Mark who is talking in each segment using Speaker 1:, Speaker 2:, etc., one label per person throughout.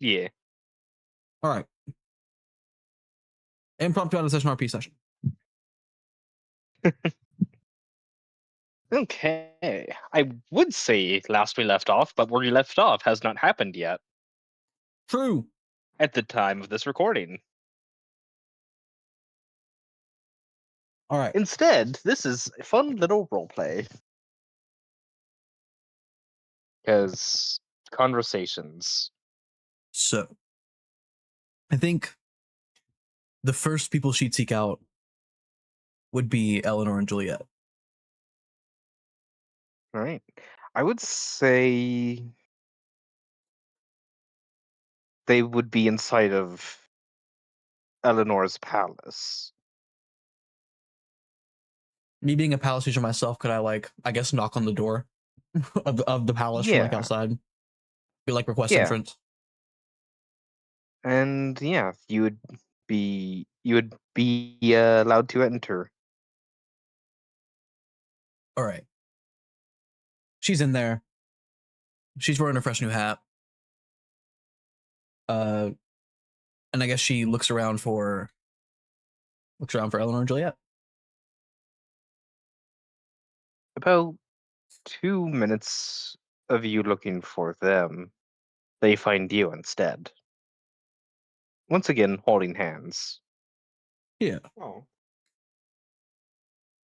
Speaker 1: Yeah.
Speaker 2: All right. Impromptu out of session RP session.
Speaker 1: Okay. I would say last we left off, but where we left off has not happened yet
Speaker 2: True.
Speaker 1: at the time of this recording.
Speaker 2: All right.
Speaker 1: Instead, this is a fun little roleplay. Because conversations.
Speaker 2: So I think the first people she'd seek out would be Eleanor and Juliet.
Speaker 1: All right. I would say they would be inside of Eleanor's palace.
Speaker 2: Me being a palace user myself, could I guess, knock on the door of the palace from
Speaker 1: Yeah.
Speaker 2: outside? Be request
Speaker 1: Yeah.
Speaker 2: entrance.
Speaker 1: And yeah, you would be allowed to enter.
Speaker 2: All right. She's in there. She's wearing a fresh new hat. And I guess she looks around for Eleanor and Juliet.
Speaker 1: About 2 minutes of you looking for them, they find you instead. Once again, holding hands.
Speaker 2: Yeah.
Speaker 3: Oh,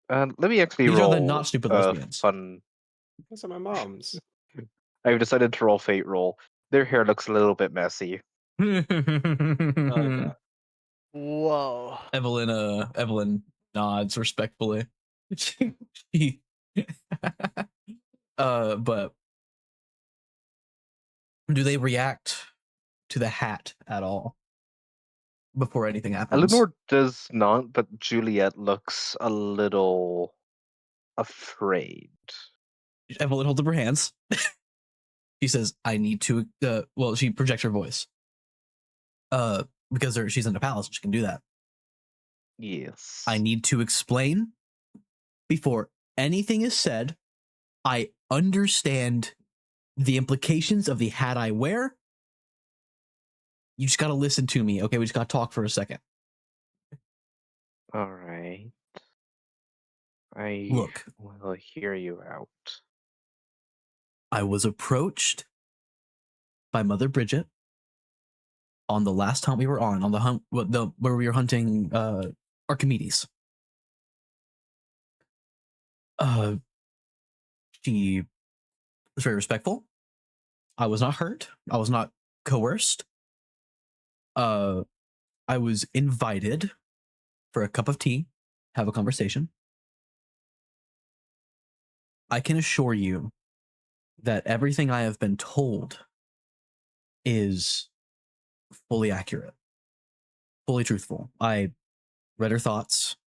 Speaker 1: Let me actually
Speaker 2: These are the not
Speaker 1: roll
Speaker 2: stupid
Speaker 1: a
Speaker 2: lesbians.
Speaker 1: fun.
Speaker 3: those are my mom's.
Speaker 1: I've decided to roll fate roll. Their hair looks a little bit messy.
Speaker 3: I like that.
Speaker 4: Whoa.
Speaker 2: Evelyn nods respectfully. She- but do they react to the hat at all before anything happens?
Speaker 1: Eleanor does not, but Juliet looks a little afraid.
Speaker 2: Evelyn holds up her hands. She says, "I need to." Well, she projects her voice. Because she's in the palace, she can do that.
Speaker 1: Yes.
Speaker 2: I need to explain before anything is said. I understand the implications of the hat I wear. You just got to listen to me, okay? We just got to talk for a second.
Speaker 1: All right. I
Speaker 2: Look,
Speaker 1: will hear you out.
Speaker 2: I was approached by Mother Bridget on the last hunt we were on the hunt, where we were hunting Archimedes. She was very respectful. I was not hurt. I was not coerced. I was invited for a cup of tea, have a conversation. I can assure you that everything I have been told is fully accurate, fully truthful. I read her thoughts.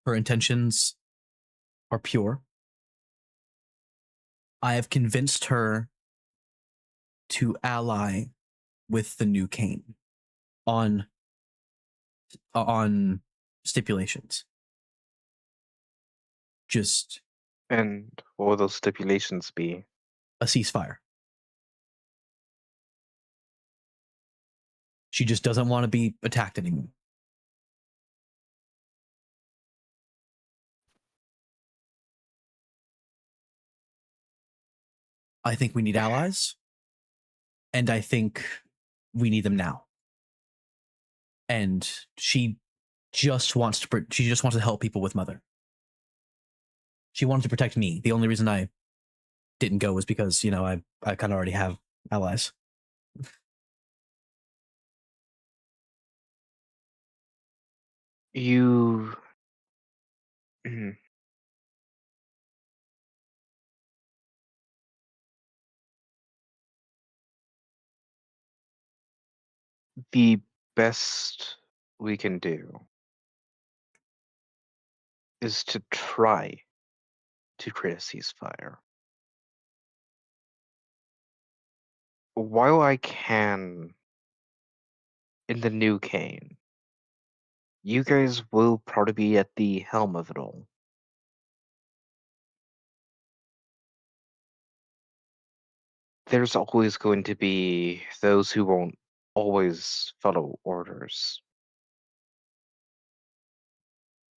Speaker 2: Her intentions are pure. I have convinced her to ally with the new CAIN on stipulations. Just
Speaker 1: And what will those stipulations be?
Speaker 2: a ceasefire. She just doesn't want to be attacked anymore. I think we need allies, and I think we need them now. And she just wants to help people with Mother. She wanted to protect me. The only reason I didn't go was because, I kind of already have allies.
Speaker 1: You. The best we can do is to try to create a ceasefire. While I can, in the new CAIN, you guys will probably be at the helm of it all. There's always going to be those who won't always follow orders.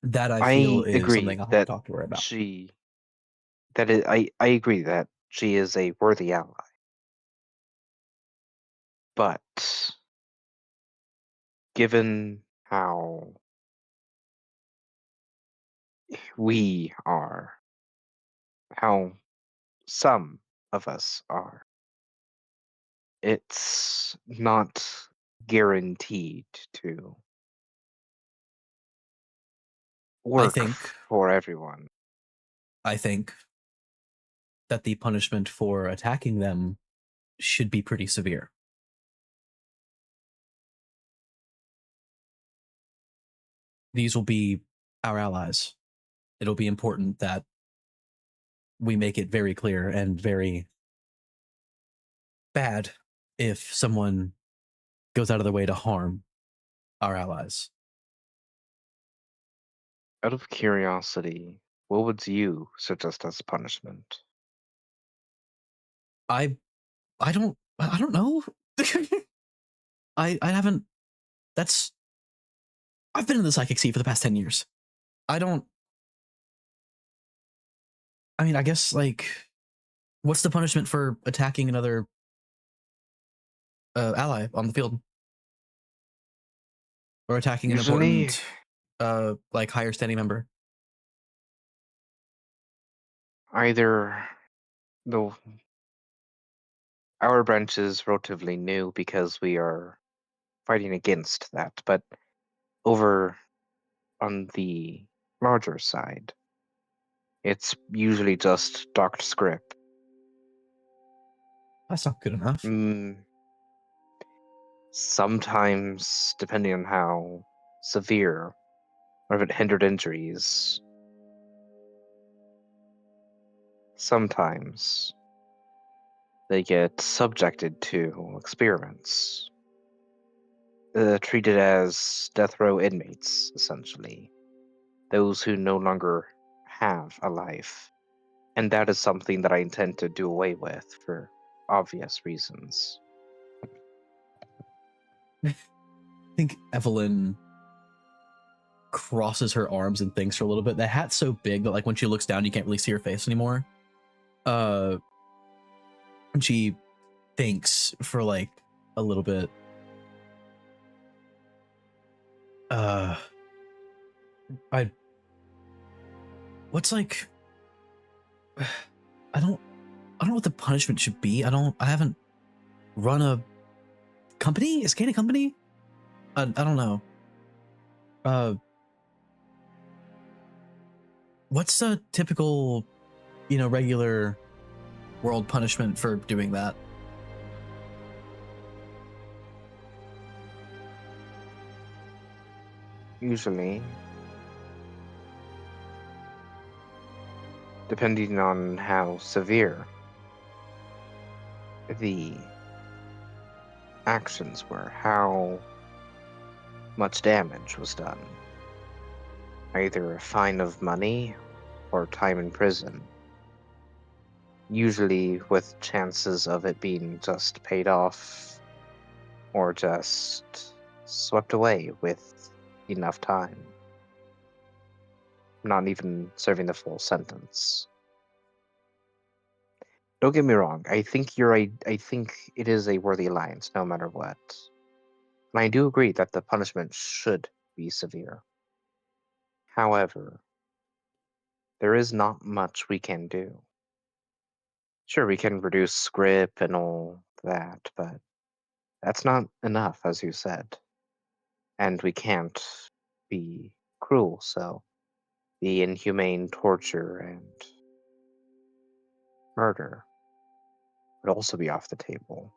Speaker 2: That I feel
Speaker 1: I
Speaker 2: is
Speaker 1: agree
Speaker 2: something I'll have to
Speaker 1: that
Speaker 2: talk to her about.
Speaker 1: I agree that she is a worthy ally. But given how we are, how some of us are, it's not guaranteed to
Speaker 2: I
Speaker 1: work
Speaker 2: think
Speaker 1: for everyone.
Speaker 2: I think that the punishment for attacking them should be pretty severe. These will be our allies. It'll be important that we make it very clear and very bad if someone goes out of their way to harm our allies.
Speaker 1: Out of curiosity, what would you suggest as punishment?
Speaker 2: I don't know. I haven't that's I've been in the psychic seat for the past 10 years. I don't I mean, I guess like what's the punishment for attacking another ally on the field or attacking an
Speaker 1: Usually,
Speaker 2: important like higher standing member?
Speaker 1: either the our branch is relatively new because we are fighting against that, but over on the larger side, it's usually just docked script.
Speaker 2: That's not good enough.
Speaker 1: Sometimes, depending on how severe or if it hindered injuries, sometimes they get subjected to experiments, treated as death row inmates, essentially, those who no longer have a life. And that is something that I intend to do away with for obvious reasons.
Speaker 2: I think Evelyn crosses her arms and thinks for a little bit. The hat's so big that like when she looks down, you can't really see her face anymore. And she thinks for like a little bit. Uh, I what's like I don't know what the punishment should be. I haven't run a company. Is CAIN a company? I don't know. Uh, what's a typical, regular world punishment for doing that?
Speaker 1: Usually, depending on how severe the actions were, how much damage was done, either a fine of money or time in prison, usually with chances of it being just paid off or just swept away with enough time, not even serving the full sentence. Don't get me wrong, I think you're right. I think it is a worthy alliance no matter what. And I do agree that the punishment should be severe. However, there is not much we can do. Sure, we can reduce script and all that, but that's not enough, as you said. And we can't be cruel, so the inhumane torture and murder would also be off the table.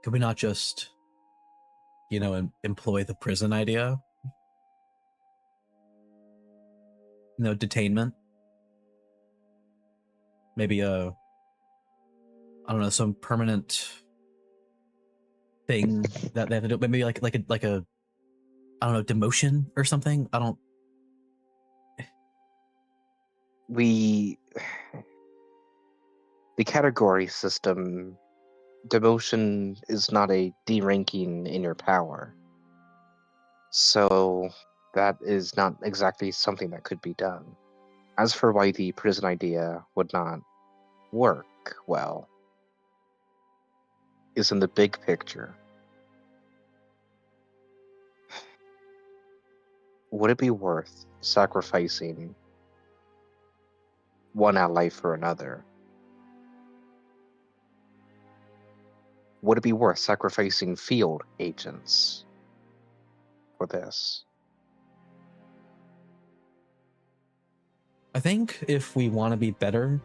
Speaker 2: Could we not just, employ the prison idea? Detainment. Maybe I don't know, some permanent thing that they have to do. Maybe like a I don't know, demotion or something. I don't.
Speaker 1: We, the category system demotion is not a deranking in your power. So that is not exactly something that could be done. As for why the prison idea would not work well, is in the big picture. Would it be worth sacrificing one ally for another? Would it be worth sacrificing field agents for this?
Speaker 2: I think if we want to be better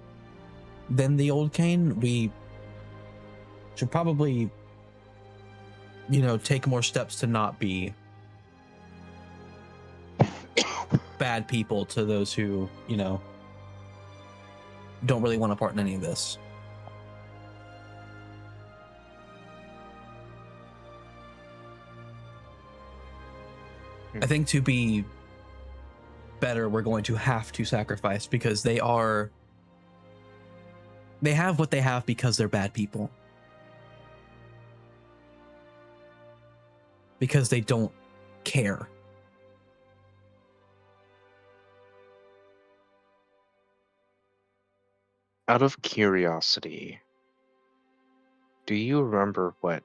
Speaker 2: than the old CAIN, we should probably, take more steps to not be bad people to those who, don't really want to part in any of this. I think to be better, we're going to have to sacrifice because they have what they have because they're bad people. Because they don't care.
Speaker 1: Out of curiosity, do you remember what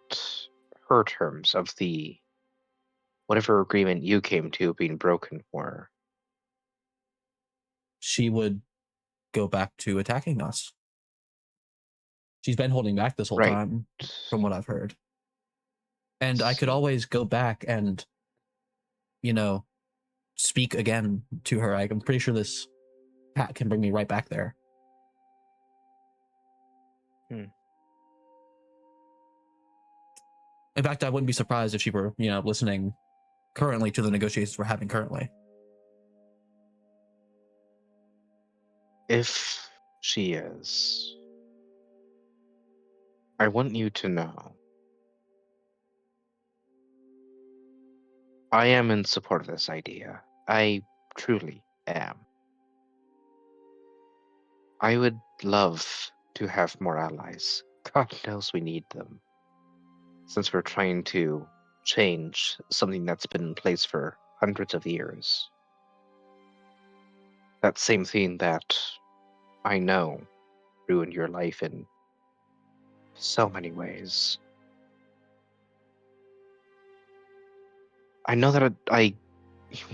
Speaker 1: her terms of the whatever agreement you came to being broken were?
Speaker 2: She would go back to attacking us. She's been holding back this whole
Speaker 1: Right.
Speaker 2: time, from what I've heard. And I could
Speaker 1: So-
Speaker 2: always go back and, speak again to her. I'm pretty sure this hat can bring me right back there. In fact, I wouldn't be surprised if she were, listening currently to the negotiations we're having currently.
Speaker 1: If she is, I want you to know I am in support of this idea. I truly am. I would love to have more allies. God knows we need them. Since we're trying to change something that's been in place for hundreds of years. That same thing that I know ruined your life in so many ways. I know that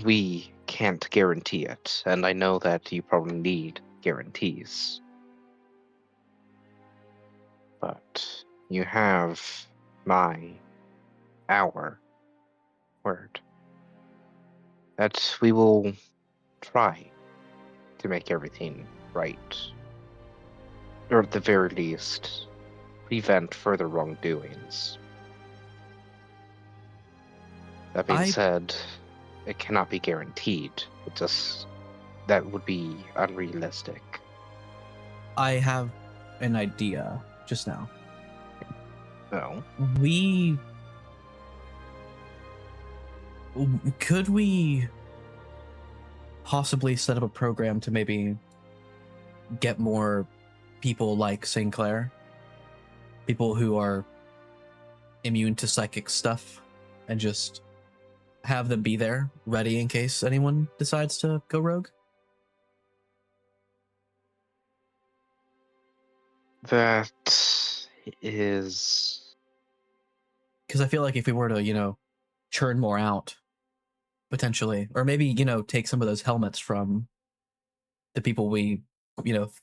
Speaker 1: we can't guarantee it, and I know that you probably need guarantees. But you have our word that we will try to make everything right. Or at the very least, prevent further wrongdoings. That being said, it cannot be guaranteed. That would be unrealistic.
Speaker 2: I have an idea just now.
Speaker 1: No.
Speaker 2: Could we possibly set up a program to maybe get more people like Sinclair? People who are immune to psychic stuff, and just have them be there, ready in case anyone decides to go rogue?
Speaker 1: That is...
Speaker 2: Because I feel like if we were to, churn more out, potentially, or maybe, take some of those helmets from the people we,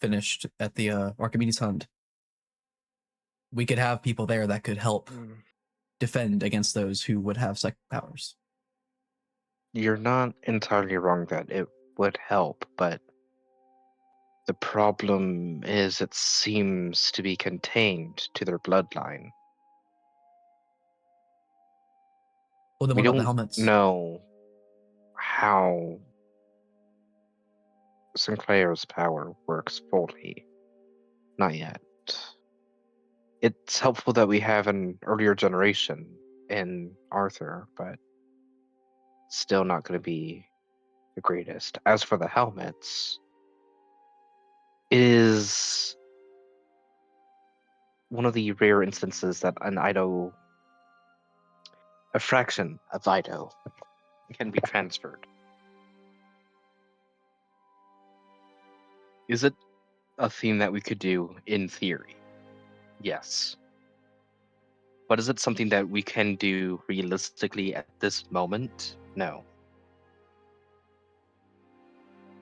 Speaker 2: finished at the Archimedes hunt, we could have people there that could help defend against those who would have psychic powers.
Speaker 1: You're not entirely wrong that it would help, but the problem is it seems to be contained to their bloodline.
Speaker 2: Well, then
Speaker 1: We
Speaker 2: what about the
Speaker 1: don't
Speaker 2: helmets?
Speaker 1: know how Sinclair's power works fully. Not yet. It's helpful that we have an earlier generation in Arthur, but still not going to be the greatest. As for the helmets, it is one of the rare instances that a fraction of Ido can be transferred. Is it a thing that we could do in theory? Yes. But is it something that we can do realistically at this moment? No.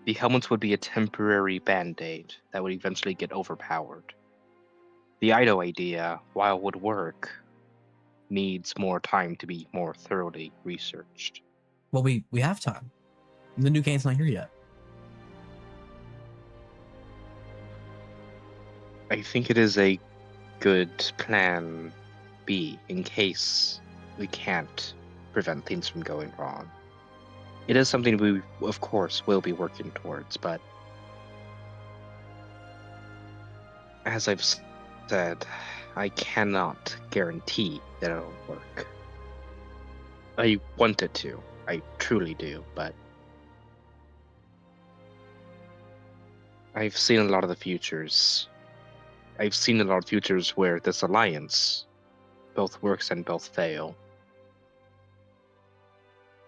Speaker 1: The helmets would be a temporary band-aid that would eventually get overpowered. The Ido idea, while would work, needs more time to be more thoroughly researched.
Speaker 2: Well, we have time. The new CAIN's not here yet.
Speaker 1: I think it is a good plan B in case we can't prevent things from going wrong. It is something we, of course, will be working towards, but as I've said, I cannot guarantee that it'll work. I want it to. I truly do, but I've seen a lot of the futures. I've seen a lot of futures where this alliance both works and both fail.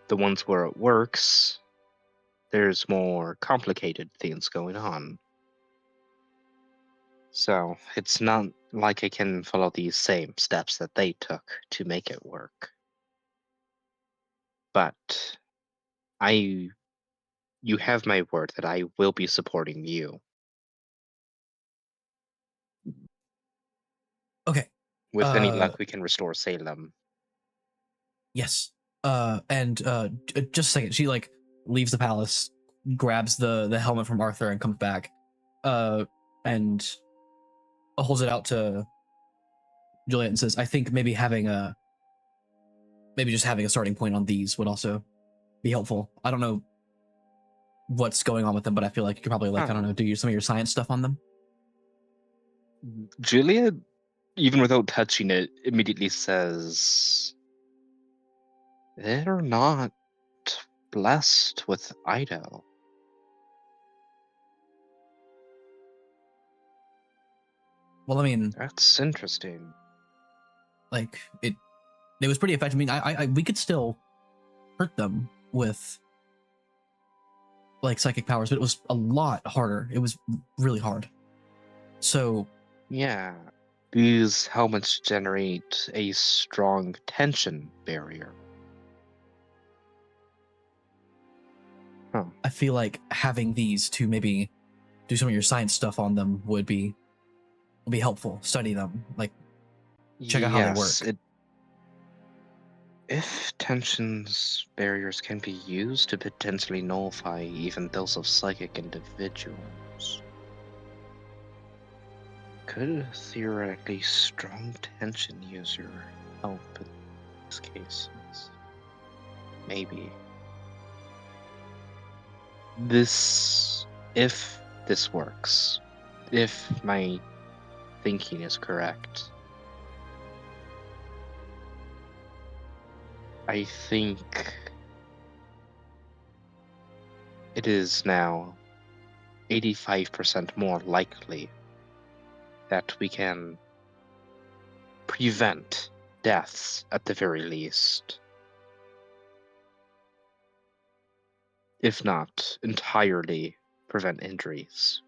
Speaker 1: The ones where it works, there's more complicated things going on. So it's not like I can follow these same steps that they took to make it work. But you have my word that I will be supporting you.
Speaker 2: Okay.
Speaker 1: With any luck, we can restore Salem.
Speaker 2: Yes. Just a second. She like leaves the palace, grabs the helmet from Arthur, and comes back, and holds it out to Juliet and says, "I think maybe just having a starting point on these would also be helpful. I don't know what's going on with them, but I feel like you could probably I don't know, do some of your science stuff on them."
Speaker 1: Julia, even without touching it, immediately says, "They're not blessed with Ido."
Speaker 2: Well, I mean,
Speaker 1: That's interesting.
Speaker 2: like it was pretty effective. I mean, I we could still hurt them with like psychic powers, but it was a lot harder. It was really hard. So
Speaker 1: Yeah. These helmets generate a strong tension barrier.
Speaker 2: I feel like having these to maybe do some of your science stuff on them would be helpful. Study them, like check out how they work.
Speaker 1: If tensions barriers can be used to potentially nullify even those of psychic individuals, could a theoretically strong tension user help in these cases? Maybe. If this works, if my thinking is correct, I think it is now 85% more likely that we can prevent deaths at the very least, if not entirely prevent injuries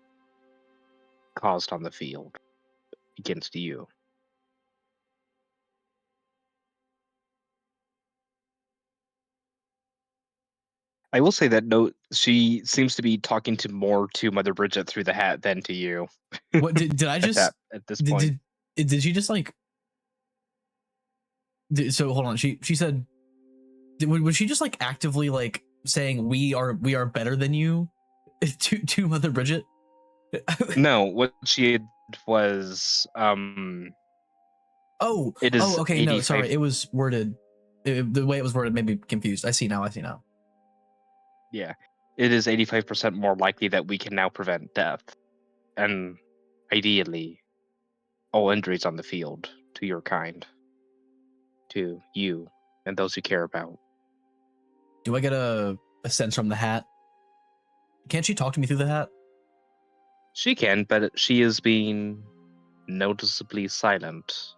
Speaker 1: caused on the field against you. I will say that she seems to be talking more to Mother Bridget through the hat than to you.
Speaker 2: What did I just
Speaker 1: at this point?
Speaker 2: Did she just like? So hold on. She said, was she just like actively like saying we are better than you to Mother Bridget?
Speaker 1: No, what she did was it is
Speaker 2: okay,
Speaker 1: 85...
Speaker 2: no, sorry, it was worded the way it was worded made me confused. I see now.
Speaker 1: Yeah, it is 85% more likely that we can now prevent death, and ideally all injuries on the field to your kind, to you and those you care about.
Speaker 2: Do I get a sense from the hat? Can't she talk to me through the hat?
Speaker 1: She can, but she is being noticeably silent.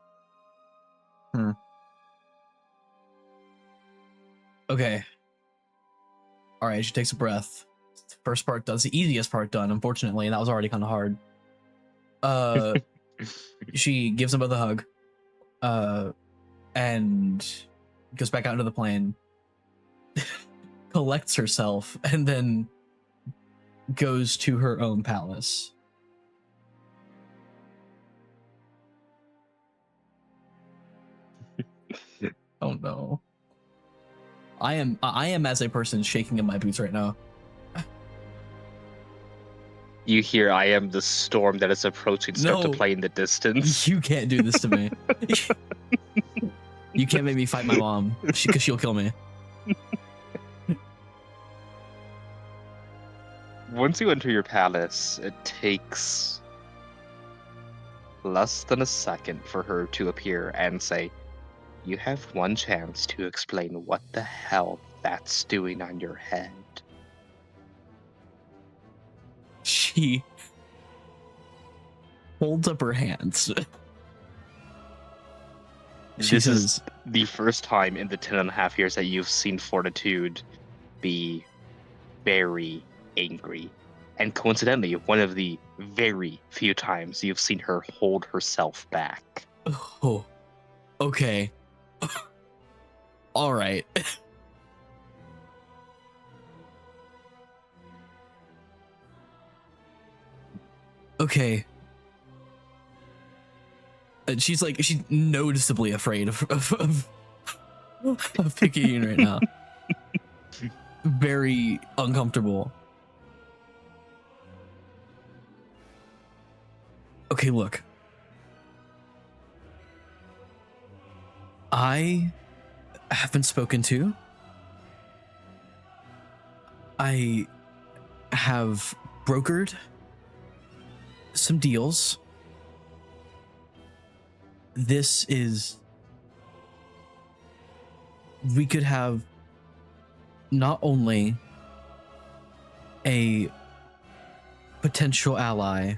Speaker 2: Okay. All right, she takes a breath. First part does the easiest part done, unfortunately, and that was already kind of hard. She gives him both a hug, and goes back out into the plane, collects herself, and then goes to her own palace. Oh no. I am as a person shaking in my boots right now.
Speaker 1: You hear "I am the storm that is approaching" start to
Speaker 2: No.
Speaker 1: play in the distance.
Speaker 2: You can't do this to me. You can't make me fight my mom because she'll kill me.
Speaker 1: Once you enter your palace, it takes less than a second for her to appear and say, "You have one chance to explain what the hell that's doing on your head."
Speaker 2: She holds up her hands. She
Speaker 1: This is
Speaker 2: says,
Speaker 1: the first time in the 10.5 years that you've seen Fortitude be very angry. And coincidentally, one of the very few times you've seen her hold herself back.
Speaker 2: "Oh, okay. All right." Okay. And she's noticeably afraid of Picayune right now. Very uncomfortable. Okay, look. I have been spoken to. I have brokered some deals. We could have not only a potential ally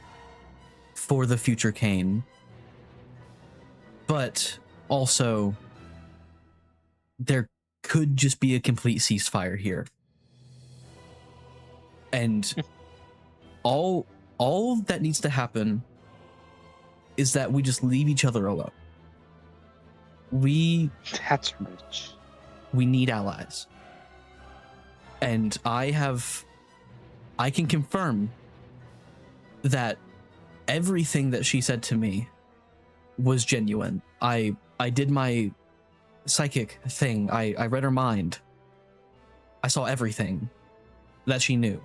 Speaker 2: for the future CAIN, but also there could just be a complete ceasefire here. And all that needs to happen is that we just leave each other alone.
Speaker 1: That's rich.
Speaker 2: We need allies. And I can confirm that everything that she said to me was genuine. I did my psychic thing. I read her mind. I saw everything that she knew.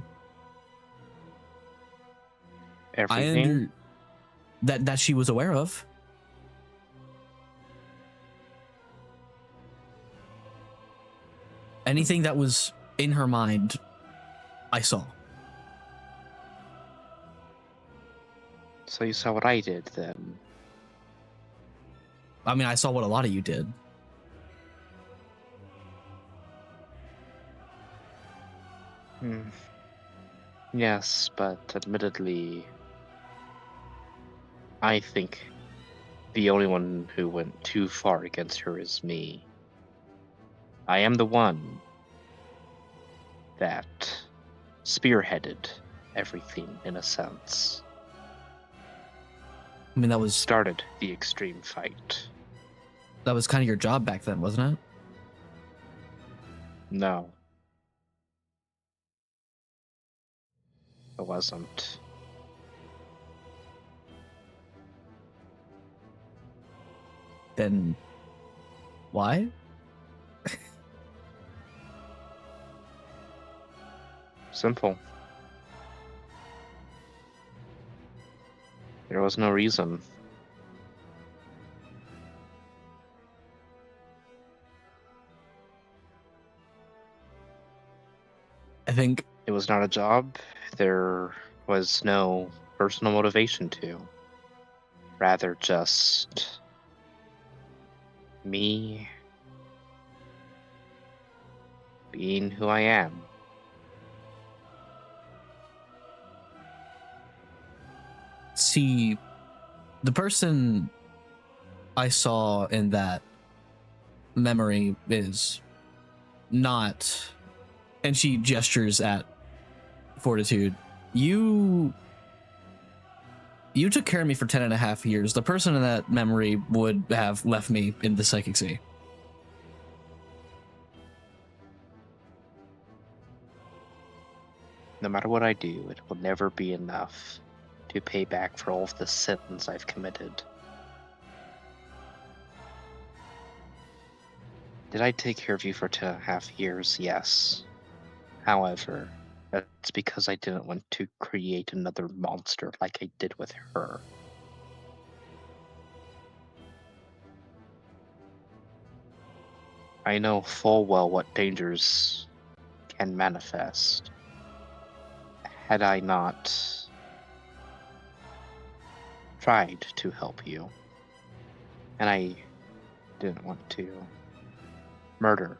Speaker 1: Everything?
Speaker 2: That she was aware of. Anything that was in her mind, I saw.
Speaker 1: So you saw what I did then?
Speaker 2: I mean, I saw what a lot of you did.
Speaker 1: Yes, but admittedly, I think the only one who went too far against her is me. I am the one that spearheaded everything, in a sense.
Speaker 2: I mean, that was
Speaker 1: Started the extreme fight.
Speaker 2: kind of your job back then, wasn't it?
Speaker 1: No. It wasn't.
Speaker 2: Then why?
Speaker 1: Simple. There was no reason.
Speaker 2: I think
Speaker 1: It was not a job. There was no personal motivation to. Rather just me being who I am.
Speaker 2: she the person I saw in that memory is not, and she gestures at Fortitude. You took care of me for 10.5 years. The person in that memory would have left me in the psychic sea.
Speaker 1: No matter what I do, it will never be enough to pay back for all of the sins I've committed. Did I take care of you for 10.5 years? Yes. However, that's because I didn't want to create another monster like I did with her. I know full well what dangers can manifest. Had I not tried to help you, and I didn't want to murder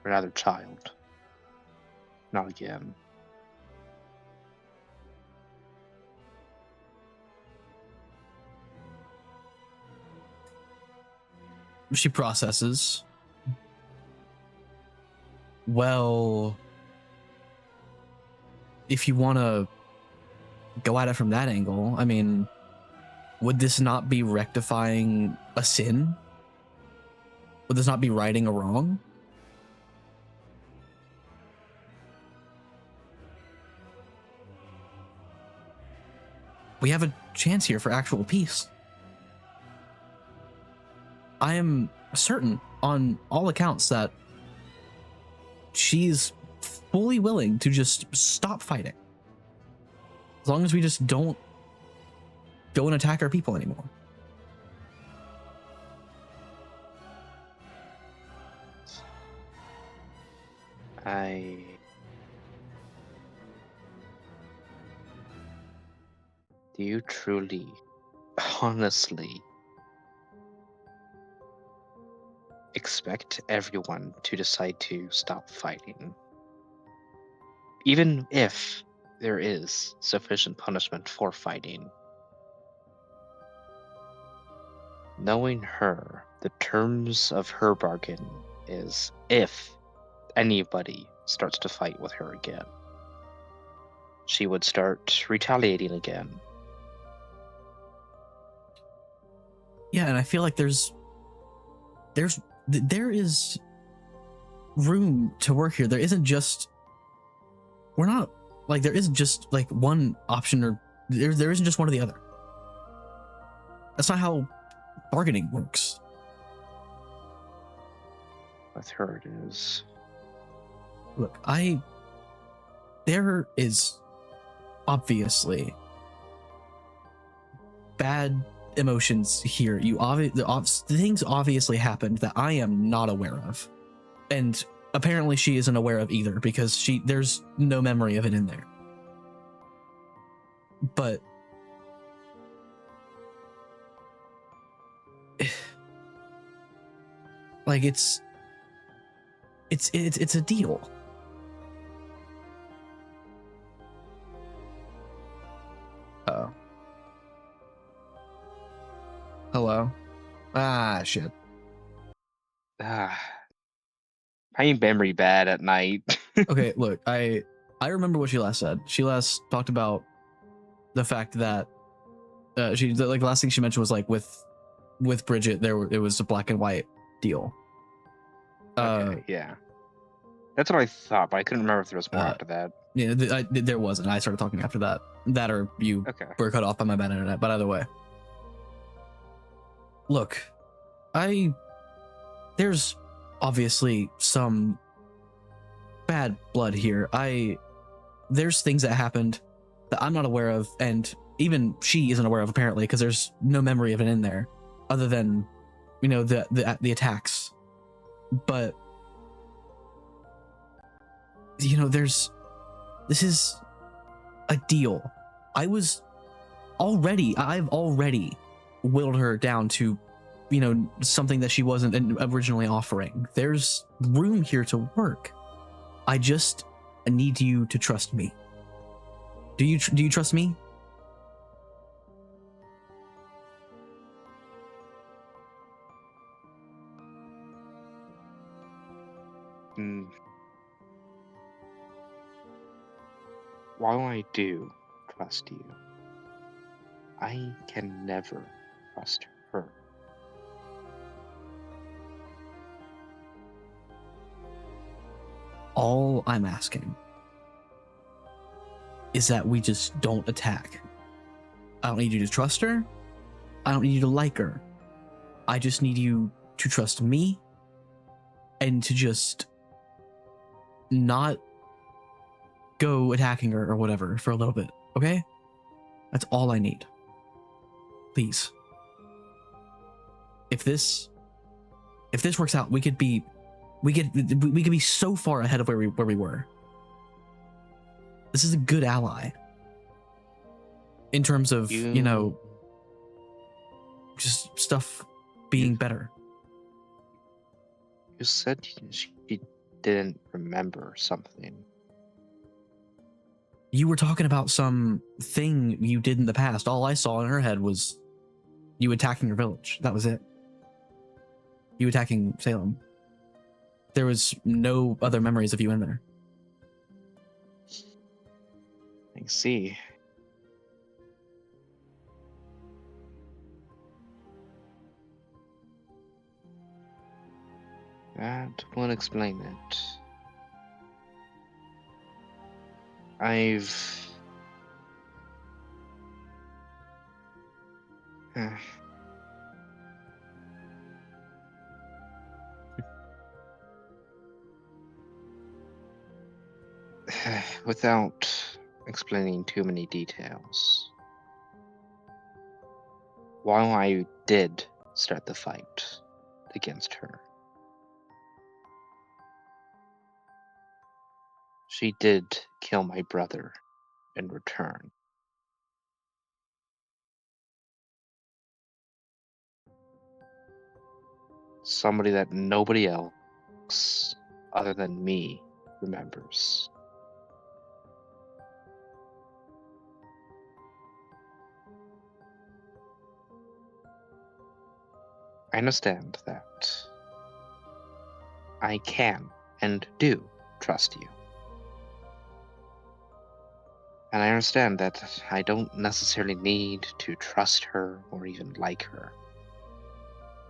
Speaker 1: another child. Not again.
Speaker 2: She processes. Well, if you want to go at it from that angle, I mean, would this not be rectifying a sin? Would this not be righting a wrong? We have a chance here for actual peace. I am certain on all accounts that she's fully willing to just stop fighting. As long as we just don't go and attack our people anymore.
Speaker 1: Do you truly, honestly, expect everyone to decide to stop fighting? Even if there is sufficient punishment for fighting. Knowing her, the terms of her bargain is if anybody starts to fight with her again, she would start retaliating again.
Speaker 2: Yeah, and I feel like there is room to work here. There isn't just, we're not like, there isn't just like one option, or there isn't just one or the other. That's not how bargaining works.
Speaker 1: With her it is.
Speaker 2: Look, there is obviously bad emotions here. Things obviously happened that I am not aware of, and apparently she isn't aware of either, because there's no memory of it in there. But like it's a deal. Oh. Hello. Ah, shit.
Speaker 1: I ain't memory bad at night.
Speaker 2: Okay, look, I remember what she last said. She last talked about the fact that the last thing she mentioned was like with Bridget it was a black and white deal.
Speaker 1: Okay, yeah. That's what I thought, but I couldn't remember if there was more after that.
Speaker 2: Yeah, there wasn't. I started talking after that. That or you were cut off by my bad internet. But either way, look, there's obviously some bad blood here. There's things that happened that I'm not aware of, and even she isn't aware of apparently, because there's no memory of it in there, other than the attacks. But this is a deal. I've already whittled her down to something that she wasn't originally offering. There's room here to work. I just need you to trust me. Do you trust me?
Speaker 1: Mm, while I do trust you, I can never trust her.
Speaker 2: All I'm asking is that we just don't attack. I don't need you to trust her. I don't need you to like her. I just need you to trust me and to just not go attacking her or whatever for a little bit, okay? That's all I need. Please. If this works out, we could be so far ahead of where we were. This is a good ally. In terms of, you know, just stuff being better.
Speaker 1: You said she didn't remember something.
Speaker 2: You were talking about some thing you did in the past. All I saw in her head was you attacking her village. That was it. You attacking Salem. There was no other memories of you in there.
Speaker 1: I see. That will explain it. I've... Without explaining too many details, while I did start the fight against her, she did kill my brother in return. Somebody that nobody else other than me remembers. I understand that I can and do trust you. And I understand that I don't necessarily need to trust her or even like her.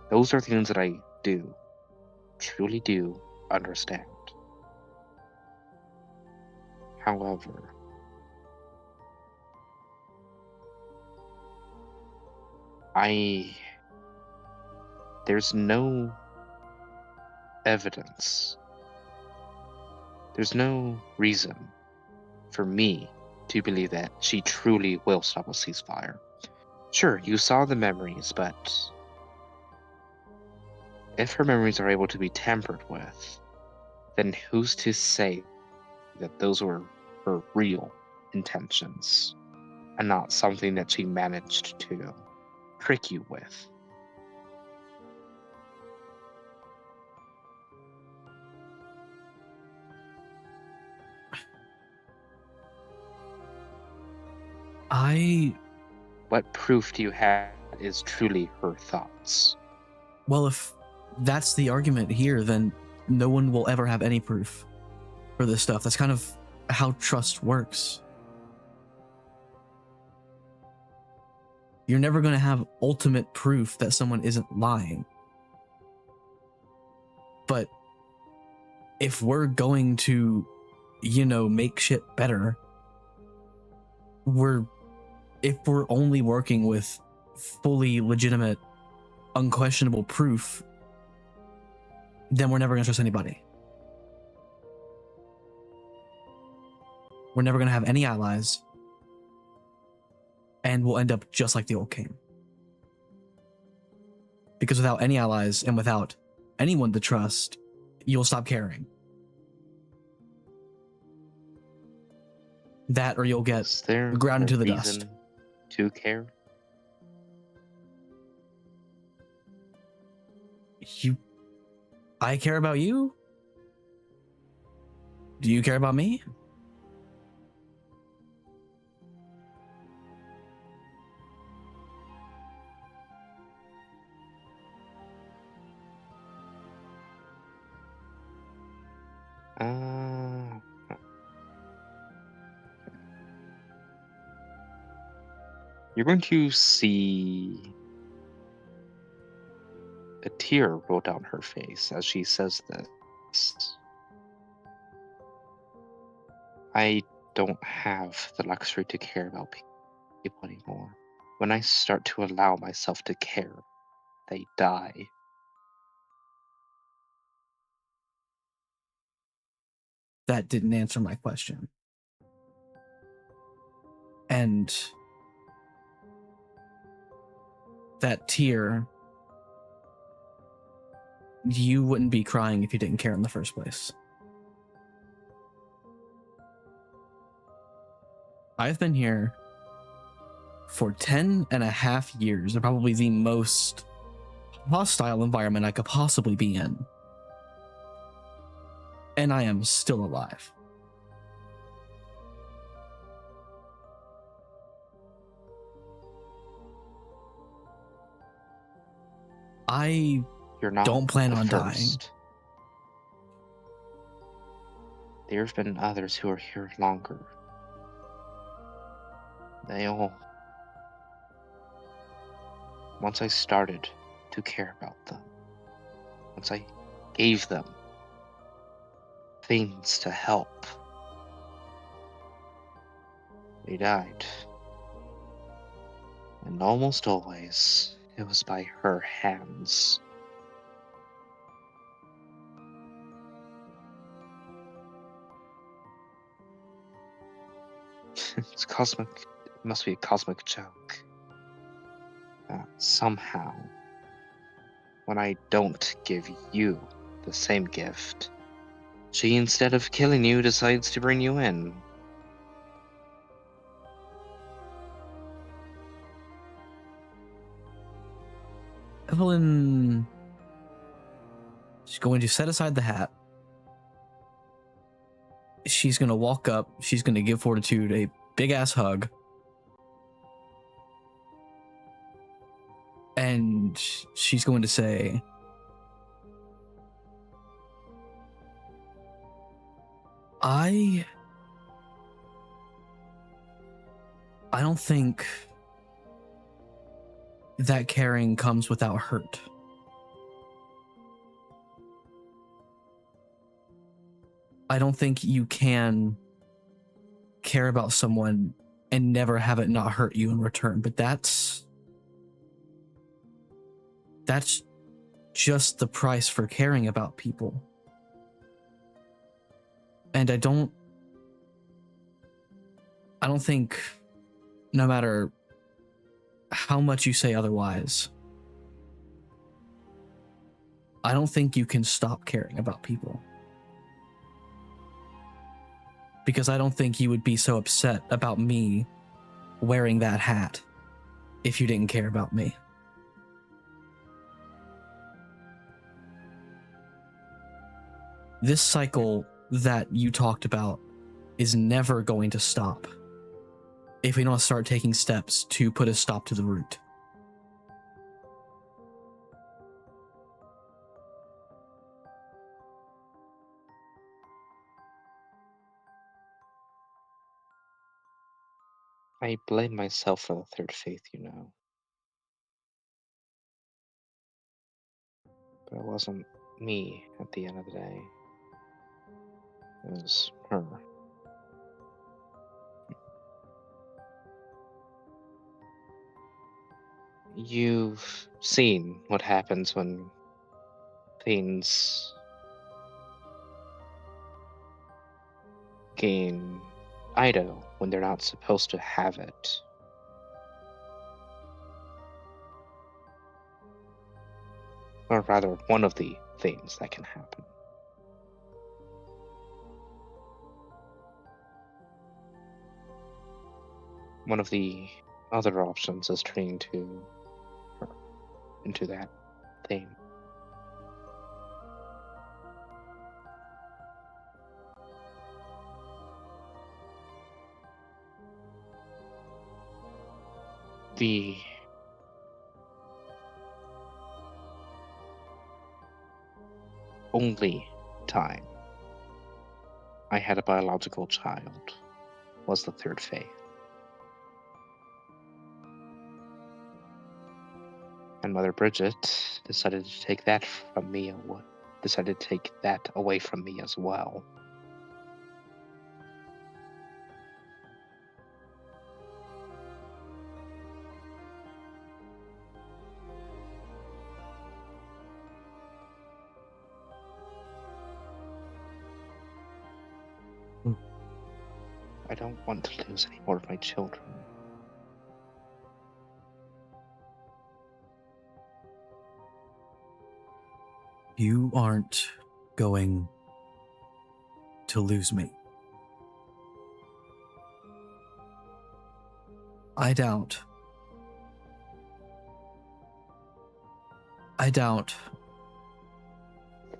Speaker 1: Those are things that I do, truly do understand. However, there's no evidence, there's no reason for me to believe that she truly will stop a ceasefire. Sure, you saw the memories, but if her memories are able to be tampered with, then who's to say that those were her real intentions and not something that she managed to trick you with? What proof do you have is truly her thoughts?
Speaker 2: Well, if that's the argument here, then no one will ever have any proof for this stuff. That's kind of how trust works. You're never going to have ultimate proof that someone isn't lying. But if we're going to, you know, make shit better, if we're only working with fully legitimate, unquestionable proof, then we're never going to trust anybody. We're never going to have any allies, and we'll end up just like the old CAIN. Because without any allies and without anyone to trust, you'll stop caring. That or you'll get
Speaker 1: Is there
Speaker 2: ground into
Speaker 1: a
Speaker 2: the
Speaker 1: reason
Speaker 2: dust.
Speaker 1: to care?
Speaker 2: I care about you? Do you care about me?
Speaker 1: You're going to see a tear roll down her face as she says this. I don't have the luxury to care about people anymore. When I start to allow myself to care, they die.
Speaker 2: That didn't answer my question. And that tear, you wouldn't be crying if you didn't care in the first place. I've been here for 10 and a half years, and probably the most hostile environment I could possibly be in. And I am still alive. I
Speaker 1: You're not
Speaker 2: don't plan
Speaker 1: the
Speaker 2: on dying.
Speaker 1: first. There have been others who are here longer. They all... Once I started to care about them, once I gave them things to help, they died. And almost always, it was by her hands. It's cosmic. It must be a cosmic joke. Somehow, when I don't give you the same gift, she, instead of killing you, decides to bring you in.
Speaker 2: Evelyn is going to set aside the hat. She's going to walk up. She's going to give Fortitude a big-ass hug. And she's going to say, I don't think that caring comes without hurt. I don't think you can care about someone and never have it not hurt you in return, but that's just the price for caring about people. And I don't think, no matter how much you say otherwise, I don't think you can stop caring about people. Because I don't think you would be so upset about me wearing that hat if you didn't care about me. This cycle that you talked about is never going to stop if we don't start taking steps to put a stop to the root.
Speaker 1: I blame myself for the third faith, you know. But it wasn't me at the end of the day. It was her. You've seen what happens when things gain idle when they're not supposed to have it. Or rather, one of the things that can happen. One of the other options is turning to her, into that thing. The only time I had a biological child was the third faith. And Mother Bridget decided to take that from me, decided to take that away from me as well. I don't want to lose any more of my children.
Speaker 2: You aren't going to lose me. I doubt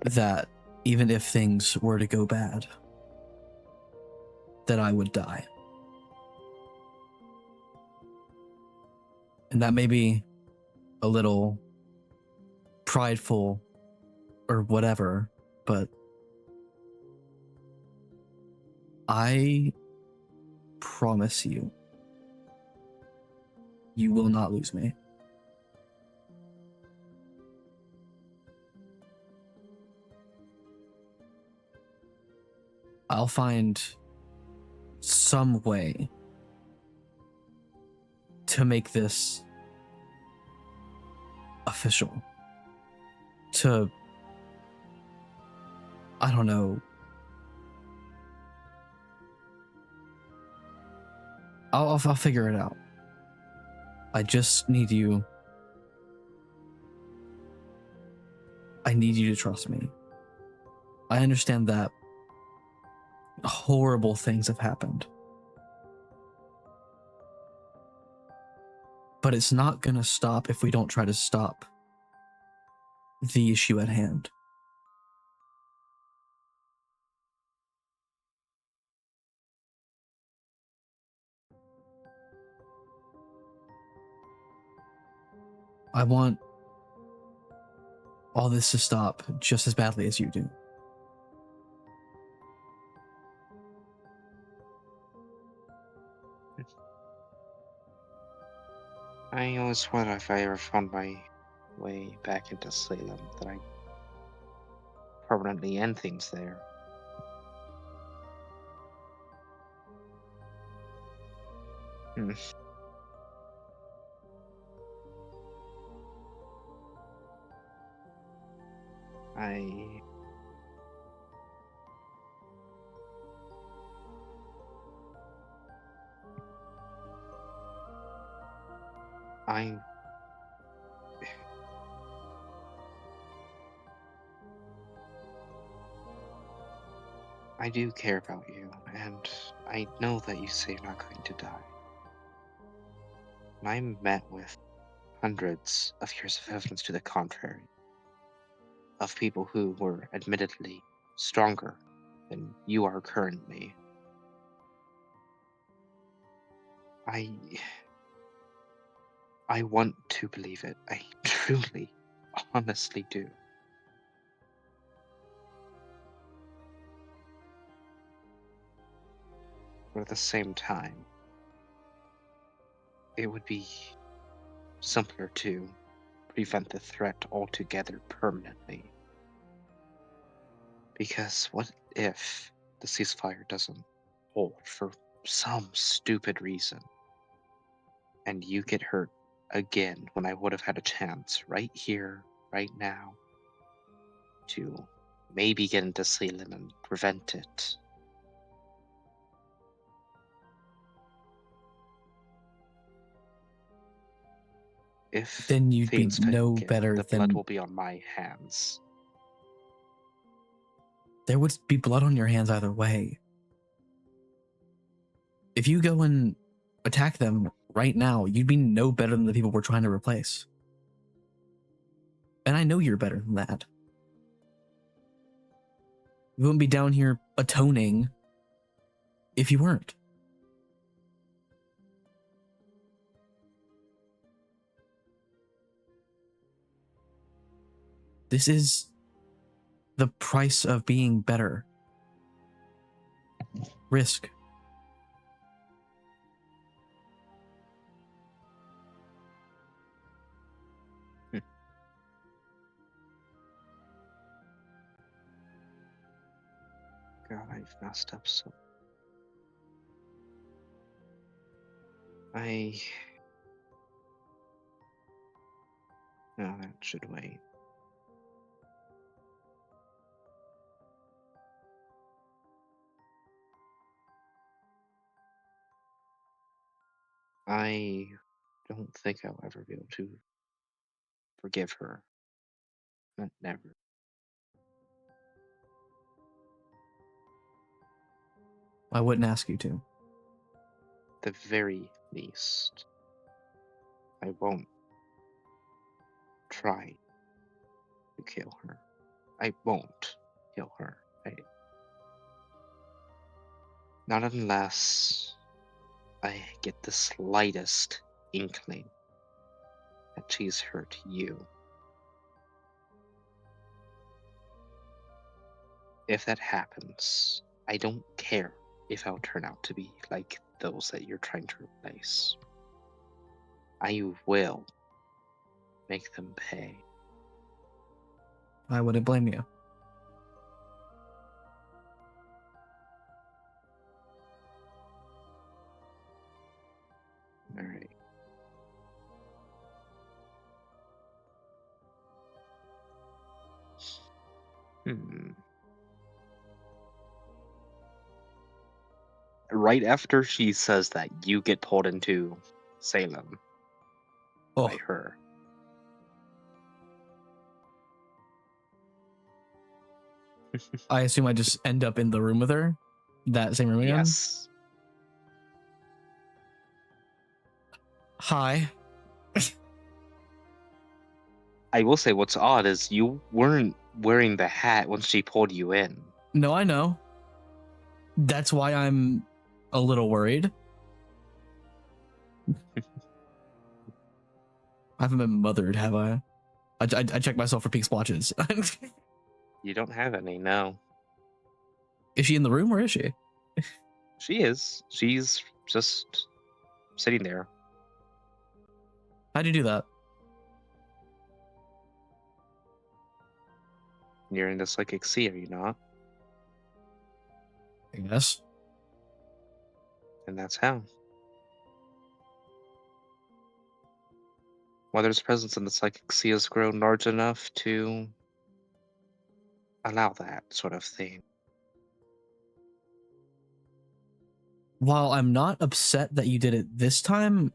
Speaker 2: that even if things were to go bad, that I would die. And that may be a little prideful or whatever, but I promise you, you will not lose me. I'll find some way to make this official. I don't know. I'll figure it out. I just need you. I need you to trust me. I understand that horrible things have happened. But it's not going to stop if we don't try to stop the issue at hand. I want all this to stop just as badly as you do.
Speaker 1: I always wonder if I ever found my way back into Salem, that I permanently end things there. Hmm. I do care about you, and I know that you say you're not going to die. And I'm met with hundreds of years of evidence to the contrary, of people who were admittedly stronger than you are currently. I want to believe it. I truly, honestly do. But at the same time, it would be simpler to prevent the threat altogether permanently. Because what if the ceasefire doesn't hold for some stupid reason, and you get hurt again when I would have had a chance right here, right now, to maybe get into Salem and prevent it? If
Speaker 2: Then you'd be
Speaker 1: things fail
Speaker 2: no
Speaker 1: again,
Speaker 2: better
Speaker 1: the blood
Speaker 2: than...
Speaker 1: will be on my hands.
Speaker 2: There would be blood on your hands either way. If you go and attack them right now, you'd be no better than the people we're trying to replace. And I know you're better than that. You wouldn't be down here atoning if you weren't. This is the price of being better. Risk.
Speaker 1: God, I've messed up so. No, that should wait. I don't think I'll ever be able to forgive her. Never.
Speaker 2: I wouldn't ask you to.
Speaker 1: The very least, I won't try to kill her. I won't kill her. Not unless I get the slightest inkling that she's hurt you. If that happens, I don't care if I'll turn out to be like those that you're trying to replace. I will make them pay.
Speaker 2: I wouldn't blame you.
Speaker 1: All right. Right after she says that, you get pulled into Salem
Speaker 2: Oh,
Speaker 1: by her.
Speaker 2: I assume I just end up in the room with her? That same room again?
Speaker 1: Yes.
Speaker 2: Hi.
Speaker 1: I will say what's odd is you weren't wearing the hat when she pulled you in.
Speaker 2: No, I know. That's why I'm a little worried. I haven't been mothered, have I? I checked myself for pink splotches.
Speaker 1: You don't have any, no.
Speaker 2: Is she in the room or is she?
Speaker 1: She is. She's just sitting there.
Speaker 2: How'd you do that?
Speaker 1: You're in the psychic sea, are you not?
Speaker 2: I guess.
Speaker 1: And that's how. Mother's presence in the psychic sea has grown large enough to allow that sort of thing.
Speaker 2: While I'm not upset that you did it this time,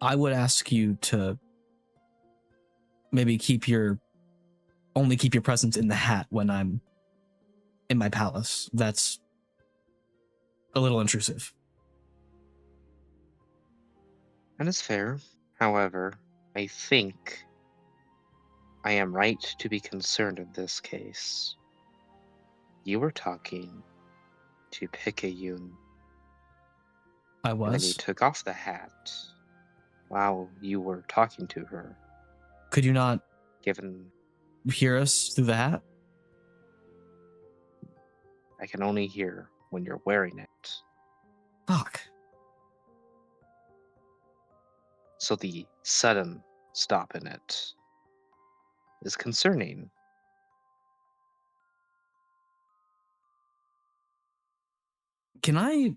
Speaker 2: I would ask you to maybe only keep your presence in the hat when I'm in my palace. That's a little intrusive.
Speaker 1: And it's fair. However, I think I am right to be concerned in this case. You were talking to Picayune,
Speaker 2: I
Speaker 1: and then you
Speaker 2: was.
Speaker 1: took off the hat while you were talking to her,
Speaker 2: Could you not
Speaker 1: given
Speaker 2: hear us through the hat?
Speaker 1: I can only hear when you're wearing it.
Speaker 2: Fuck.
Speaker 1: So the sudden stop in it is concerning.
Speaker 2: Can I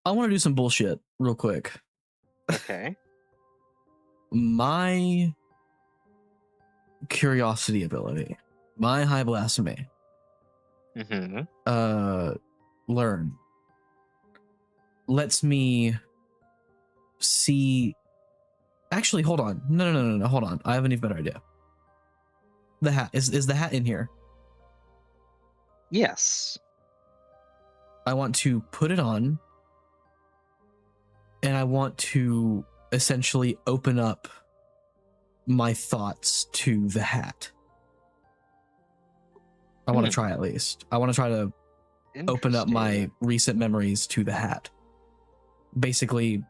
Speaker 2: want to do some bullshit real quick.
Speaker 1: Okay.
Speaker 2: My curiosity ability, my high blasphemy,
Speaker 1: Mm-hmm.
Speaker 2: learn lets me see. Actually, hold on. No. Hold on. I have an even better idea. The hat is the hat in here.
Speaker 1: Yes.
Speaker 2: I want to put it on, and I want to essentially open up my thoughts to the hat. I want to try at least. I want to try to open up my
Speaker 1: Interesting.
Speaker 2: recent memories to the hat. Basically,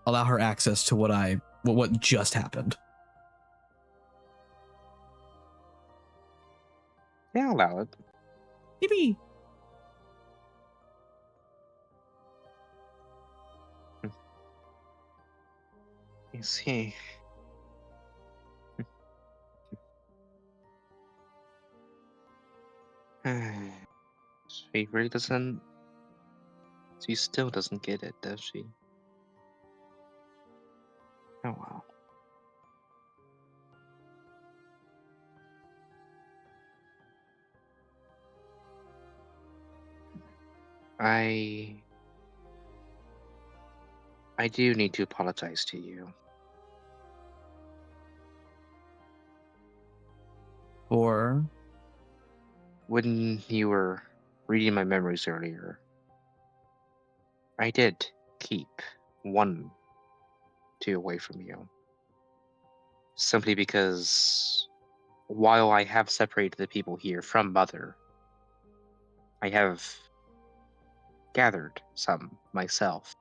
Speaker 2: allow her access to what just happened.
Speaker 1: Yeah, I'll allow it.
Speaker 2: Yippee!
Speaker 1: You see. She really doesn't. She still doesn't get it, does she? Oh well. I do need to apologize to you.
Speaker 2: Or
Speaker 1: When you were reading my memories earlier, I did keep one, two away from you. Simply because while I have separated the people here from Mother, I have gathered some myself.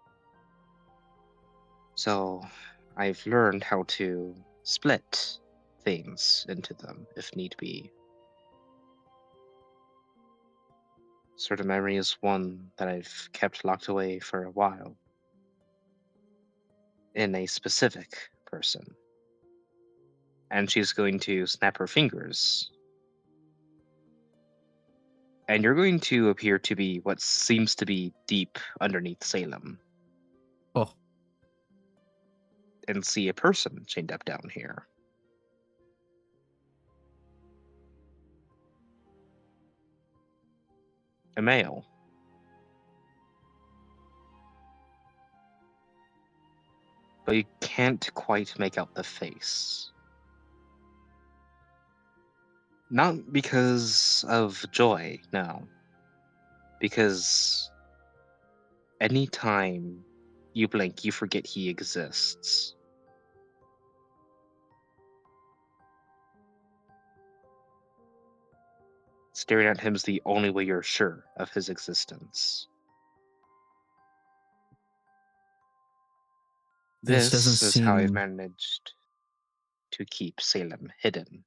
Speaker 1: So I've learned how to split things into them if need be. Certain memory is one that I've kept locked away for a while in a specific person. And she's going to snap her fingers. And you're going to appear to be what seems to be deep underneath Salem
Speaker 2: oh,
Speaker 1: and see a person chained up down here. A male. But you can't quite make out the face. Not because of joy, no. Because anytime you blink, you forget he exists. Staring at him is the only way you're sure of his existence.
Speaker 2: this doesn't
Speaker 1: This is how I've
Speaker 2: seem.
Speaker 1: managed to keep Salem hidden.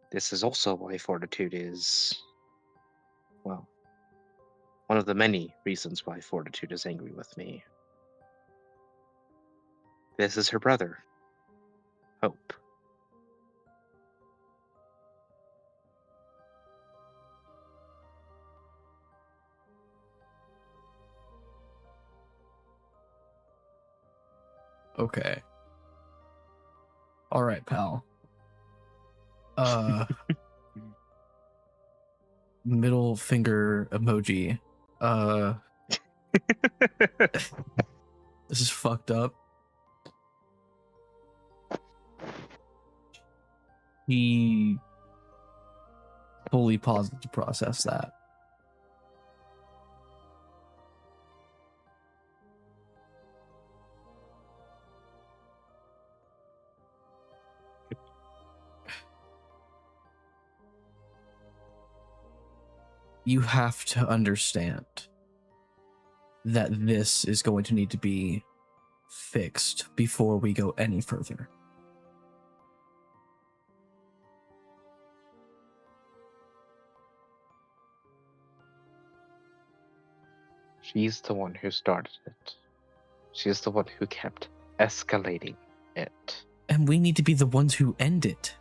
Speaker 1: This is also why Fortitude is, well, one of the many reasons why Fortitude is angry with me. This is her brother, Hope.
Speaker 2: Okay. All right, pal. Middle finger emoji. This is fucked up. He fully paused to process that. You have to understand that this is going to need to be fixed before we go any further.
Speaker 1: She's the one who started it. She's the one who kept escalating it.
Speaker 2: And we need to be the ones who end it.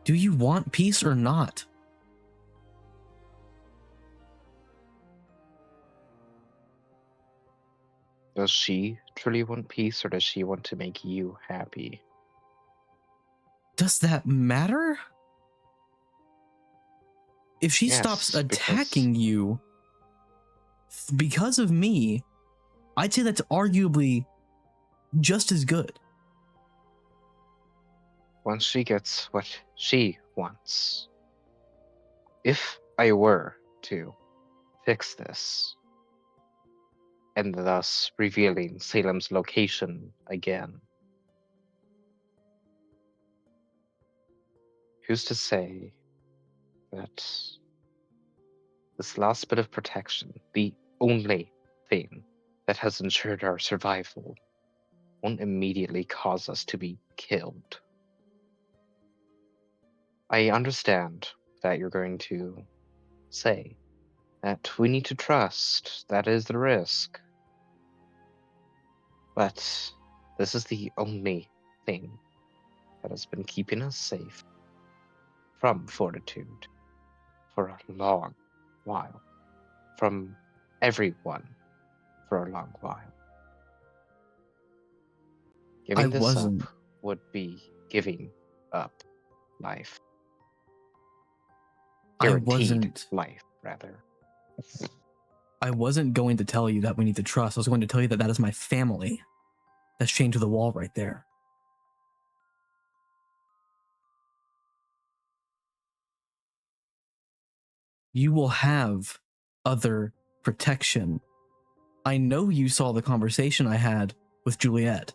Speaker 2: Do you want peace or not?
Speaker 1: Does she truly want peace, or does she want to make you happy?
Speaker 2: Does that matter? If she stops
Speaker 1: Yes,
Speaker 2: attacking you because of me, I'd say that's arguably just as good.
Speaker 1: Once she gets what she wants. If I were to fix this, and thus revealing Salem's location again, who's to say that this last bit of protection, the only thing that has ensured our survival, won't immediately cause us to be killed? I understand that you're going to say that we need to trust, that is the risk. But this is the only thing that has been keeping us safe from fortitude for a long while. From everyone for a long while. Giving
Speaker 2: I
Speaker 1: this
Speaker 2: wasn't.
Speaker 1: up would be giving up life.
Speaker 2: I
Speaker 1: Guaranteed
Speaker 2: wasn't.
Speaker 1: life, rather.
Speaker 2: I wasn't going to tell you that we need to trust. I was going to tell you that that is my family. That's chained to the wall right there. You will have other protection. I know you saw the conversation I had with Juliet.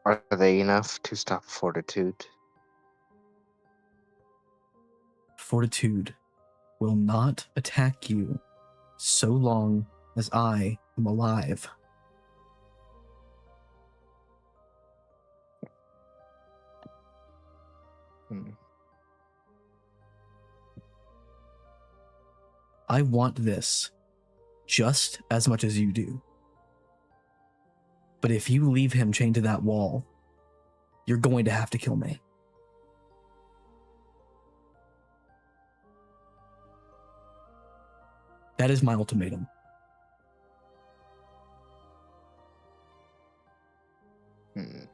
Speaker 1: Are they enough to stop fortitude?
Speaker 2: Fortitude will not attack you so long as I am alive.
Speaker 1: Hmm.
Speaker 2: I want this just as much as you do. But if you leave him chained to that wall, you're going to have to kill me. That is my ultimatum.
Speaker 1: Hmm.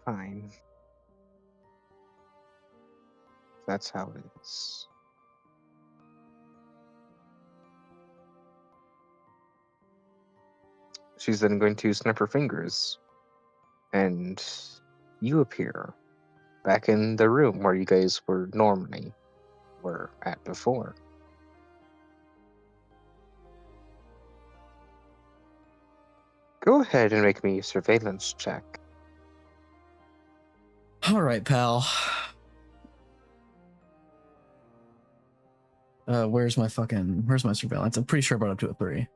Speaker 1: Fine. That's how it is. She's then going to snap her fingers, and you appear back in the room where you guys were at before. Go ahead and make me a surveillance check.
Speaker 2: All right, pal. Where's my surveillance? I'm pretty sure I brought up to a 3.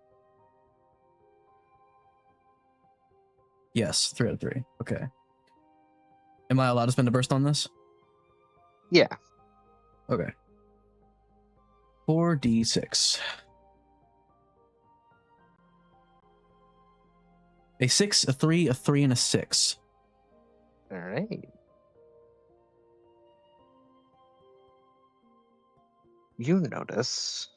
Speaker 2: Yes, 3 out of 3. Okay. Am I allowed to spend a burst on this?
Speaker 1: Yeah.
Speaker 2: Okay. 4d6. A 6, a 3, a 3, and a 6.
Speaker 1: All right. You notice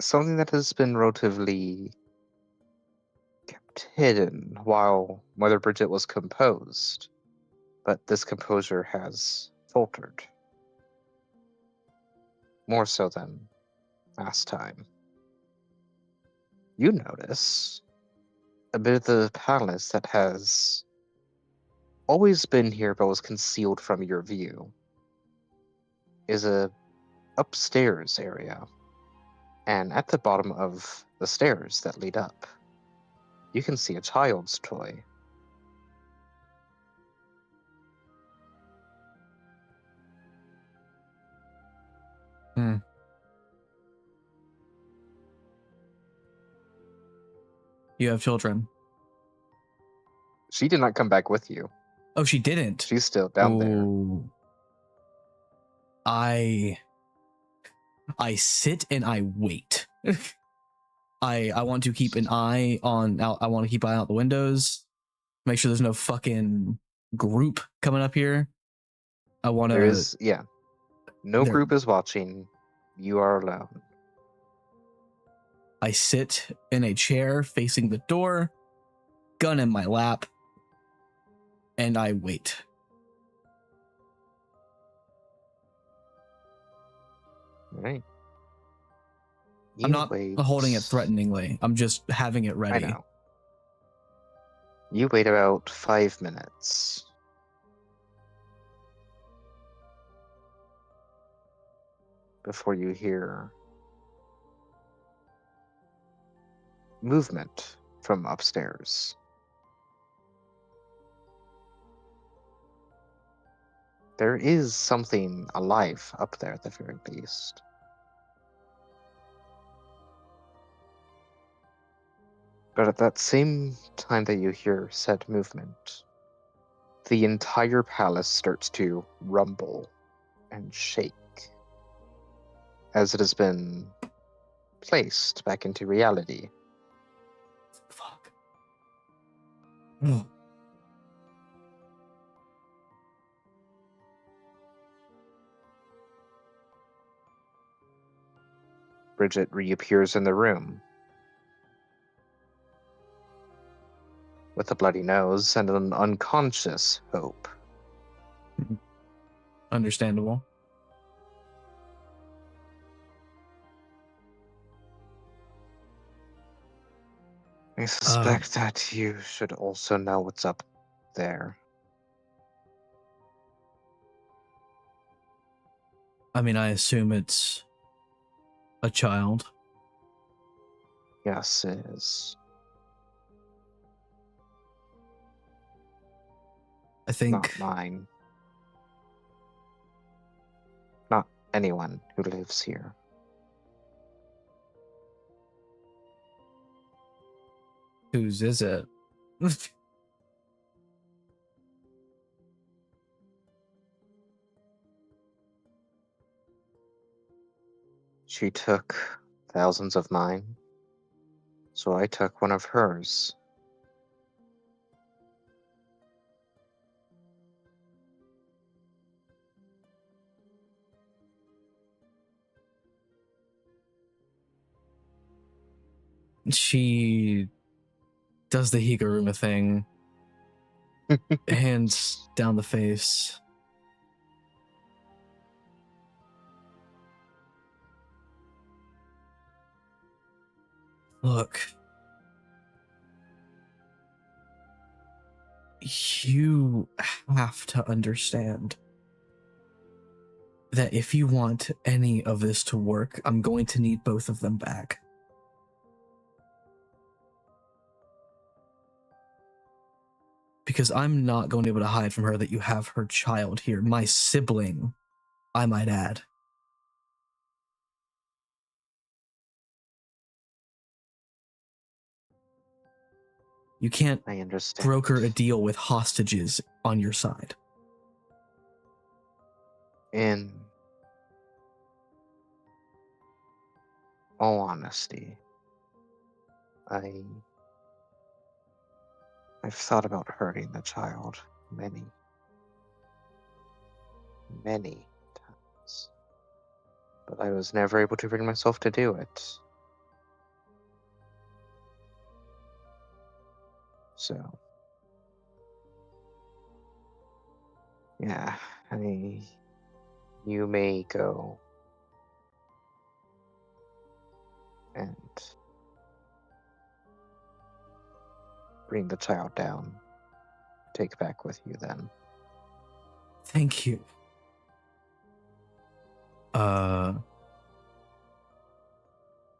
Speaker 1: something that has been relatively kept hidden while Mother Bridget was composed, but this composure has faltered. More so than last time. You notice a bit of the palace that has always been here but was concealed from your view is a upstairs area. And at the bottom of the stairs that lead up, you can see a child's toy.
Speaker 2: Hmm. You have children.
Speaker 1: She did not come back with you.
Speaker 2: Oh, she didn't.
Speaker 1: She's still down there.
Speaker 2: Ooh. I sit and I wait. I want to keep an eye on out. I want to keep an eye out the windows. Make sure there's no fucking group coming up here. I want
Speaker 1: There
Speaker 2: to.
Speaker 1: is, yeah. No group is watching. You are alone.
Speaker 2: I sit in a chair facing the door, gun in my lap, and I wait.
Speaker 1: All right.
Speaker 2: I'm not
Speaker 1: wait.
Speaker 2: holding it threateningly. I'm just having it ready.
Speaker 1: I know. You wait about 5 minutes. Before you hear movement from upstairs. There is something alive up there at the very least. But at that same time that you hear said movement, the entire palace starts to rumble and shake as it has been placed back into reality.
Speaker 2: Fuck. Oh.
Speaker 1: Bridget reappears in the room with a bloody nose and an unconscious Hope.
Speaker 2: Understandable.
Speaker 1: I suspect that you should also know what's up there.
Speaker 2: I mean, I assume it's a child.
Speaker 1: Yes, it is.
Speaker 2: I think
Speaker 1: Not mine. Not anyone who lives here.
Speaker 2: whose is it?
Speaker 1: She took thousands of mine, so I took one of hers.
Speaker 2: She does the Higuruma thing, hands down the face. Look, you have to understand that if you want any of this to work, I'm going to need both of them back. Because I'm not going to be able to hide from her that you have her child here, my sibling, I might add. You can't
Speaker 1: I understand.
Speaker 2: broker a deal with hostages on your side.
Speaker 1: In all honesty, I've thought about hurting the child many times, but I was never able to bring myself to do it. So, yeah, you may go and bring the child down. Take back with you then.
Speaker 2: Thank you.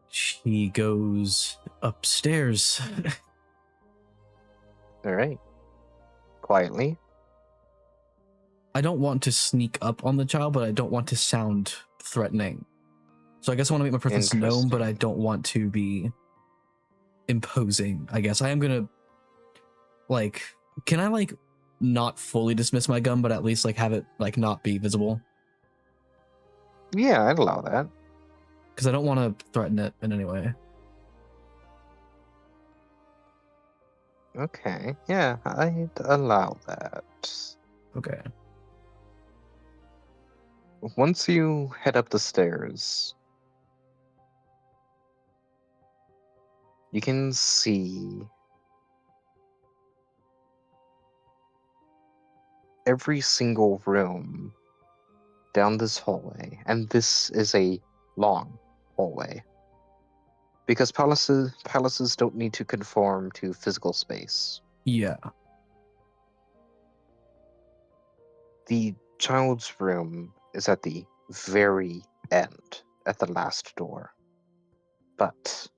Speaker 2: She goes upstairs.
Speaker 1: All right. Quietly.
Speaker 2: I don't want to sneak up on the child, but I don't want to sound threatening. So I guess I want to make my presence known, but I
Speaker 1: Interesting.
Speaker 2: don't want to be imposing, I guess. I am gonna, like, can I, like, not fully dismiss my gun, but at least, like, have it, like, not be visible?
Speaker 1: Yeah, I'd allow that.
Speaker 2: Because I don't want to threaten it in any way.
Speaker 1: Okay. Yeah, I'd allow that.
Speaker 2: Okay.
Speaker 1: Once you head up the stairs, you can see every single room down this hallway, and this is a long hallway. Because palaces don't need to conform to physical space.
Speaker 2: Yeah.
Speaker 1: The child's room is at the very end, at the last door. But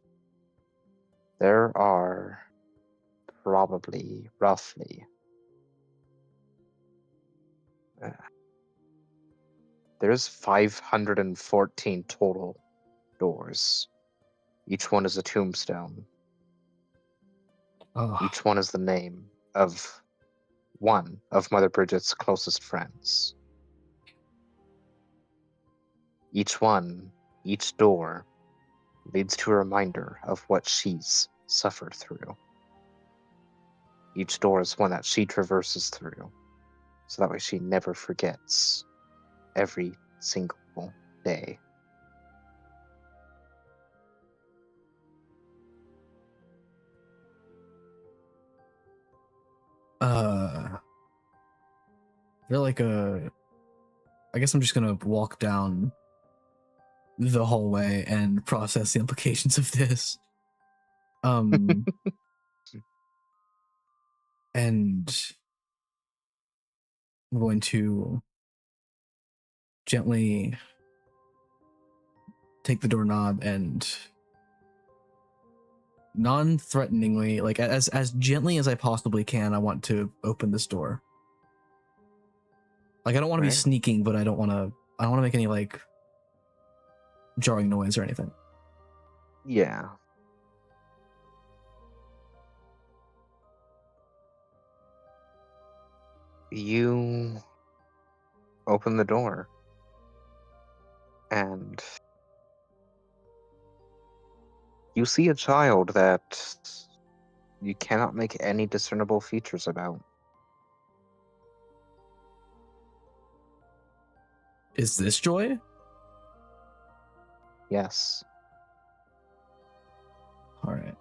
Speaker 1: there are probably, roughly, there's 514 total doors. Each one is a tombstone.
Speaker 2: Oh,
Speaker 1: Each one is the name of one of Mother Bridget's closest friends. Each one, each door, leads to a reminder of what she's suffered through. Each door is one that she traverses through, so that way she never forgets every single day.
Speaker 2: They're like I guess I'm just gonna walk down the hallway and process the implications of this. And I'm going to gently take the doorknob and non-threateningly, like as gently as I possibly can, I want to open this door. Like I don't want to be
Speaker 1: Right.
Speaker 2: sneaking, but I don't want to make any like jarring noise or anything.
Speaker 1: Yeah. You open the door, and you see a child that you cannot make any discernible features about.
Speaker 2: Is this Joy?
Speaker 1: Yes.
Speaker 2: All right.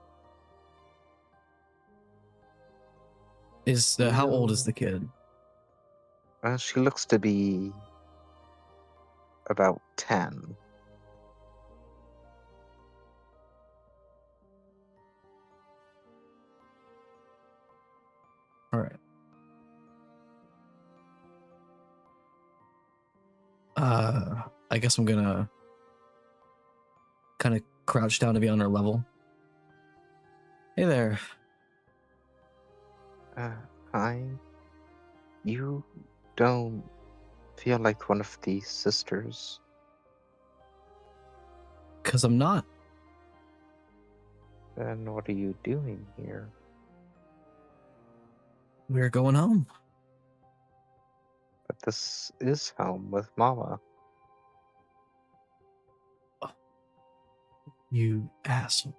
Speaker 2: Is how old is the kid?
Speaker 1: She looks to be about 10.
Speaker 2: All right. I guess I'm gonna kind of crouch down to be on her level. Hey there.
Speaker 1: Hi. You don't feel like one of these sisters.
Speaker 2: 'Cause I'm not.
Speaker 1: Then what are you doing here?
Speaker 2: We're going home.
Speaker 1: But this is home with Mama.
Speaker 2: You asshole.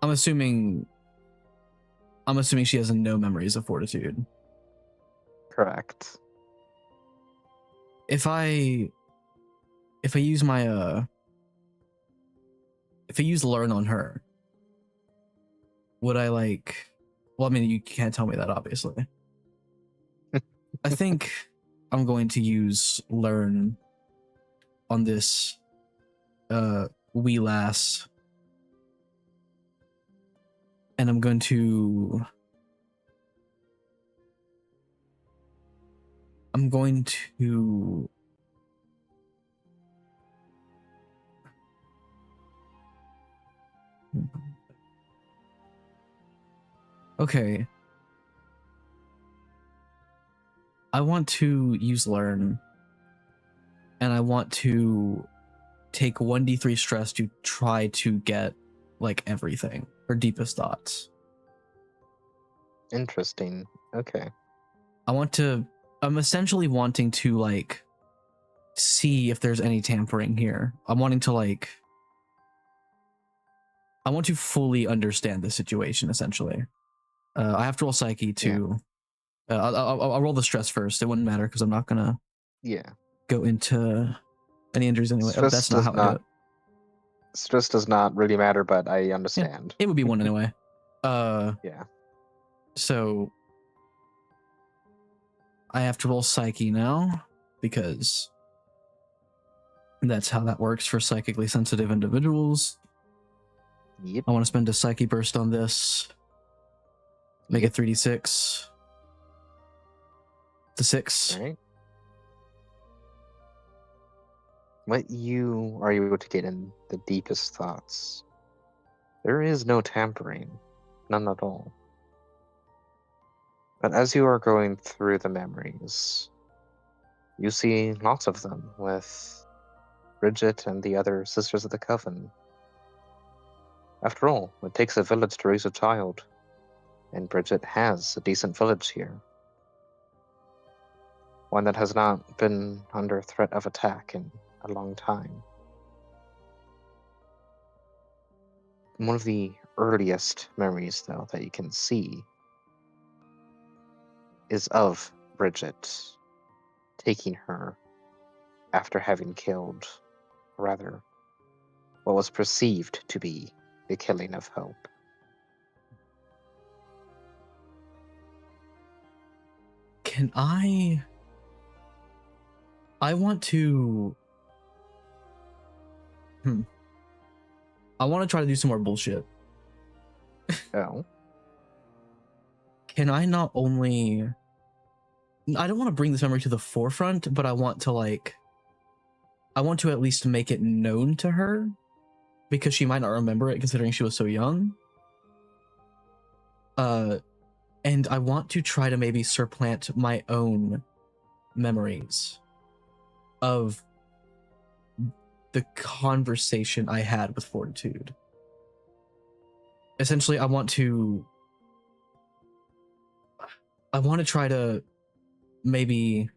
Speaker 2: I'm assuming she has no memories of Fortitude.
Speaker 1: Correct.
Speaker 2: If I use my if I use learn on her, would I like, well, I mean, you can't tell me that obviously. I think I'm going to use learn on this wee lass, and I'm going to okay. I want to use learn, and I want to take 1d3 stress to try to get like everything, her deepest thoughts.
Speaker 1: Interesting. Okay.
Speaker 2: I'm essentially wanting to like see if there's any tampering here. I want to fully understand the situation essentially. I have to roll psyche to I'll roll the stress first. It wouldn't matter because I'm not gonna go into any injuries anyway. Oh, that's not how I do it.
Speaker 1: Stress does not really matter, but I understand.
Speaker 2: It would be 1 anyway.
Speaker 1: Yeah.
Speaker 2: So I have to roll psyche now because that's how that works for psychically sensitive individuals.
Speaker 1: Yep.
Speaker 2: I want to spend a psyche burst on this. Make it 3d6. The 6.
Speaker 1: All right. What you are able to get in the deepest thoughts. There is no tampering. None at all. But as you are going through the memories, you see lots of them with Bridget and the other Sisters of the Coven. After all, it takes a village to raise a child, and Bridget has a decent village here. One that has not been under threat of attack in a long time. One of the earliest memories, though, that you can see is of Bridget taking her after having killed, rather, what was perceived to be the killing of Hope.
Speaker 2: Can I want to I want to try to do some more bullshit.
Speaker 1: Oh,
Speaker 2: Can I not only I don't want to bring this memory to the forefront, but I want to at least make it known to her, because she might not remember it considering she was so young. And I want to try to maybe supplant my own memories of the conversation I had with Fortitude. Essentially, I want to try to maybe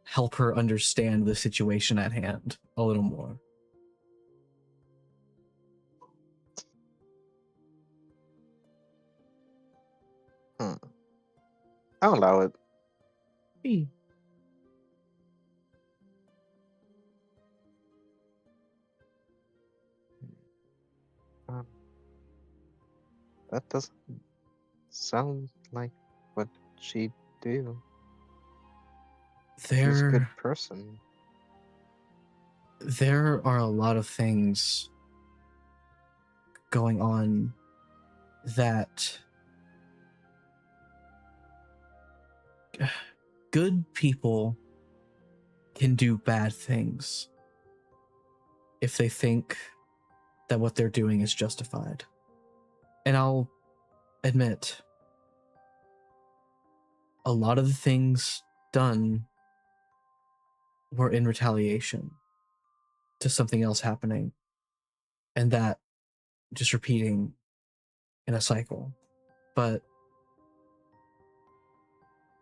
Speaker 2: help her understand the situation at hand a little more.
Speaker 1: I'll allow it. That doesn't sound like what she'd do. She's a good person.
Speaker 2: There are a lot of things going on that good people can do bad things if they think that what they're doing is justified. And I'll admit, a lot of the things done were in retaliation to something else happening, and that just repeating in a cycle. But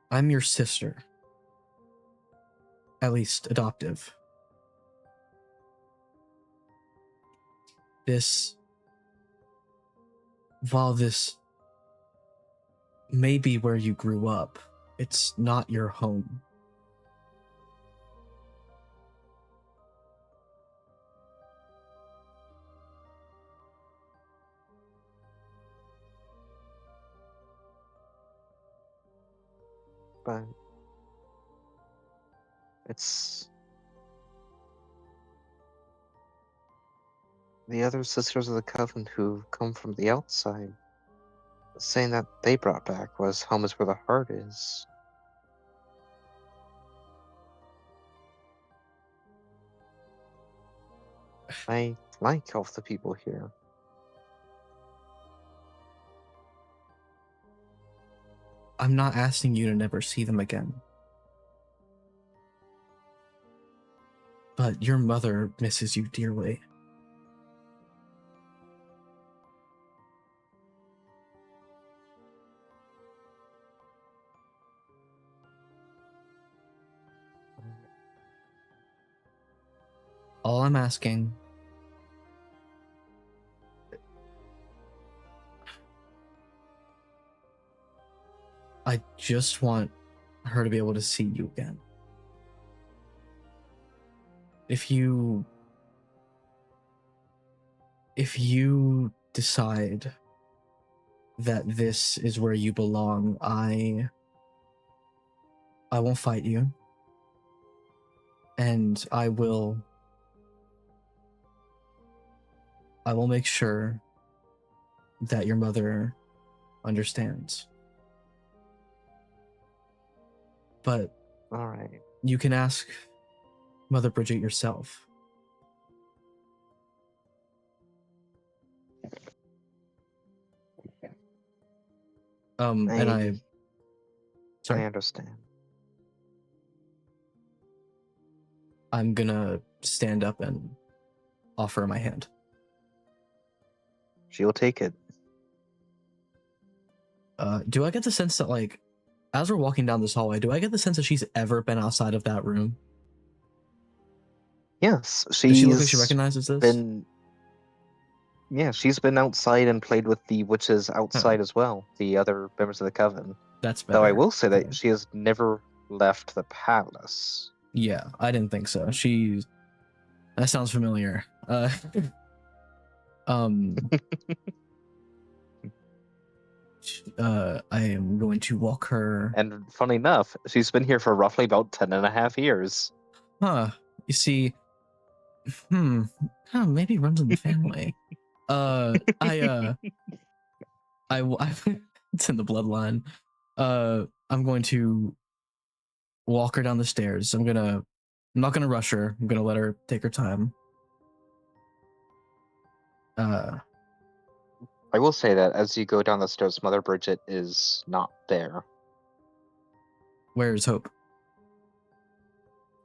Speaker 2: I'm your sister, at least adoptive. While this may be where you grew up, it's not your home.
Speaker 1: But it's the other Sisters of the Coven who come from the outside, saying that they brought back was home is where the heart is. I like all of the people here.
Speaker 2: I'm not asking you to never see them again. But your mother misses you dearly. All I'm asking I just want her to be able to see you again. If you decide that this is where you belong, I won't fight you. And I will make sure that your mother understands. But
Speaker 1: All right.
Speaker 2: you can ask Mother Bridget yourself. And I
Speaker 1: understand.
Speaker 2: I'm gonna stand up and offer her my hand.
Speaker 1: She'll take it.
Speaker 2: Do I get the sense that, like, as we're walking down this hallway, do I get the sense that she's ever been outside of that room?
Speaker 1: Yes,
Speaker 2: Does she look like she
Speaker 1: she's
Speaker 2: recognizes this?
Speaker 1: been. Yeah, she's been outside and played with the witches outside as well, the other members of the coven.
Speaker 2: That's better.
Speaker 1: Though I will say that
Speaker 2: Okay.
Speaker 1: she has never left the palace.
Speaker 2: Yeah, I didn't think so. That sounds familiar. I am going to walk her.
Speaker 1: And funny enough, she's been here for roughly about 10.5 years.
Speaker 2: Huh. You see, maybe it runs in the family. It's in the bloodline. I'm going to walk her down the stairs. I'm not gonna rush her. I'm gonna let her take her time.
Speaker 1: I will say that as you go down the stairs, Mother Bridget is not there.
Speaker 2: Where's Hope?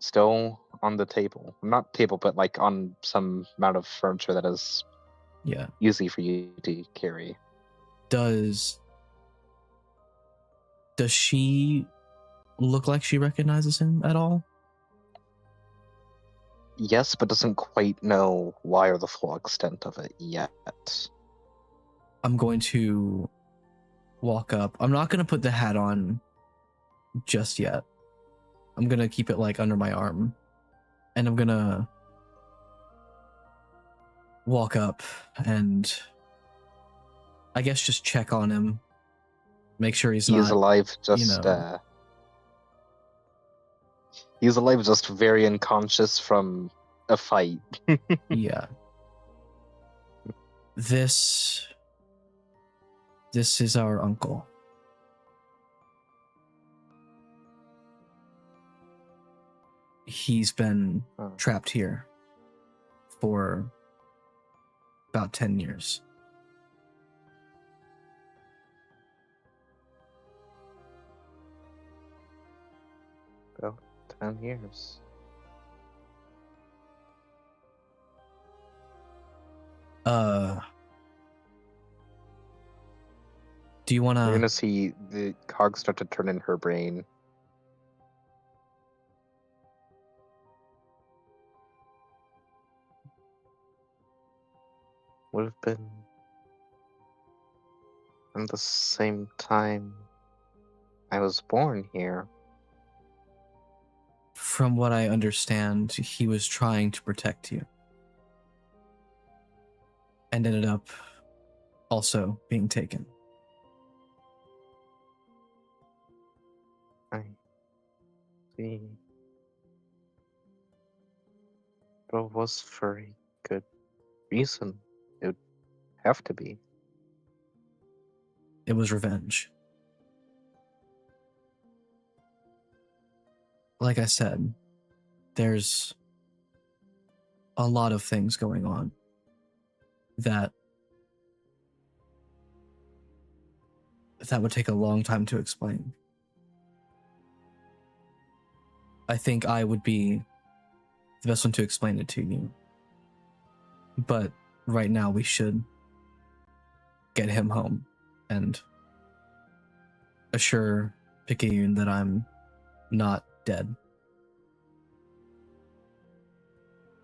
Speaker 1: Still on the table. Not table, but like on some amount of furniture that is easy for you to carry.
Speaker 2: Does she look like she recognizes him at all?
Speaker 1: Yes, but doesn't quite know why or the full extent of it yet.
Speaker 2: I'm going to walk up. I'm not going to put the hat on just yet. I'm going to keep it like under my arm. And I'm going to walk up and I guess just check on him. Make sure he's
Speaker 1: alive, just he's alive, just very unconscious from a fight.
Speaker 2: Yeah. This is our uncle. He's been trapped here for about 10 years.
Speaker 1: About 10 years.
Speaker 2: Do you want to...
Speaker 1: You're going to see the cogs start to turn in her brain. Would have been at the same time I was born here.
Speaker 2: From what I understand, he was trying to protect you. And ended up also being taken.
Speaker 1: I see. But it was for a good reason. It would have to be.
Speaker 2: It was revenge. Like I said, there's a lot of things going on that would take a long time to explain. I think I would be the best one to explain it to you. But right now we should get him home and assure Picayune that I'm not dead.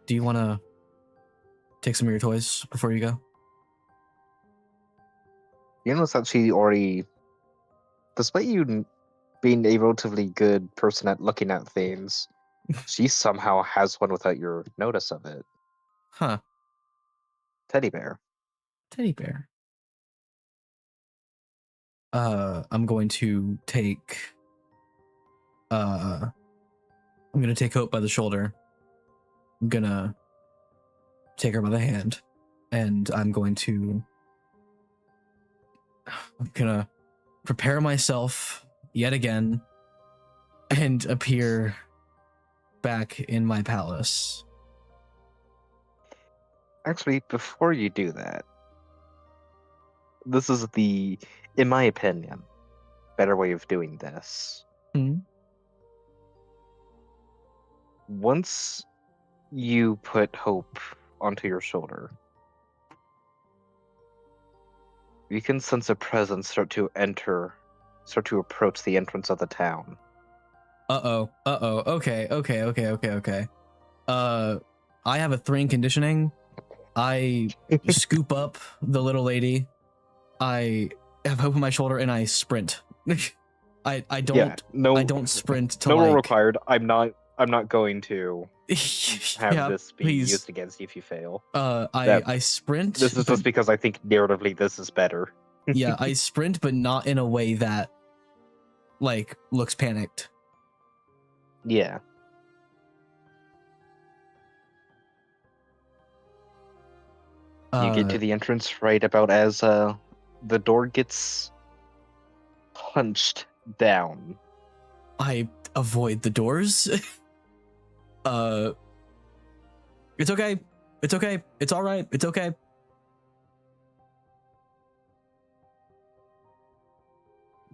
Speaker 2: Do you want to take some of your toys before you go?
Speaker 1: You notice that she already, despite you being a relatively good person at looking at things, she somehow has one without your notice of it.
Speaker 2: Huh.
Speaker 1: Teddy bear.
Speaker 2: Teddy bear. I'm going to take Hope by the shoulder. I'm gonna take her by the hand, and I'm gonna prepare myself yet again and appear back in my palace.
Speaker 1: Actually, before you do that, this is the, in my opinion, better way of doing this.
Speaker 2: Hmm?
Speaker 1: Once You put Hope onto your shoulder. You can sense a presence start to approach the entrance of the town.
Speaker 2: Okay. I have a 3 in conditioning. I scoop up the little lady. I have Hope on my shoulder and I sprint. I don't
Speaker 1: no,
Speaker 2: I don't sprint to
Speaker 1: no rule
Speaker 2: like
Speaker 1: required. I'm not going to have
Speaker 2: yeah,
Speaker 1: this be
Speaker 2: please.
Speaker 1: used against you if you fail.
Speaker 2: I sprint.
Speaker 1: This is
Speaker 2: but
Speaker 1: just because I think narratively this is better.
Speaker 2: yeah, I sprint, but not in a way that like looks panicked.
Speaker 1: Yeah. You get to the entrance right about as the door gets punched down.
Speaker 2: I avoid the doors. It's okay. It's okay. It's all right. It's okay.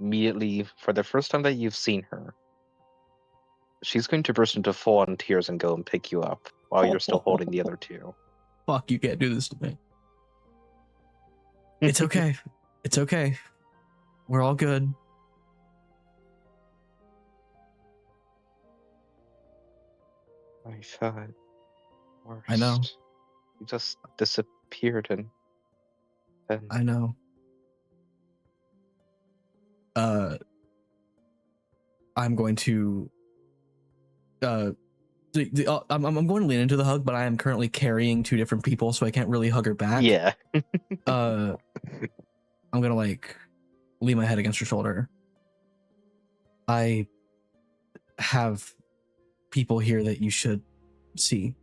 Speaker 1: Immediately, for the first time that you've seen her, she's going to burst into full-on tears and go and pick you up while you're still holding the other two.
Speaker 2: Fuck, you can't do this to me. It's okay. It's okay. We're all good.
Speaker 1: I thought worst.
Speaker 2: I know.
Speaker 1: You just disappeared and then
Speaker 2: I know. I'm going to I'm going to lean into the hug, but I am currently carrying 2 different people, so I can't really hug her back.
Speaker 1: yeah.
Speaker 2: I'm gonna like lean my head against her shoulder. I have people here that you should see.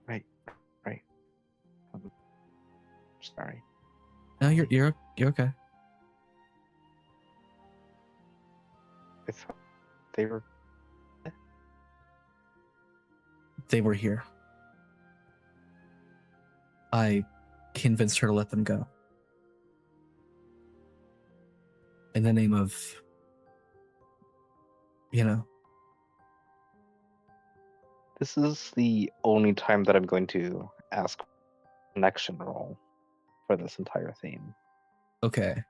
Speaker 1: Right. Sorry.
Speaker 2: No, you're okay.
Speaker 1: I thought they were.
Speaker 2: They were here. I convinced her to let them go. In the name of, you know.
Speaker 1: This is the only time that I'm going to ask connection roll for this entire theme.
Speaker 2: Okay.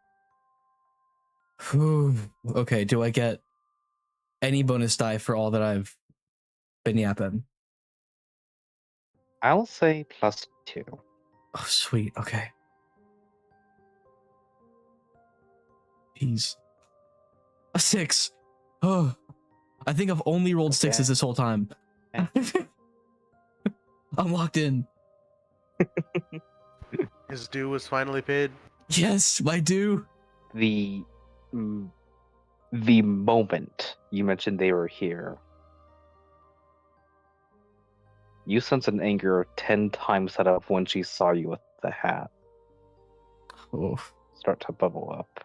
Speaker 2: Whew. Okay, do I get any bonus die for all that I've been yapping?
Speaker 1: I'll say +2.
Speaker 2: Oh, sweet. Okay. Jeez. A 6. Oh, I think I've only rolled 6s
Speaker 1: Okay.
Speaker 2: this whole time. I'm locked in.
Speaker 5: His due was finally paid.
Speaker 2: Yes, my due.
Speaker 1: The moment you mentioned they were here, you sense an anger 10 times that of when she saw you with the hat
Speaker 2: Oh,
Speaker 1: start to bubble up.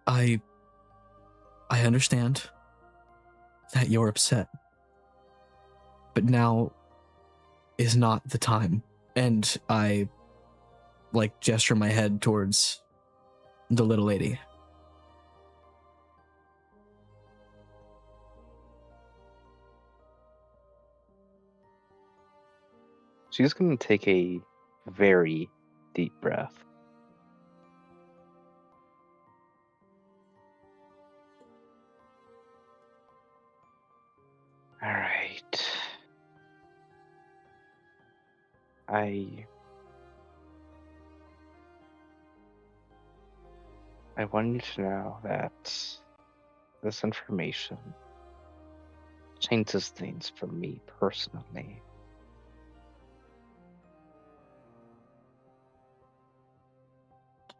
Speaker 2: I understand that you're upset, but now is not the time. And I like gesture my head towards the little lady.
Speaker 1: She's going to take a very deep breath. All right. I want you to know that this information changes things for me personally.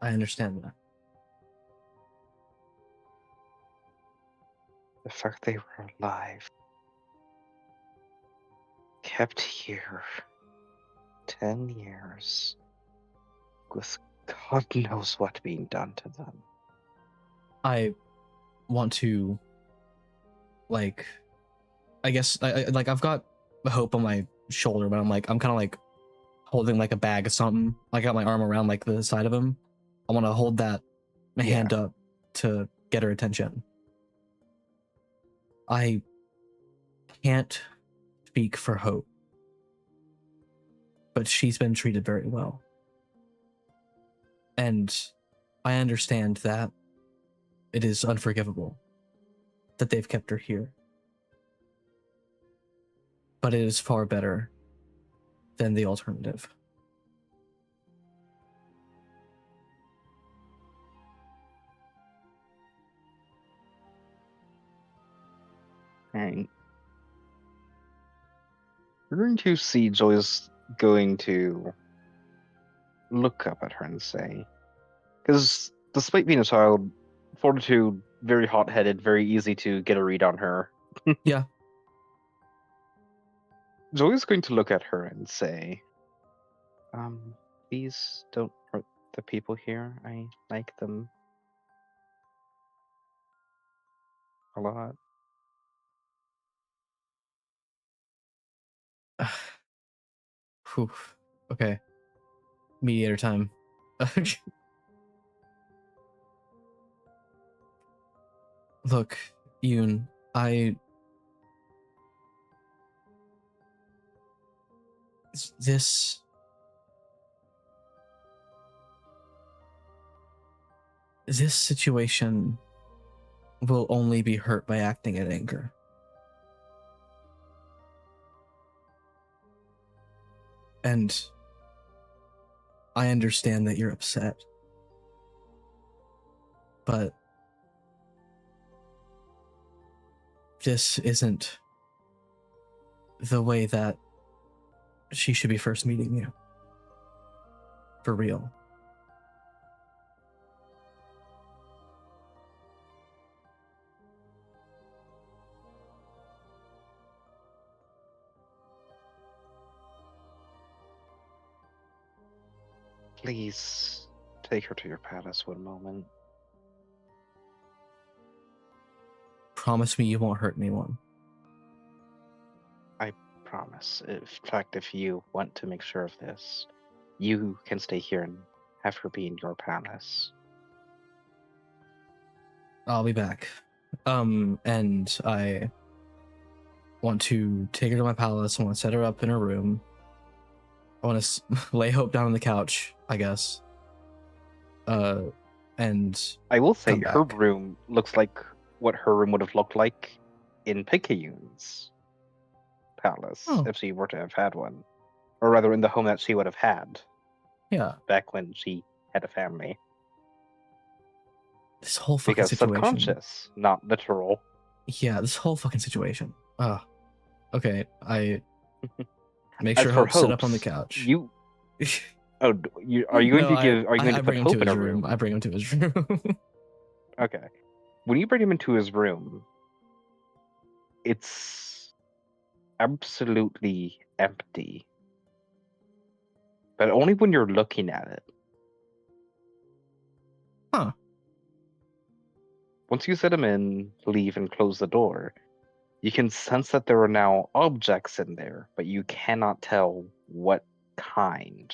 Speaker 2: I understand that.
Speaker 1: The fact they were alive, kept here 10 years, with God knows what being done to them.
Speaker 2: I want to, like, I guess, like I've got the Hope on my shoulder, but I'm kind of like holding like a bag of something. I got my arm around like the side of him. I want to hold that my
Speaker 1: Yeah.
Speaker 2: hand up to get her attention. I can't speak for Hope, but she's been treated very well. And I understand that it is unforgivable that they've kept her here. But it is far better than the alternative.
Speaker 1: Alright. We're going to see Joy's going to look up at her and say, because despite being a child, Fortitude, very hot-headed, very easy to get a read on her.
Speaker 2: Yeah.
Speaker 1: Joy's going to look at her and say, please don't hurt the people here. I like them a lot.
Speaker 2: Whew. Okay. Mediator time. Look, Yoon, this situation will only be hurt by acting in anger. And I understand that you're upset. But this isn't the way that she should be first meeting you. For real.
Speaker 1: Please take her to your palace one moment.
Speaker 2: Promise me you won't hurt anyone.
Speaker 1: I promise. In fact, if you want to make sure of this, you can stay here and have her be in your palace.
Speaker 2: I'll be back. And I want to take her to my palace. I want to set her up in her room. I want to lay Hope down on the couch, I guess. And
Speaker 1: I will say
Speaker 2: come
Speaker 1: her
Speaker 2: back.
Speaker 1: room looks like what her room would have looked like in Picayune's palace
Speaker 2: Oh.
Speaker 1: if she were to have had one. Or rather, in the home that she would have had
Speaker 2: Yeah,
Speaker 1: back when she had a family.
Speaker 2: this whole fucking
Speaker 1: Because
Speaker 2: situation.
Speaker 1: subconscious, not literal.
Speaker 2: Yeah, this whole fucking situation. Okay. I make
Speaker 1: As
Speaker 2: sure
Speaker 1: for
Speaker 2: Hope's set up on the
Speaker 1: Hope's,
Speaker 2: couch.
Speaker 1: You are you going
Speaker 2: No,
Speaker 1: to give? Are you going
Speaker 2: I
Speaker 1: to put
Speaker 2: bring him
Speaker 1: Hope
Speaker 2: to
Speaker 1: in a
Speaker 2: his
Speaker 1: room?
Speaker 2: I bring him to his room.
Speaker 1: Okay. When you bring him into his room, it's absolutely empty. But only when you're looking at it.
Speaker 2: Huh.
Speaker 1: Once you set him in, leave, and close the door, you can sense that there are now objects in there, but you cannot tell what kind.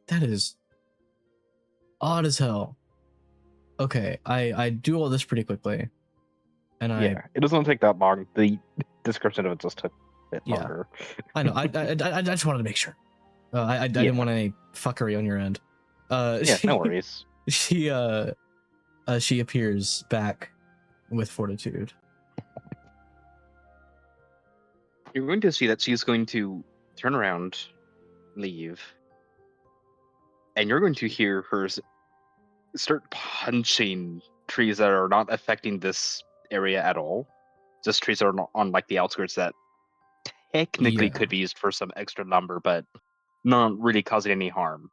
Speaker 2: That is odd as hell. Okay, I do all this pretty quickly. And
Speaker 1: Yeah, it doesn't take that long. The description of it just took a bit
Speaker 2: Yeah.
Speaker 1: longer.
Speaker 2: I know. I just wanted to make sure. I didn't want any fuckery on your end.
Speaker 1: Yeah, no worries.
Speaker 2: She appears back with Fortitude.
Speaker 1: You're going to see that she's going to turn around, leave, and you're going to hear her start punching trees that are not affecting this area at all. Just trees that are not on like the outskirts that technically
Speaker 2: Yeah.
Speaker 1: could be used for some extra lumber, but not really causing any harm.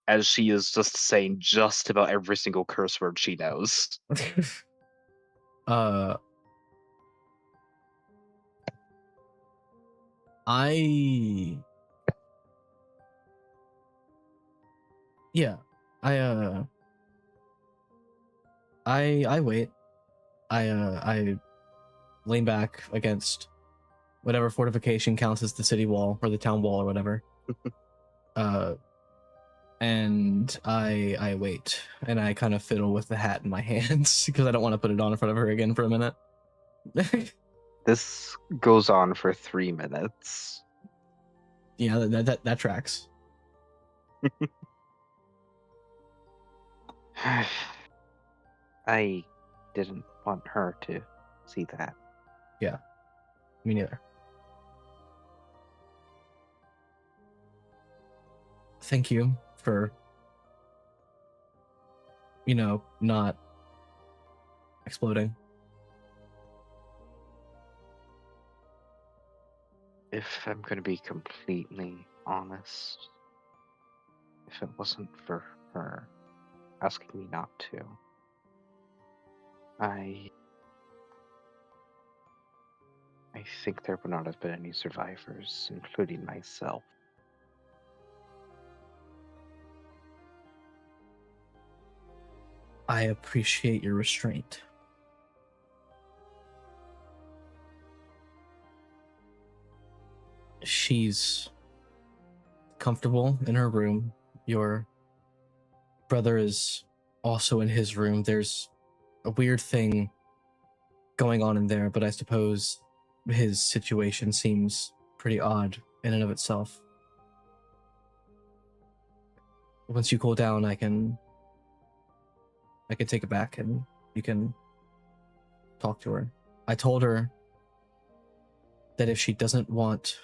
Speaker 1: As she is just saying just about every single curse word she knows.
Speaker 2: I wait. I lean back against whatever fortification counts as the city wall or the town wall or whatever. And I wait, and I kind of fiddle with the hat in my hands because I don't want to put it on in front of her again for a minute.
Speaker 1: This goes on for 3 minutes.
Speaker 2: Yeah, that tracks.
Speaker 1: I didn't want her to see that.
Speaker 2: Me neither. Thank you for, not exploding.
Speaker 1: If I'm going to be completely honest, if it wasn't for her asking me not to, I think there would not have been any survivors, including myself.
Speaker 2: I appreciate your restraint. She's comfortable in her room. Your brother is also in his room. There's a weird thing going on in there, but I suppose his situation seems pretty odd in and of itself. Once you cool down, I can take it back and you can talk to her. I told her that if she doesn't want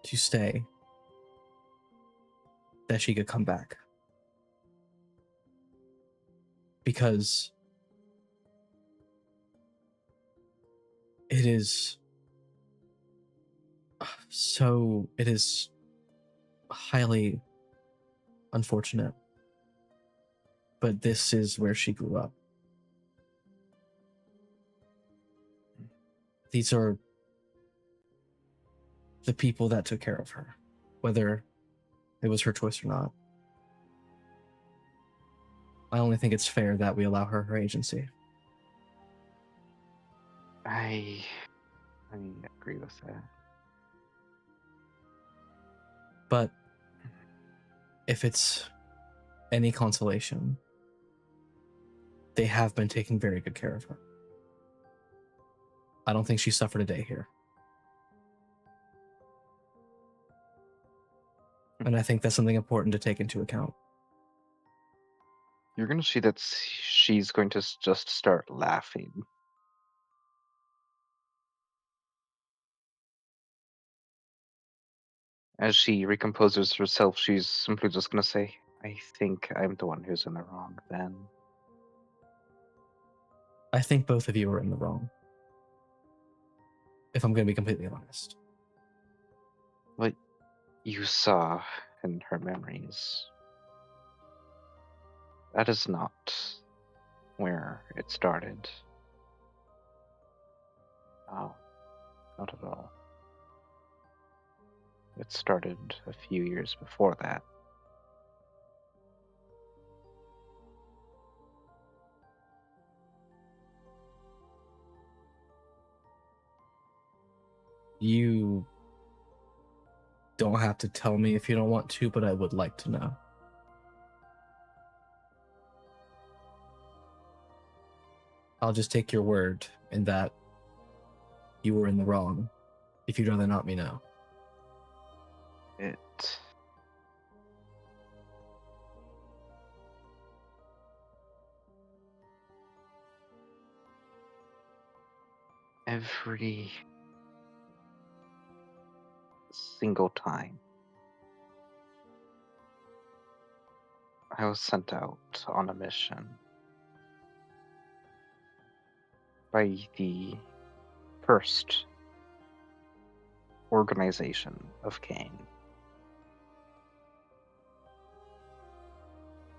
Speaker 2: to stay, that she could come back. Because it is highly unfortunate. But this is where she grew up. These are the people that took care of her, whether it was her choice or not. I only think it's fair that we allow her her agency.
Speaker 1: I agree with that.
Speaker 2: But if it's any consolation, they have been taking very good care of her. I don't think she suffered a day here. And I think that's something important to take into account.
Speaker 1: You're going to see that she's going to just start laughing. As she recomposes herself, she's simply just going to say, I think I'm the one who's in the wrong then.
Speaker 2: I think both of you are in the wrong. If I'm going to be completely honest.
Speaker 1: What you saw in her memories, that is not where it started. Oh, not at all. It started a few years before that.
Speaker 2: You don't have to tell me if you don't want to, but I would like to know. I'll just take your word in that you were in the wrong, if you'd rather not me know.
Speaker 1: Every single time I was sent out on a mission by the first organization of CAIN,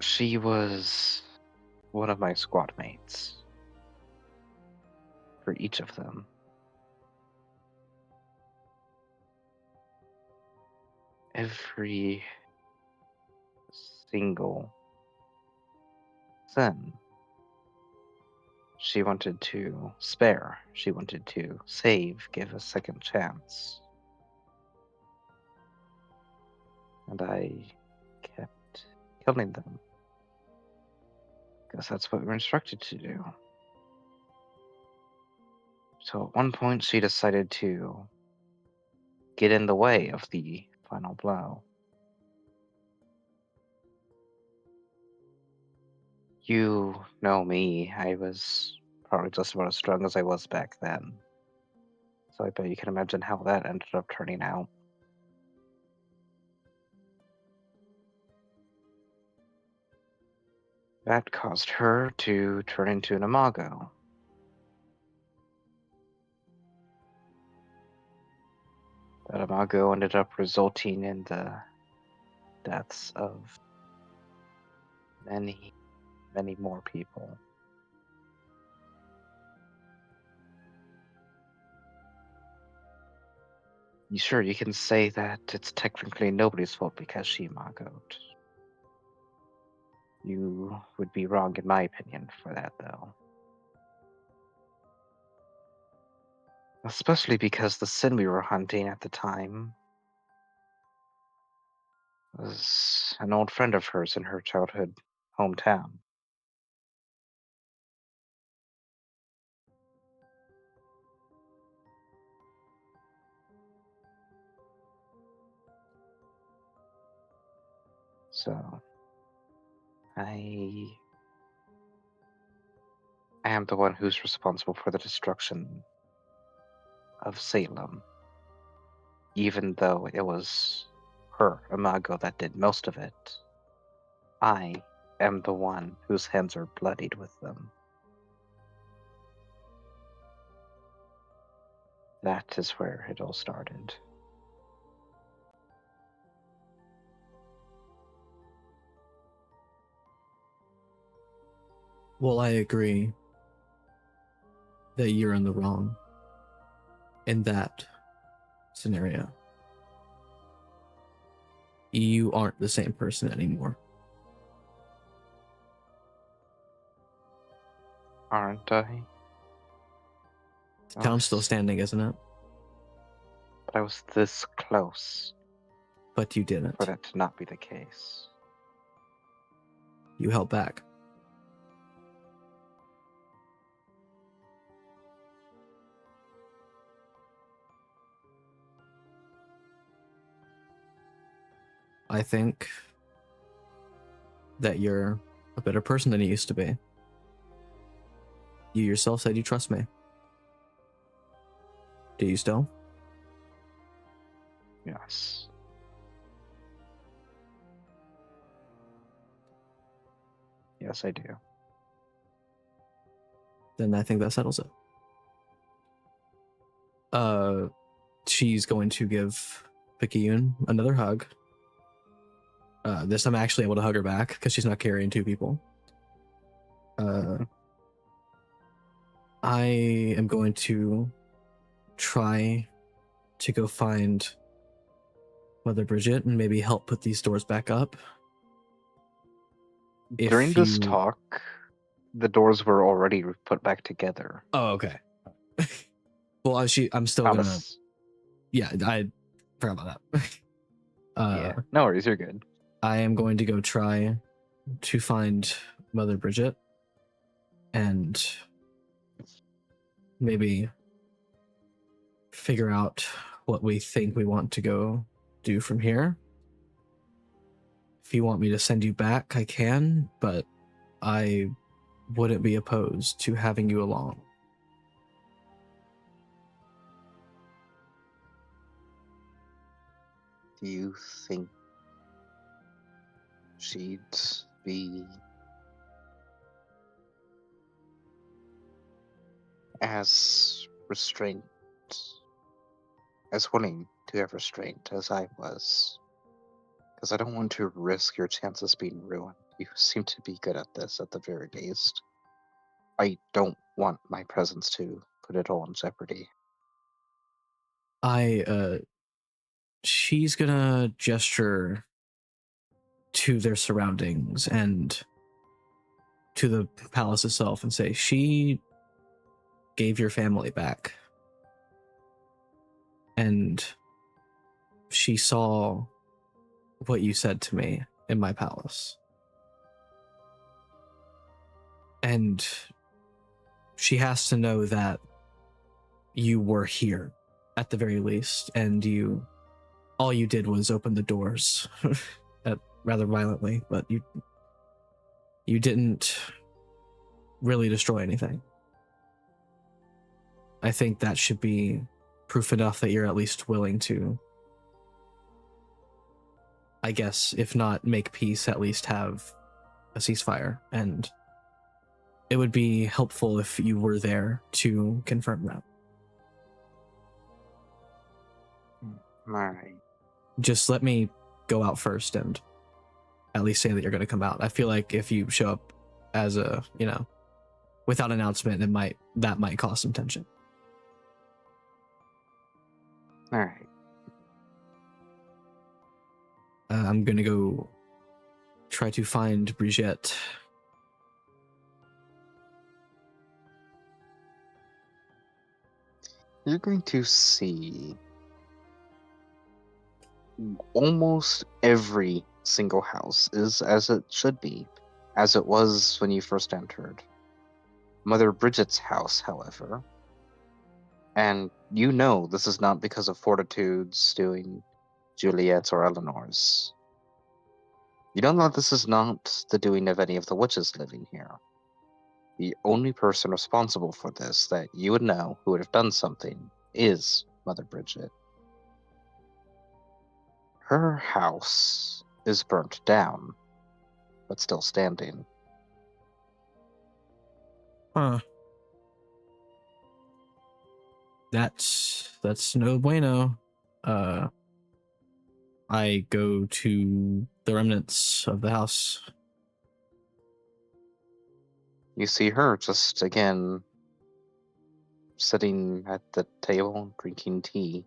Speaker 1: she was one of my squad mates for each of them. Every single sin she wanted to spare, she wanted to save, give a second chance. And I kept killing them. Because that's what we were instructed to do. So at one point, she decided to get in the way of the final blow. You know me, I was probably just about as strong as I was back then. So I bet you can imagine how that ended up turning out. That caused her to turn into an imago. That imago ended up resulting in the deaths of many, many more people. Sure, you can say that it's technically nobody's fault because she imagoed. You would be wrong in my opinion for that, though. Especially because the sin we were hunting at the time was an old friend of hers in her childhood hometown. So, I am the one who's responsible for the destruction of Salem, even though it was her, Imago, that did most of it. I am the one whose hands are bloodied with them. That is where it all started.
Speaker 2: Well, I agree that you're in the wrong in that scenario. You aren't the same person anymore.
Speaker 1: Aren't I?
Speaker 2: The town's still standing, isn't it?
Speaker 1: But I was this close
Speaker 2: But you didn't.
Speaker 1: for that to not be the case.
Speaker 2: You held back. I think that you're a better person than you used to be. You yourself said you trust me. Do you still?
Speaker 1: Yes. Yes, I do.
Speaker 2: Then I think that settles it. She's going to give Picayune another hug. This time I'm actually able to hug her back because she's not carrying two people. I am going to try to go find Mother Bridget and maybe help put these doors back up. If
Speaker 1: During this
Speaker 2: you-
Speaker 1: talk, the doors were already put back together.
Speaker 2: Oh, okay. Well, I'm still gonna.
Speaker 1: Thomas.
Speaker 2: Yeah, I forgot about that.
Speaker 1: Yeah, no worries, you're good.
Speaker 2: I am going to go try to find Mother Bridget and maybe figure out what we think we want to go do from here. If you want me to send you back, I can, but I wouldn't be opposed to having you along.
Speaker 1: Do you think she'd be as restrained, as willing to have restraint as I was? Because I don't want to risk your chances being ruined. You seem to be good at this at the very least. I don't want my presence to put it all in jeopardy.
Speaker 2: She's gonna gesture to their surroundings and to the palace itself and say, she gave your family back. And she saw what you said to me in my palace. And she has to know that you were here at the very least, and all you did was open the doors rather violently, but you didn't really destroy anything. I think that should be proof enough that you're at least willing to, I guess, if not make peace, at least have a ceasefire. And it would be helpful if you were there to confirm that.
Speaker 1: All right.
Speaker 2: Just let me go out first and at least say that you're going to come out. I feel like if you show up as a, without announcement, that might cause some tension.
Speaker 1: All right.
Speaker 2: I'm going to go try to find Brigitte.
Speaker 1: You're going to see almost every single house is as it should be, as it was when you first entered. Mother Bridget's house, however, and this is not because of Fortitude's doing Juliet's or Eleanor's. You don't know this is not the doing of any of the witches living here. The only person responsible for this that you would know who would have done something is Mother Bridget. Her house is burnt down, but still standing.
Speaker 2: Huh. That's no bueno. I go to the remnants of the house.
Speaker 1: You see her just again sitting at the table drinking tea.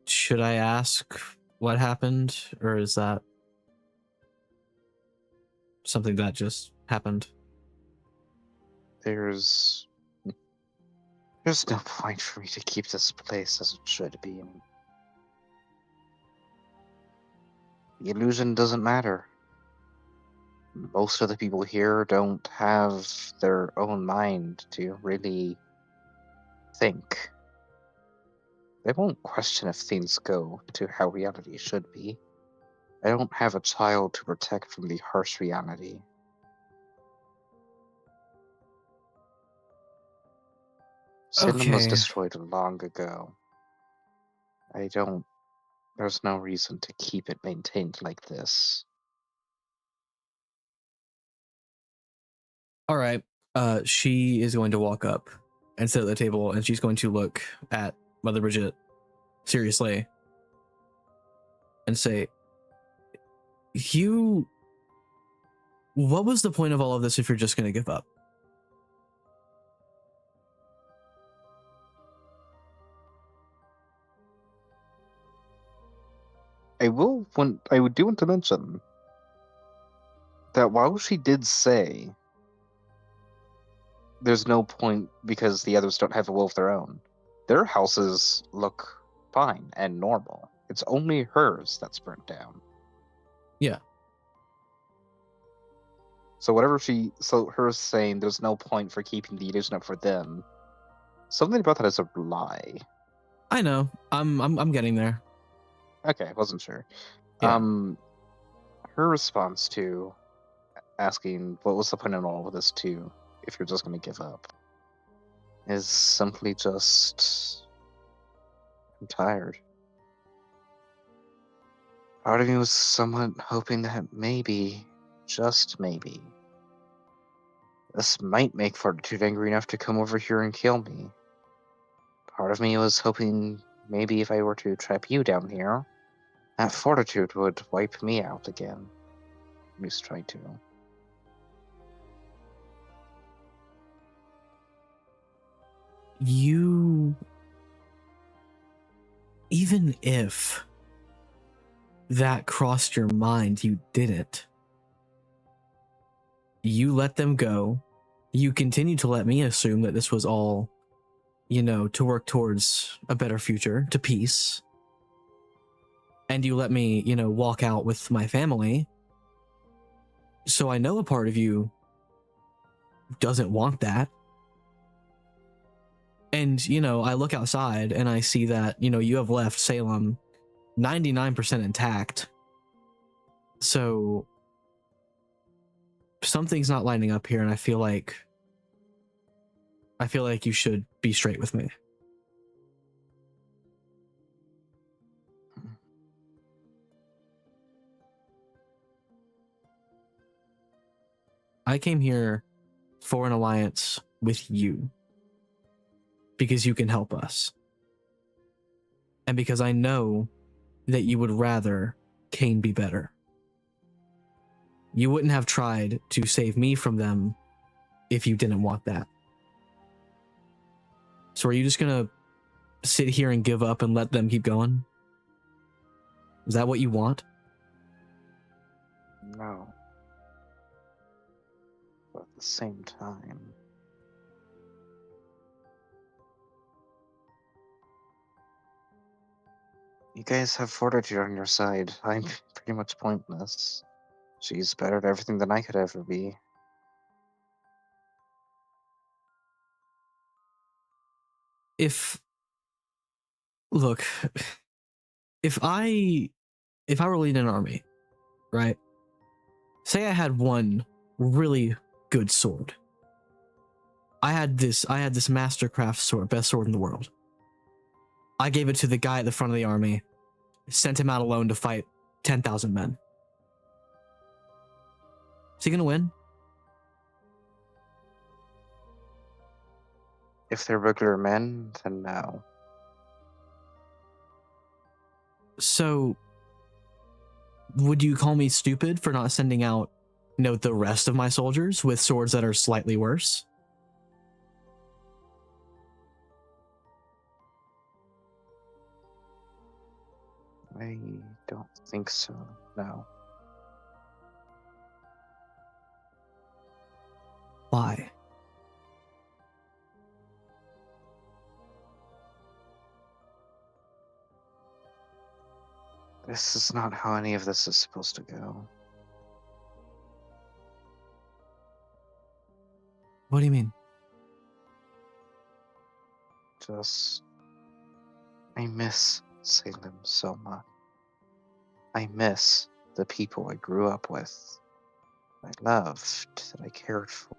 Speaker 2: Should I ask what happened, or is that something that just happened?
Speaker 1: There's no point for me to keep this place as it should be. The illusion doesn't matter. Most of the people here don't have their own mind to really think. They won't question if things go to how reality should be. I don't have a child to protect from the harsh reality. Salem was
Speaker 2: Okay.
Speaker 1: destroyed long ago. There's no reason to keep it maintained like this.
Speaker 2: All right. She is going to walk up and sit at the table, and she's going to look at Mother Bridget seriously and say, what was the point of all of this if you're just going to give up?
Speaker 1: I would do want to mention that while she did say there's no point because the others don't have a will of their own, their houses look fine and normal. It's only hers that's burnt down.
Speaker 2: Yeah.
Speaker 1: So her saying there's no point for keeping the illusion up for them, something about that is a lie.
Speaker 2: I know. I'm getting there.
Speaker 1: Okay, I wasn't sure.
Speaker 2: Yeah.
Speaker 1: Her response to asking what was the point in all of this too, if you're just going to give up, is simply just, I'm tired. Part of me was somewhat hoping that maybe, just maybe, this might make Fortitude angry enough to come over here and kill me. Part of me was hoping maybe if I were to trap you down here, that Fortitude would wipe me out again. At least try to.
Speaker 2: Even if that crossed your mind, you didn't. You let them go. You continue to let me assume that this was all, to work towards a better future, to peace. And you let me, walk out with my family. So I know a part of you doesn't want that. And, you know, I look outside and I see that, you know, you have left Salem 99% intact. So something's not lining up here, and I feel like you should be straight with me. I came here for an alliance with you because you can help us. And because I know that you would rather CAIN be better. You wouldn't have tried to save me from them if you didn't want that. So are you just gonna sit here and give up and let them keep going? Is that what you want?
Speaker 1: No. But at the same time, you guys have Fortitude on your side. I'm pretty much pointless. She's better at everything than I could ever be.
Speaker 2: Look, if I were leading an army, right? Say I had one really good sword. I had this mastercraft sword, best sword in the world. I gave it to the guy at the front of the army, sent him out alone to fight 10,000 men. Is he gonna win?
Speaker 1: If they're regular men, then no.
Speaker 2: So, would you call me stupid for not sending out, you know, the rest of my soldiers with swords that are slightly worse?
Speaker 1: I don't think so, no.
Speaker 2: Why?
Speaker 1: This is not how any of this is supposed to go.
Speaker 2: What do you mean?
Speaker 1: I miss Salem so much. I miss the people I grew up with, I loved, that I cared for.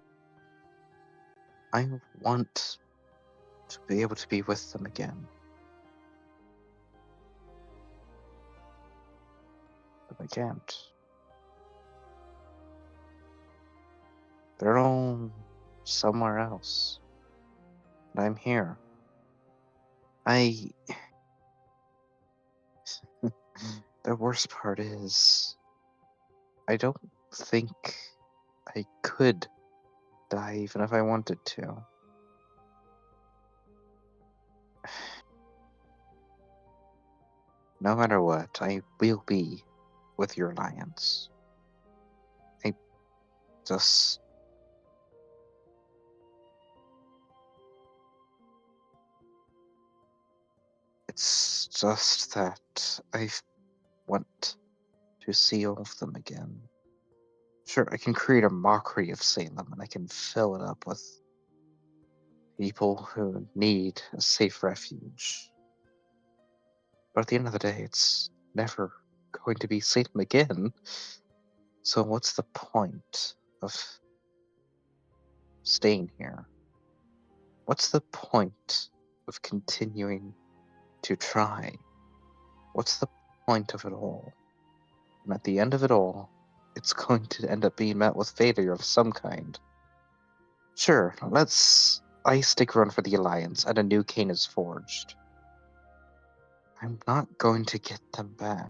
Speaker 1: I want to be able to be with them again. But I can't. They're all somewhere else. And I'm here. The worst part is, I don't think I could die even if I wanted to. No matter what, I will be with your alliance. I just... It's just that I want to see all of them again. Sure, I can create a mockery of Salem and I can fill it up with people who need a safe refuge. But at the end of the day, it's never going to be Salem again. So what's the point of staying here? What's the point of continuing to try? What's the point of it all? And at the end of it all, it's going to end up being met with failure of some kind. Sure, I stick around for the Alliance and a new CAIN is forged. I'm not going to get them back.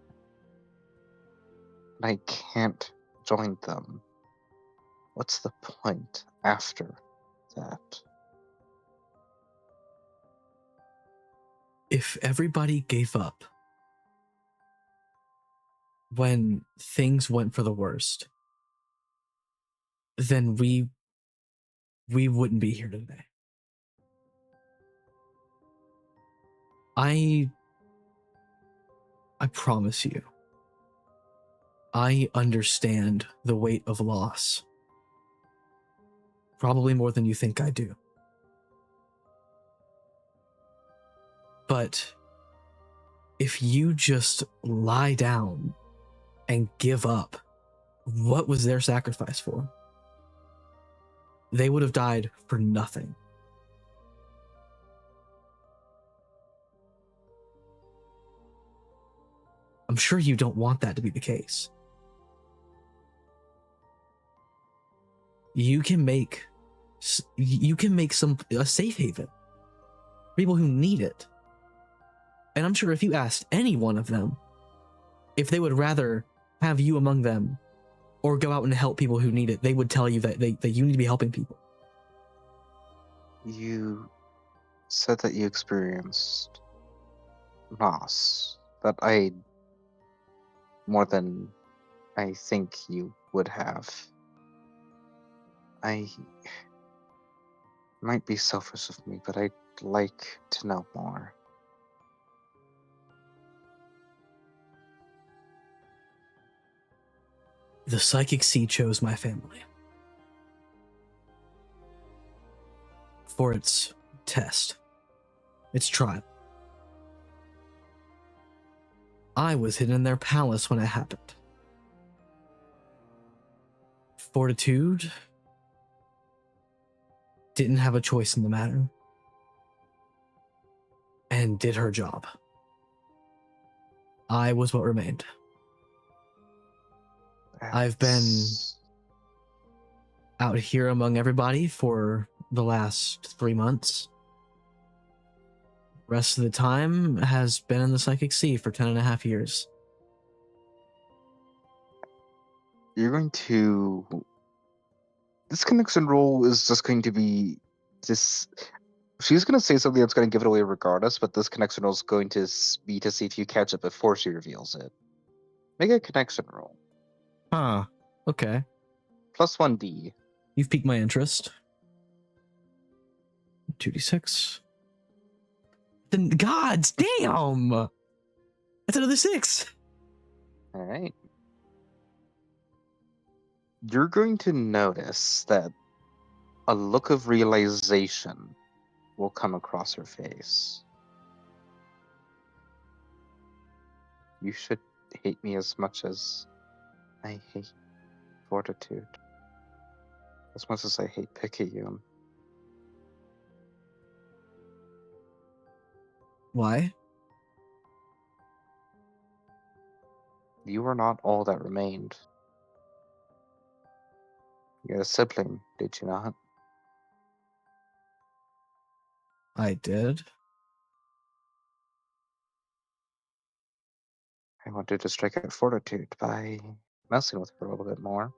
Speaker 1: And I can't join them. What's the point after that?
Speaker 2: If everybody gave up when things went for the worst, then we wouldn't be here today. I promise you, I understand the weight of loss. Probably more than you think I do. But if you just lie down and give up, what was their sacrifice for? They would have died for nothing. I'm sure you don't want that to be the case. You can make a safe haven for people who need it. And I'm sure if you asked any one of them if they would rather have you among them or go out and help people who need it, they would tell you that you need to be helping people.
Speaker 1: You said that you experienced loss, that I more than I think you would have. I might be selfish of me, but I'd like to know more.
Speaker 2: The Psychic Sea chose my family for its test, its trial. I was hidden in their palace when it happened. Fortitude didn't have a choice in the matter and did her job. I was what remained. I've been
Speaker 1: That's-
Speaker 2: out here among everybody for the last 3 months. Rest of the time has been in the Psychic Sea for 10.5 years.
Speaker 1: You're going to... This connection roll is just going to be this. She's going to say something that's going to give it away regardless, but this connection roll is going to be to see if you catch it before she reveals it. Make a connection roll.
Speaker 2: Huh. Okay.
Speaker 1: Plus 1d.
Speaker 2: You've piqued my interest. 2d6. Then, gods damn! That's another 6.
Speaker 1: All right. You're going to notice that a look of realization will come across her face. You should hate me as much as I hate Fortitude. As much as I hate Picayune.
Speaker 2: Why?
Speaker 1: You were not all that remained. You had a sibling, did you not?
Speaker 2: I did.
Speaker 1: I wanted to strike at Fortitude by messing with her a little bit more.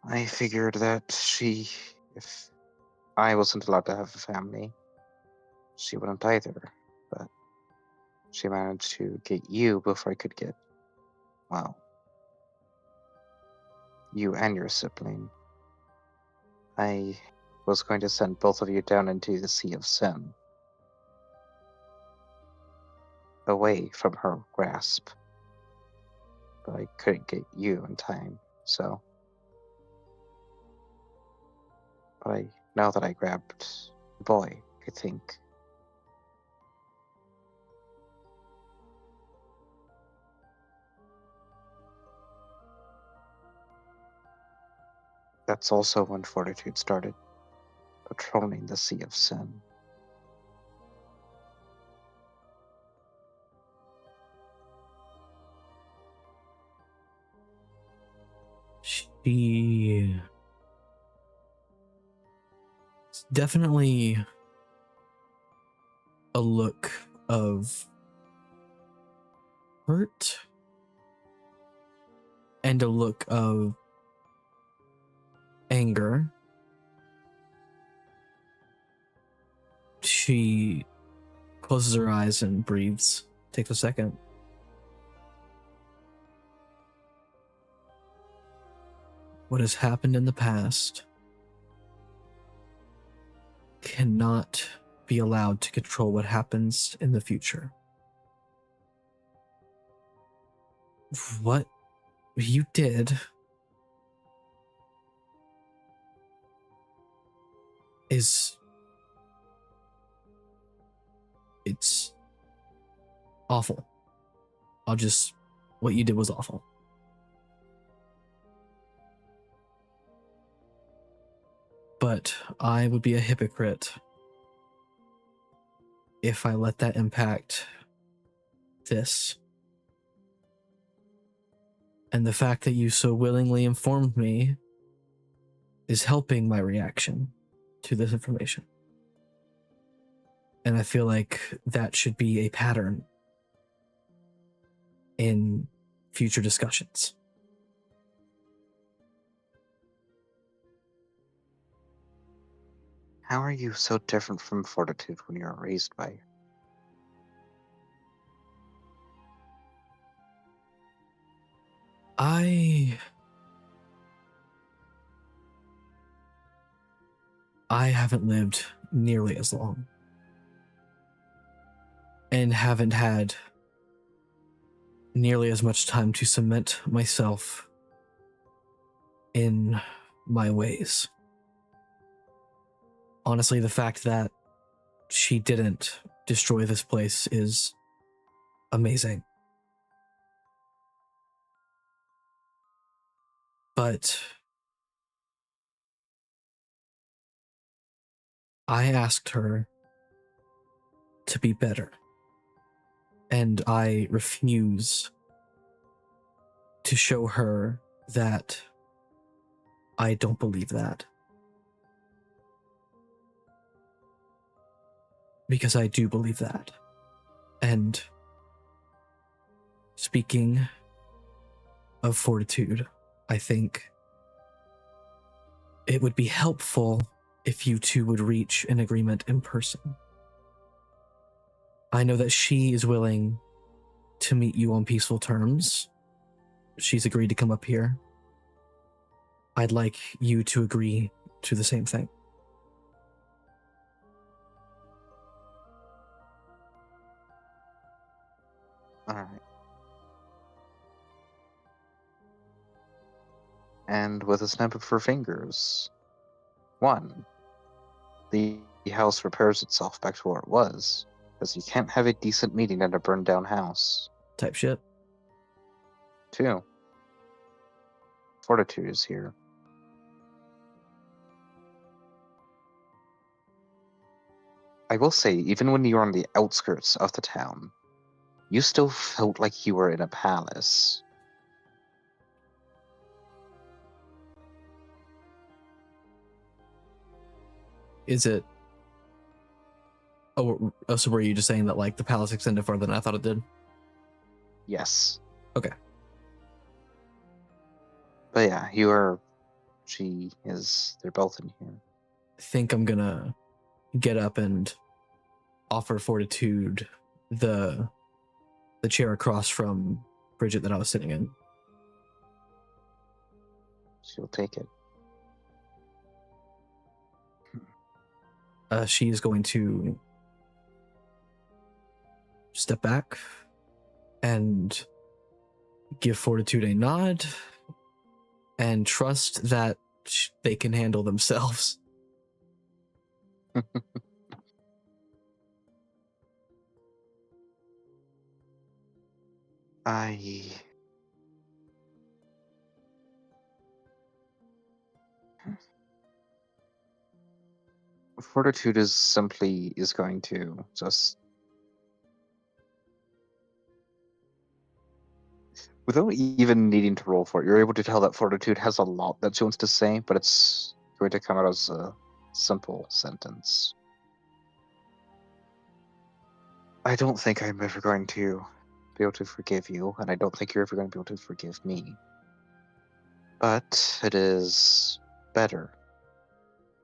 Speaker 1: I figured that if I wasn't allowed to have a family, she wouldn't either. But she managed to get you before I could get, well, you and your sibling. I was going to send both of you down into the Sea of Sin, away from her grasp. But I couldn't get you in time, so. But now that I grabbed the boy, I think that's also when Fortitude started patrolling the Sea of Sin.
Speaker 2: She... It's definitely a look of hurt and a look of anger. She closes her eyes and breathes. Takes a second. What has happened in the past cannot be allowed to control what happens in the future. what you did is it's awful. What you did was awful. But I would be a hypocrite if I let that impact this. And the fact that you so willingly informed me is helping my reaction to this information. And I feel like that should be a pattern in future discussions.
Speaker 1: How are you so different from Fortitude when you were raised by her?
Speaker 2: I haven't lived nearly as long and haven't had nearly as much time to cement myself in my ways. Honestly, the fact that she didn't destroy this place is amazing. But I asked her to be better, and I refuse to show her that I don't believe that. Because I do believe that. And speaking of Fortitude, I think it would be helpful if you two would reach an agreement in person. I know that she is willing to meet you on peaceful terms. She's agreed to come up here. I'd like you to agree to the same thing.
Speaker 1: All right. And with a snap of her fingers, 1, the house repairs itself back to where it was, because you can't have a decent meeting at a burned down house.
Speaker 2: Type shit.
Speaker 1: 2, Fortitude is here. I will say, even when you were on the outskirts of the town, you still felt like you were in a palace.
Speaker 2: Is it... Oh, so were you just saying that, like, the palace extended farther than I thought it did?
Speaker 1: Yes.
Speaker 2: Okay.
Speaker 1: But yeah, they're both in here.
Speaker 2: I think I'm gonna get up and offer Fortitude the chair across from Bridget that I was sitting in.
Speaker 1: She'll take it.
Speaker 2: She is going to step back and give Fortitude a nod and trust that they can handle themselves.
Speaker 1: Fortitude is going to just, without even needing to roll for it, you're able to tell that Fortitude has a lot that she wants to say, but it's going to come out as a simple sentence. I don't think I'm ever going to be able to forgive you, and I don't think you're ever going to be able to forgive me. But it is better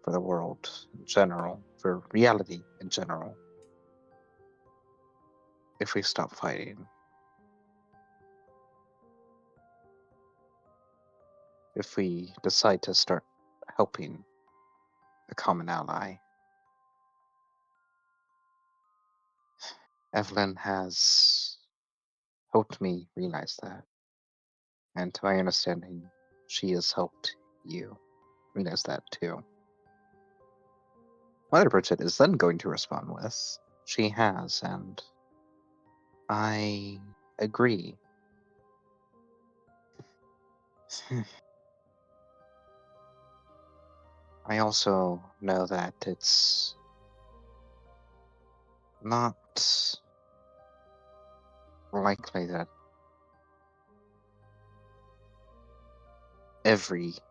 Speaker 1: for the world in general, for reality in general, if we stop fighting. If we decide to start helping a common ally. Evelyn has helped me realize that. And to my understanding, she has helped you. Who knows that too? Mother Bridget is then going to respond with, she has, and I agree. I also know that it's not likely that everything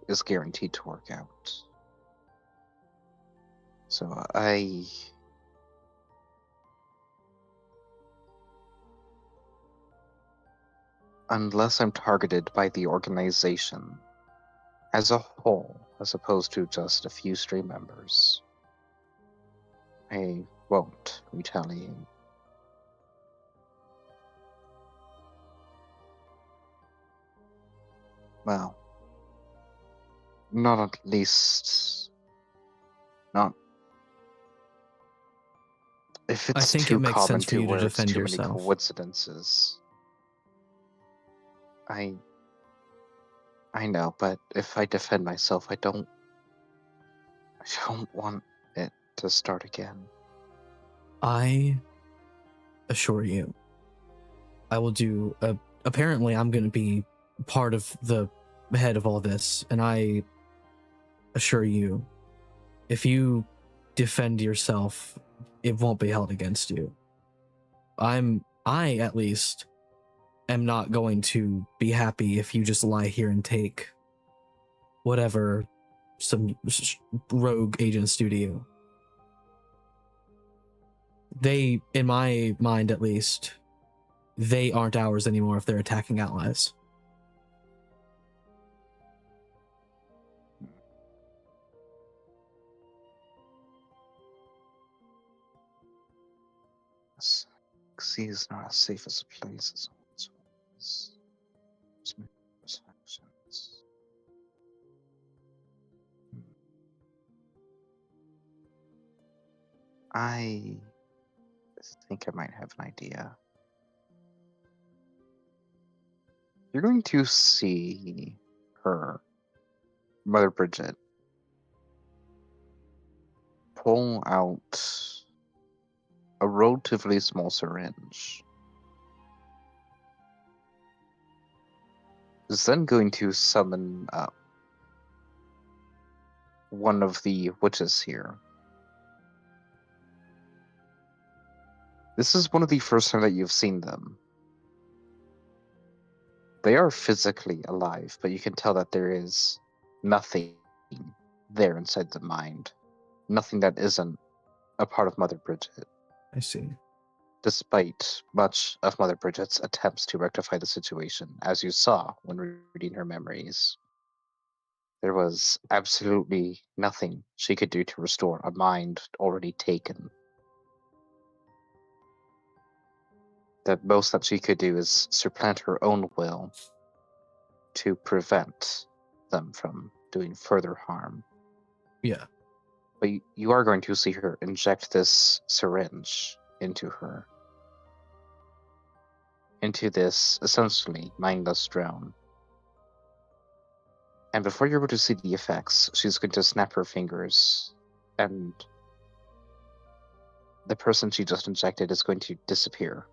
Speaker 1: is guaranteed to work out. So unless I'm targeted by the organization as a whole, as opposed to just a few stray members, I won't retaliate. Well, not at least, not if
Speaker 2: I
Speaker 1: it's
Speaker 2: think it
Speaker 1: too
Speaker 2: makes
Speaker 1: common
Speaker 2: sense for
Speaker 1: to
Speaker 2: you to
Speaker 1: where it's
Speaker 2: defend
Speaker 1: too many
Speaker 2: yourself.
Speaker 1: coincidences. I know, but if I defend myself, I don't want it to start again.
Speaker 2: I assure you, I will do. Apparently, I'm going to be part of the head of all this, and I assure you, if you defend yourself, it won't be held against you. I at least am not going to be happy if you just lie here and take whatever some rogue agents do to you. They, in my mind at least, they aren't ours anymore if they're attacking allies.
Speaker 1: Sea is not as safe as a place as it once was. There's many perceptions. I think I might have an idea. You're going to see her, Mother Bridget, pull out a relatively small syringe. Is then going to summon up one of the witches here. This is one of the first time that you've seen them. They are physically alive, but you can tell that there is nothing there inside the mind. Nothing that isn't a part of Mother Bridget.
Speaker 2: I see.
Speaker 1: Despite much of Mother Bridget's attempts to rectify the situation, as you saw when reading her memories. There was absolutely nothing she could do to restore a mind already taken. The most that she could do is supplant her own will to prevent them from doing further harm.
Speaker 2: Yeah.
Speaker 1: But you are going to see her inject this syringe into her. Into this essentially mindless drone. And before you're able to see the effects, she's going to snap her fingers, and the person she just injected is going to disappear.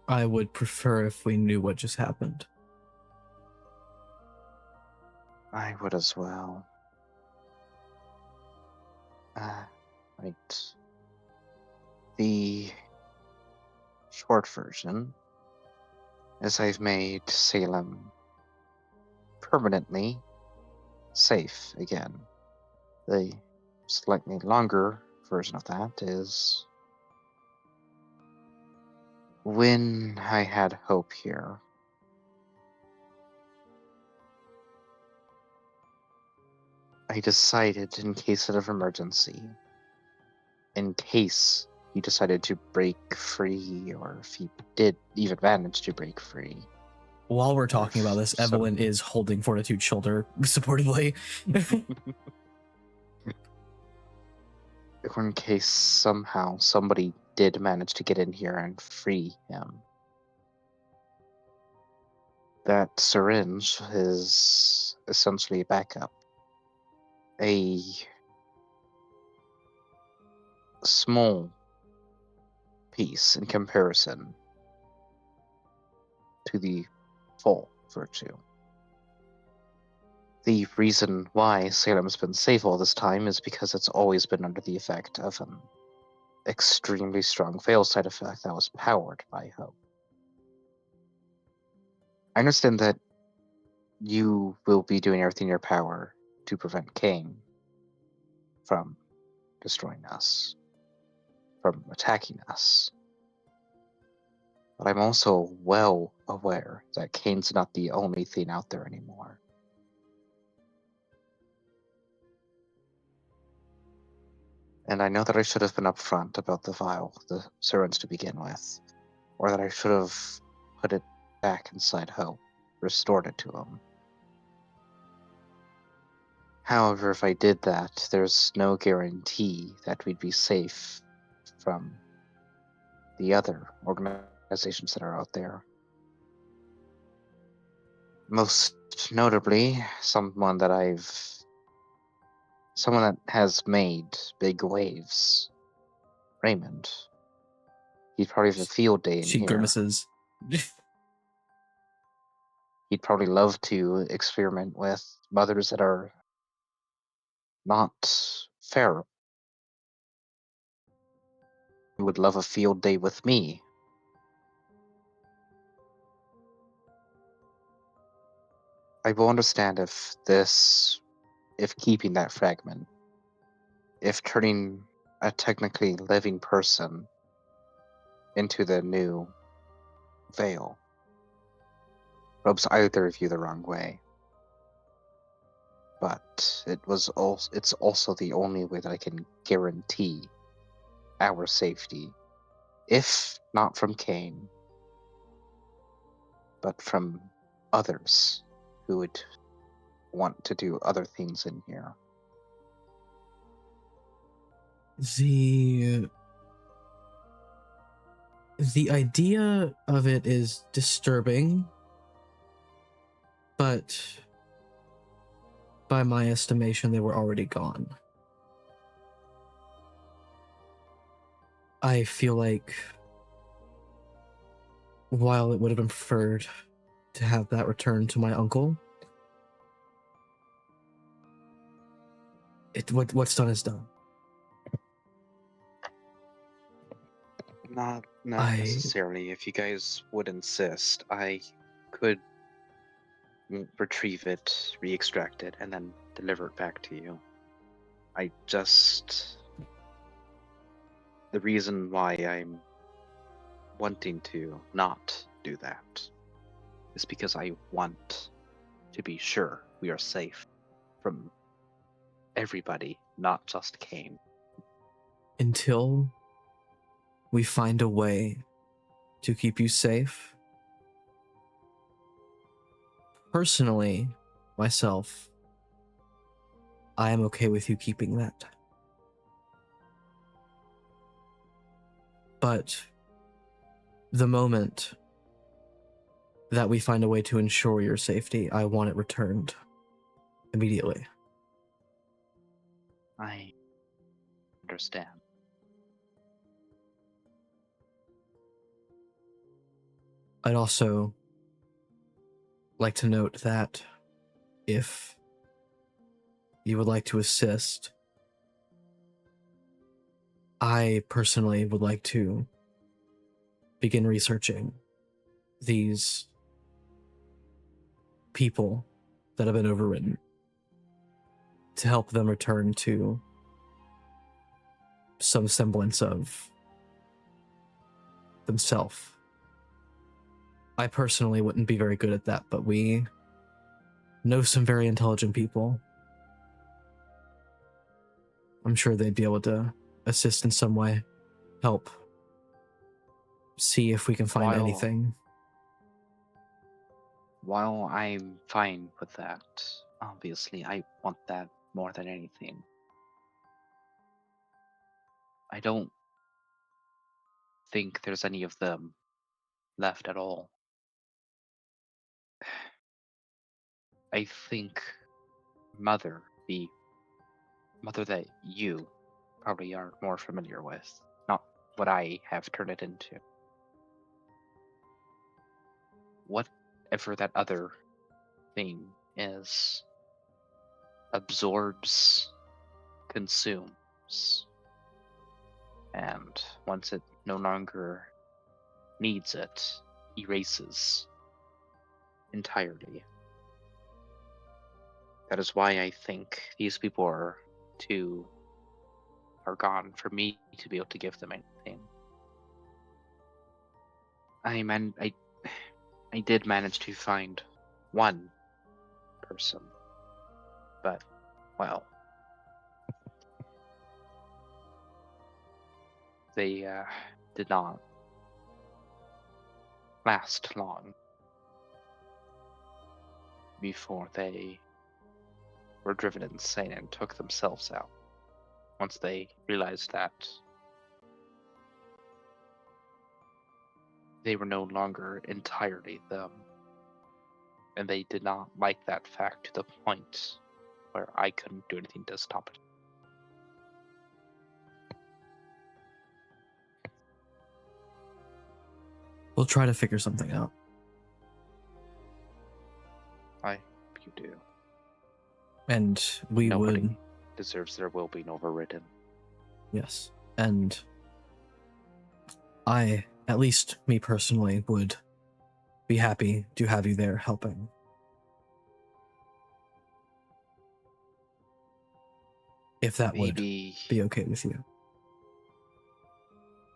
Speaker 2: I would prefer if we knew what just happened.
Speaker 1: I would as well. Right. The short version is I've made Salem permanently safe again. The slightly longer version of that is when I had hope here. I decided in case of emergency, in case he decided to break free, or if he did even manage to break free.
Speaker 2: While we're talking about this, Evelyn is holding Fortitude's shoulder supportively.
Speaker 1: if in case somehow somebody did manage to get in here and free him, that syringe is essentially a backup. A small piece in comparison to the full virtue. The reason why Salem's been safe all this time is because it's always been under the effect of an extremely strong fail side effect that was powered by hope. I understand that you will be doing everything in your power to prevent CAIN from destroying us, from attacking us. But I'm also well aware that CAIN's not the only thing out there anymore. And I know that I should have been upfront about the vial, the syringe to begin with, or that I should have put it back inside Hope, restored it to him. However, if I did that, there's no guarantee that we'd be safe from the other organizations that are out there. Most notably, someone that has made big waves. Raymond. He'd probably have a field day in
Speaker 2: She
Speaker 1: here.
Speaker 2: grimaces.
Speaker 1: He'd probably love to experiment with mothers that are not feral. He would love a field day with me. I will understand if keeping that fragment, if turning a technically living person into the new veil, rubs either of you the wrong way. But it's also the only way that I can guarantee our safety, if not from CAIN, but from others who would want to do other things in here.
Speaker 2: The idea of it is disturbing, but by my estimation, they were already gone. I feel like while it would have been preferred to have that returned to my uncle, what's done is done.
Speaker 1: Not
Speaker 2: I-
Speaker 1: necessarily. If you guys would insist, I could retrieve it, re-extract it, and then deliver it back to you. The reason why I'm wanting to not do that is because I want to be sure we are safe from everybody, not just CAIN.
Speaker 2: Until we find a way to keep you safe, personally, myself, I am okay with you keeping that. But the moment that we find a way to ensure your safety, I want it returned immediately.
Speaker 1: I understand.
Speaker 2: I'd also like to note that if you would like to assist, I personally would like to begin researching these people that have been overridden to help them return to some semblance of themselves. I personally wouldn't be very good at that, but we know some very intelligent people. I'm sure they'd be able to assist in some way, help, see if we can find anything.
Speaker 1: While I'm fine with that, obviously I want that more than anything. I don't think there's any of them left at all. I think Mother, the Mother that you probably are more familiar with, not what I have turned it into. Whatever that other thing is, absorbs, consumes, and once it no longer needs it, erases entirely. That is why I think these people are gone for me to be able to give them anything. I did manage to find one person, but well, they did not last long before they were driven insane and took themselves out. Once they realized that they were no longer entirely them, and they did not like that fact to the point where I couldn't do anything to stop it.
Speaker 2: We'll try to figure something out.
Speaker 1: I hope you do.
Speaker 2: And we
Speaker 1: Nobody
Speaker 2: would,
Speaker 1: deserves their will being overridden.
Speaker 2: yes. And I, at least me personally, would be happy to have you there helping. If that would
Speaker 1: Maybe
Speaker 2: be okay with you.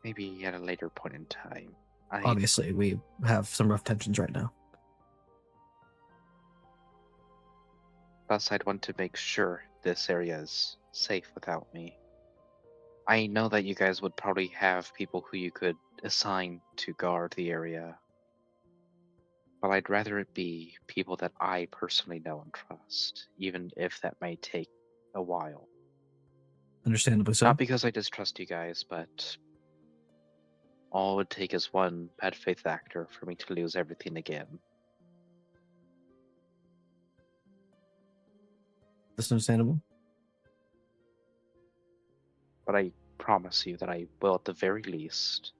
Speaker 1: maybe at a later point in time.
Speaker 2: Obviously, we have some rough tensions right now.
Speaker 1: Plus, I'd want to make sure this area is safe without me. I know that you guys would probably have people who you could assign to guard the area. But I'd rather it be people that I personally know and trust, even if that may take a while.
Speaker 2: Understandably so.
Speaker 1: Not because I distrust you guys, but all it would take is one bad faith actor for me to lose everything again.
Speaker 2: That's understandable.
Speaker 1: But I promise you that I will, at the very least,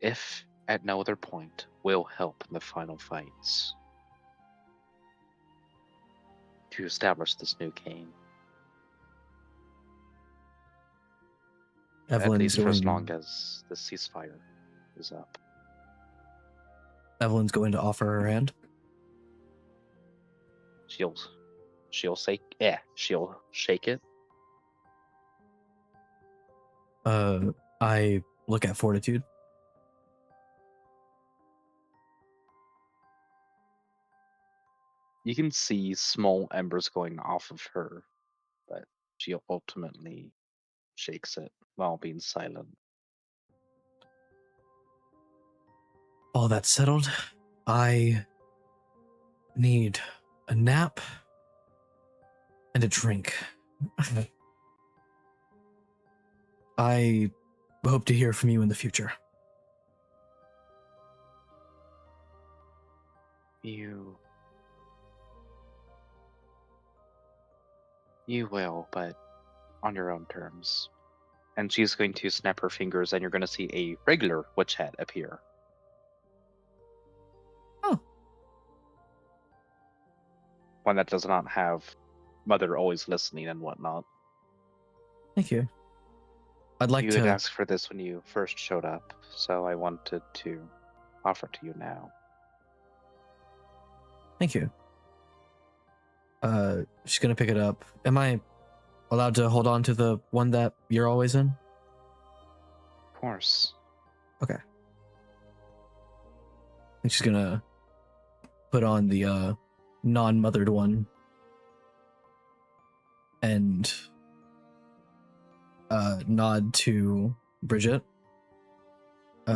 Speaker 1: if at no other point, will help in the final fights to establish this new CAIN. At
Speaker 2: Evelyn's
Speaker 1: least for as
Speaker 2: going,
Speaker 1: long as the ceasefire is up.
Speaker 2: Evelyn's going to offer her hand.
Speaker 1: She'll shake it.
Speaker 2: I look at Fortitude.
Speaker 1: You can see small embers going off of her, but she ultimately shakes it while being silent.
Speaker 2: All that settled, I need a nap and a drink. I hope to hear from you in the future.
Speaker 1: You will, but on your own terms. And she's going to snap her fingers, and you're going to see a regular witch hat appear.
Speaker 2: Oh.
Speaker 1: One that does not have Mother always listening and whatnot.
Speaker 2: Thank you. I'd like
Speaker 1: You
Speaker 2: to
Speaker 1: had asked for this when you first showed up, so I wanted to offer it to you now.
Speaker 2: Thank you. She's gonna pick it up. Am I allowed to hold on to the one that you're always in?
Speaker 1: Of course.
Speaker 2: Okay. And she's gonna put on the non-mothered one and nod to Bridget.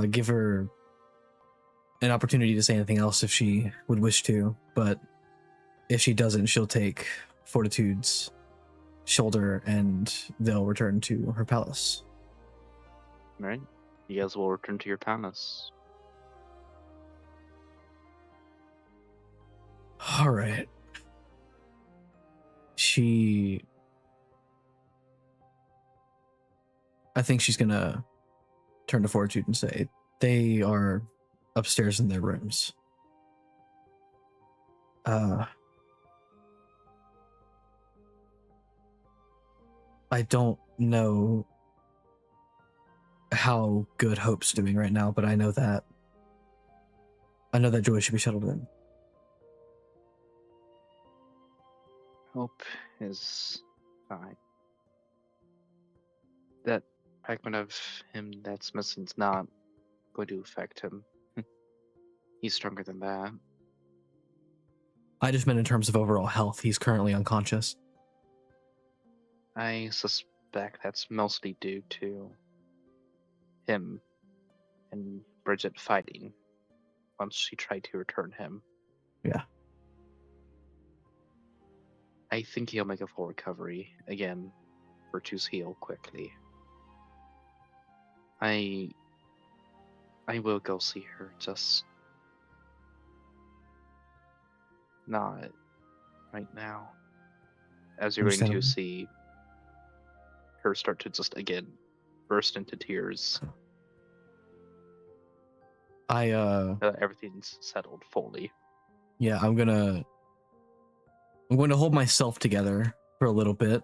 Speaker 2: Give her an opportunity to say anything else if she would wish to, but if she doesn't, she'll take Fortitude's shoulder and they'll return to her palace.
Speaker 1: Right? You guys will return to your palace.
Speaker 2: All right. I think she's gonna turn to Fortitude and say, they are upstairs in their rooms. I don't know how good Hope's doing right now, but I know that Joy should be shuttled in.
Speaker 1: Hope is fine. That fragment of him that's missing's not going to affect him. He's stronger than that.
Speaker 2: I just meant in terms of overall health. He's currently unconscious.
Speaker 1: I suspect that's mostly due to him and Bridget fighting once she tried to return him.
Speaker 2: Yeah.
Speaker 1: I think he'll make a full recovery. Again, virtues heal quickly. I will go see her, just not right now. As you're going to
Speaker 2: Understandable.
Speaker 1: see her start to just again burst into tears. Everything's settled fully.
Speaker 2: Yeah, I'm going to hold myself together for a little bit.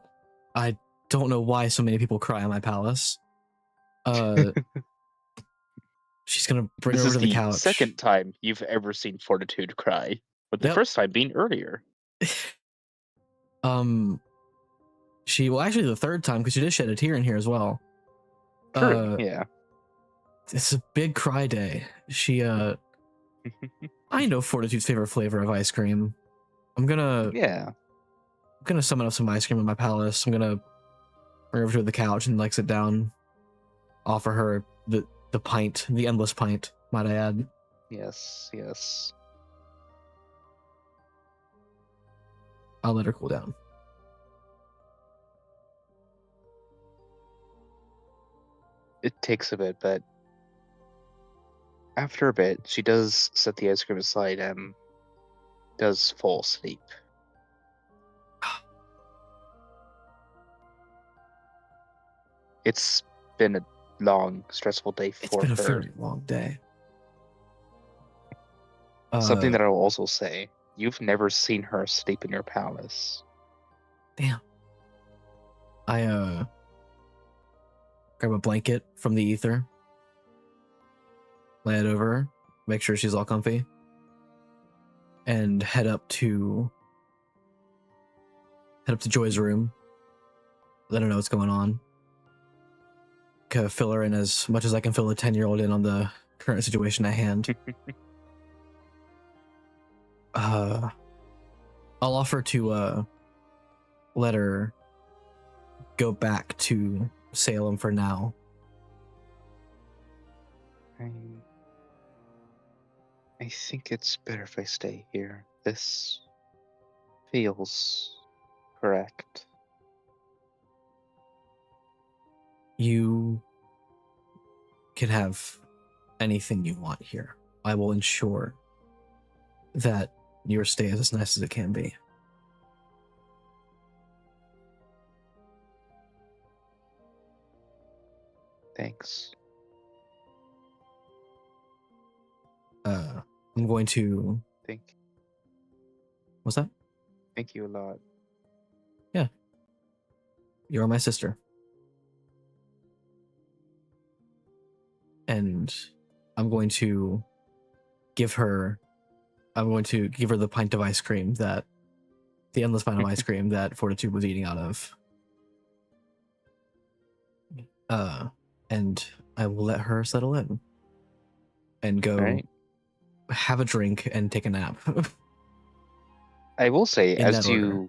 Speaker 2: I don't know why so many people cry in my palace. She's going to bring
Speaker 1: This
Speaker 2: her over
Speaker 1: is
Speaker 2: to the
Speaker 1: the
Speaker 2: couch.
Speaker 1: second time you've ever seen Fortitude cry, with the
Speaker 2: Yep.
Speaker 1: first time being earlier.
Speaker 2: Actually the third time, because she did shed a tear in here as well.
Speaker 1: True, yeah.
Speaker 2: It's a big cry day. I know Fortitude's favorite flavor of ice cream. I'm gonna summon up some ice cream in my palace. I'm gonna bring her over to the couch and like sit down, offer her the pint, the endless pint, might I add.
Speaker 1: Yes.
Speaker 2: I'll let her cool down.
Speaker 1: It takes a bit, but after a bit, she does set the ice cream aside and does fall asleep. It's been a long, stressful day
Speaker 2: It's
Speaker 1: for
Speaker 2: been a
Speaker 1: her.
Speaker 2: very long day.
Speaker 1: Something that I'll also say, you've never seen her sleep in your palace.
Speaker 2: Damn. I grab a blanket from the ether, lay it over her, make sure she's all comfy, and head up to Joy's room. Let her know what's going on. Kind of fill her in as much as I can fill a 10-year-old in on the current situation at hand. I'll offer to let her go back to Salem for now.
Speaker 1: I think it's better if I stay here. This feels correct.
Speaker 2: You can have anything you want here. I will ensure that your stay is as nice as it can be.
Speaker 1: Thanks.
Speaker 2: I'm going to... What's that?
Speaker 1: Thank you a lot.
Speaker 2: Yeah. You're my sister. And I'm going to give her the pint of ice cream the endless pint of ice cream that Fortitude was eating out of. And I will let her settle in and go have a drink and take a nap.
Speaker 1: I will say,
Speaker 2: order.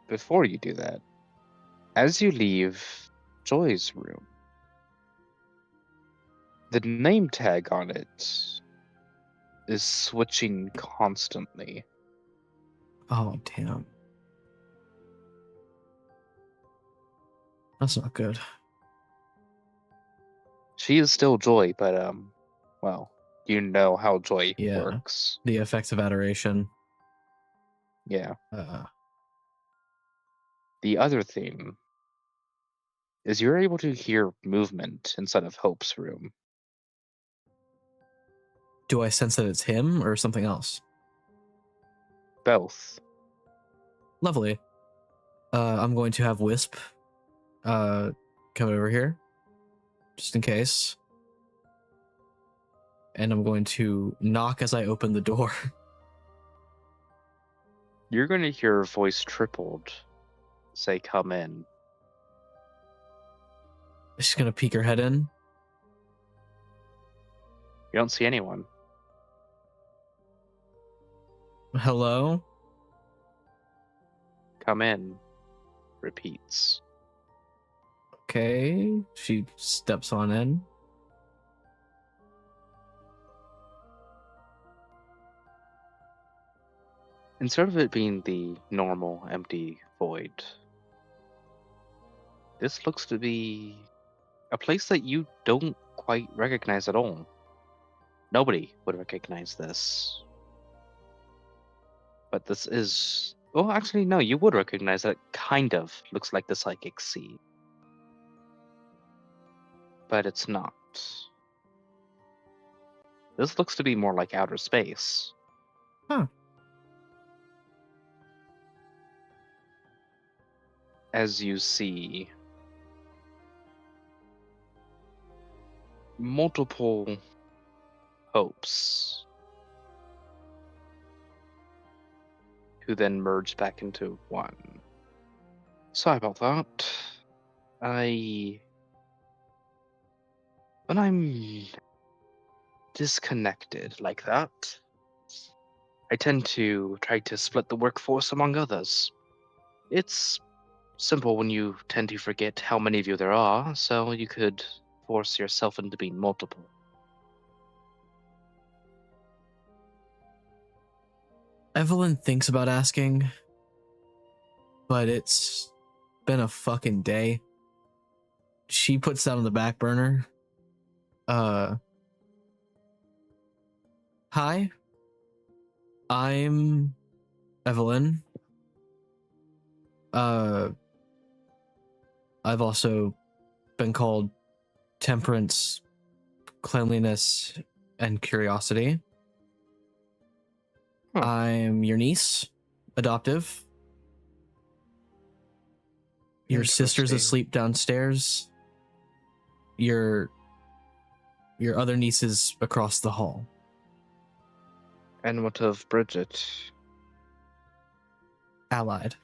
Speaker 1: before you do that, as you leave Joy's room, the name tag on it is switching constantly.
Speaker 2: Oh, damn. That's not good.
Speaker 1: She is still joy, but well, you know how joy
Speaker 2: Yeah.
Speaker 1: works.
Speaker 2: The effects of adoration.
Speaker 1: Yeah.
Speaker 2: Uh,
Speaker 1: The other thing is you're able to hear movement inside of Hope's room.
Speaker 2: do I sense that it's him or something else?
Speaker 1: Both.
Speaker 2: Lovely. I'm going to have Wisp come over here, just in case. And I'm going to knock as I open the door.
Speaker 1: You're going to hear a voice tripled say, "Come in."
Speaker 2: She's going to peek her head in.
Speaker 1: You don't see anyone.
Speaker 2: Hello?
Speaker 1: "Come in," repeats.
Speaker 2: Okay. She steps on in.
Speaker 1: Instead of it being the normal empty void, this looks to be a place that you don't quite recognize at all. Nobody would recognize this. But this is... Well, actually, no, you would recognize that. It kind of looks like the Psychic Sea. But it's not. This looks to be more like outer space.
Speaker 2: Huh.
Speaker 1: As you see multiple hopes who then merge back into one. Sorry about that. When I'm disconnected like that, I tend to try to split the workforce among others. It's simple when you tend to forget how many of you there are, so you could force yourself into being multiple.
Speaker 2: Evelyn thinks about asking, but it's been a fucking day. She puts that on the back burner. Hi. I'm Evelyn. I've also been called Temperance, Cleanliness, and Curiosity.
Speaker 1: Huh.
Speaker 2: I'm your niece, adoptive. Your sister's
Speaker 1: Interesting.
Speaker 2: asleep downstairs. Your other niece is across the hall.
Speaker 1: And what of Bridget?
Speaker 2: Allied.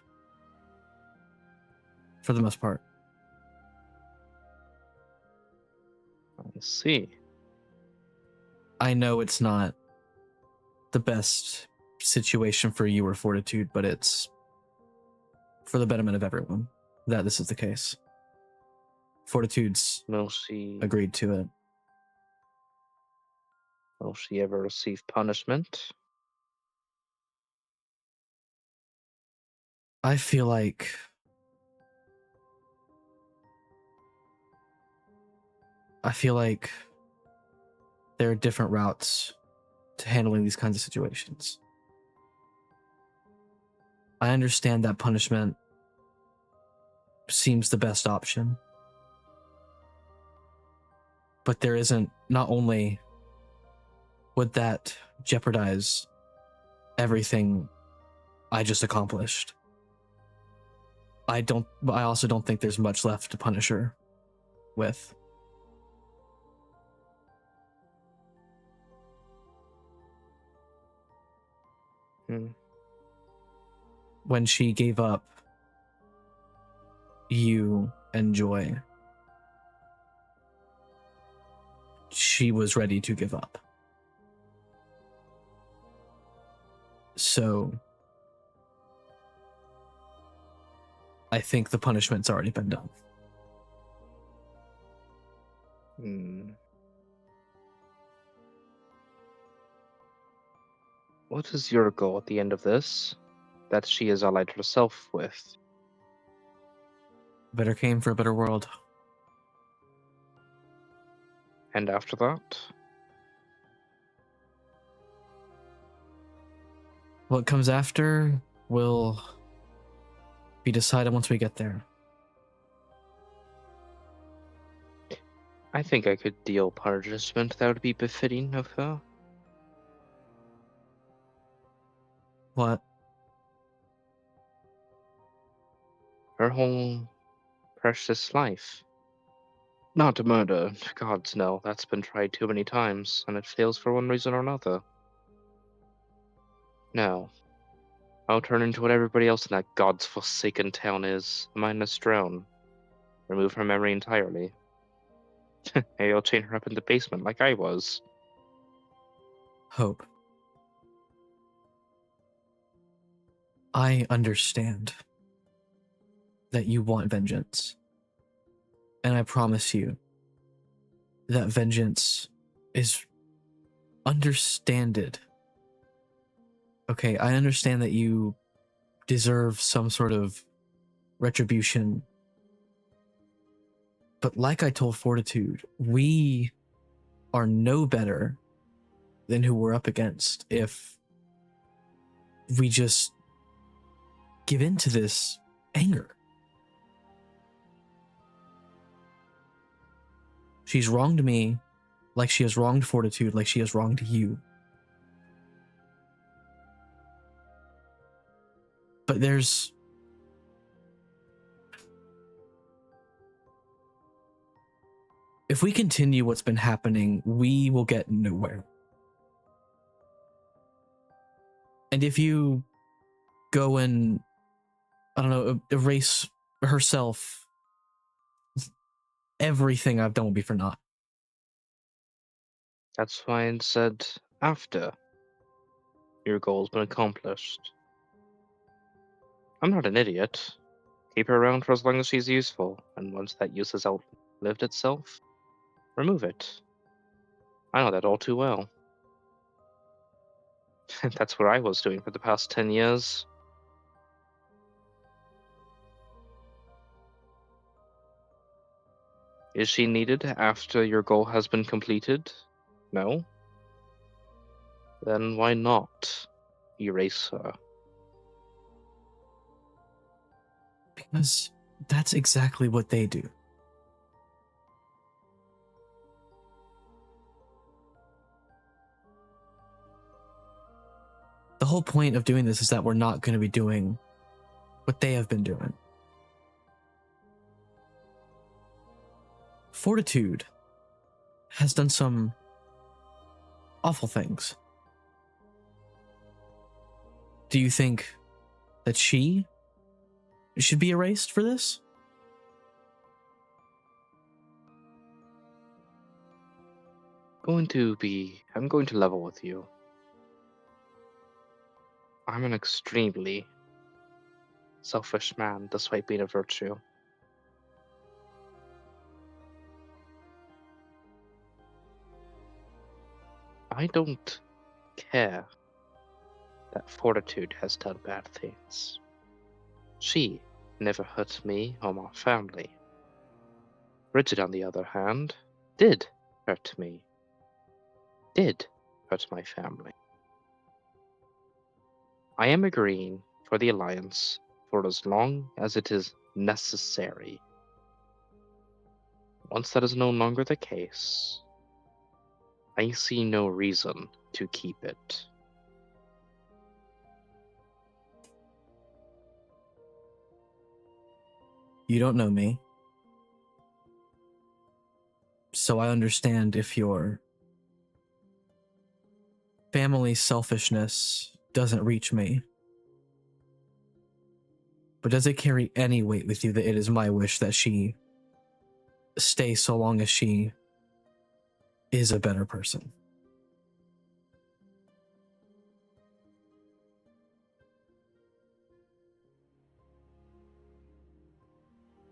Speaker 2: For the most part.
Speaker 1: I see.
Speaker 2: I know it's not the best situation for you or Fortitude, but it's for the betterment of everyone that this is the case. Fortitude's
Speaker 1: Will she
Speaker 2: agreed to it.
Speaker 1: ever receive punishment?
Speaker 2: I feel like there are different routes to handling these kinds of situations. I understand that punishment seems the best option. But there isn't, not only would that jeopardize everything I just accomplished, I also don't think there's much left to punish her with. When she gave up you and Joy, she was ready to give up. So I think the punishment's already been done.
Speaker 1: What is your goal at the end of this? That she is allied herself with.
Speaker 2: Better CAIN for a better world.
Speaker 1: And after that?
Speaker 2: What comes after will be decided once we get there.
Speaker 1: I think I could deal punishment that would be befitting of her.
Speaker 2: What?
Speaker 1: Her whole precious life. Not to murder, gods no, that's been tried too many times, and it fails for one reason or another. No. I'll turn into what everybody else in that god's forsaken town is, a mindless drone. Remove her memory entirely. Maybe I'll chain her up in the basement like I was.
Speaker 2: Hope. I understand that you want vengeance. And I promise you that vengeance is understanded. Okay, I understand that you deserve some sort of retribution. But like I told Fortitude, we are no better than who we're up against if we just give in to this anger. She's wronged me like she has wronged Fortitude, like she has wronged you. But there's... if we continue what's been happening, we will get nowhere. And if you go and, I don't know, erase herself, everything I've done will be for naught.
Speaker 1: That's why I said after your goal's been accomplished. I'm not an idiot. Keep her around for as long as she's useful, and once that use has outlived itself, remove it. I know that all too well. That's what I was doing for the past 10 years. Is she needed after your goal has been completed? No? Then why not erase her?
Speaker 2: Because that's exactly what they do. The whole point of doing this is that we're not going to be doing what they have been doing. Fortitude has done some awful things. Do you think that she should be erased for this?
Speaker 1: I'm going to level with you. I'm an extremely selfish man, despite being a virtue. I don't care that Fortitude has done bad things. She never hurt me or my family. Bridget, on the other hand, did hurt me. Did hurt my family. I am agreeing for the Alliance for as long as it is necessary. Once that is no longer the case, I see no reason to keep it.
Speaker 2: You don't know me. So I understand if your family selfishness doesn't reach me. But does it carry any weight with you that it is my wish that she stay so long as she is a better person?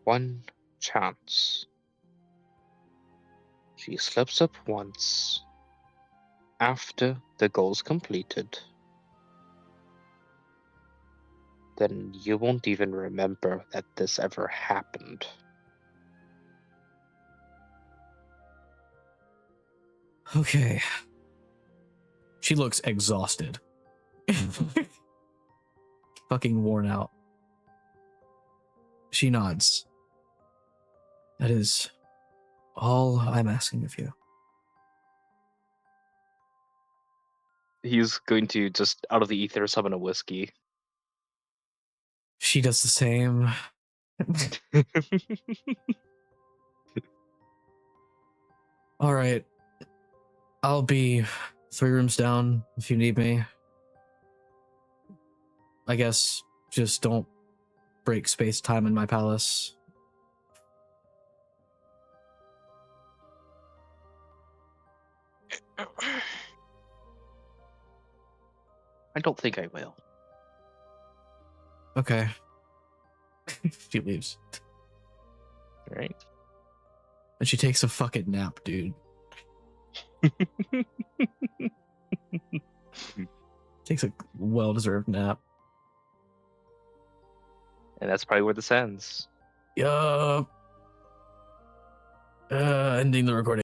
Speaker 1: One chance. She slips up once after the goal's completed. Then you won't even remember that this ever happened.
Speaker 2: Okay. She looks exhausted. Fucking worn out. She nods. That is all I'm asking of you.
Speaker 1: He's going to just out of the ether summon a whiskey.
Speaker 2: She does the same. All right. I'll be 3 rooms down if you need me. I guess just don't break space-time in my palace.
Speaker 1: I don't think I will.
Speaker 2: Okay. She leaves.
Speaker 1: Right?
Speaker 2: And she takes a fucking nap, dude. Takes a well-deserved nap.
Speaker 1: And that's probably where this ends.
Speaker 2: Yup. Ending the recording.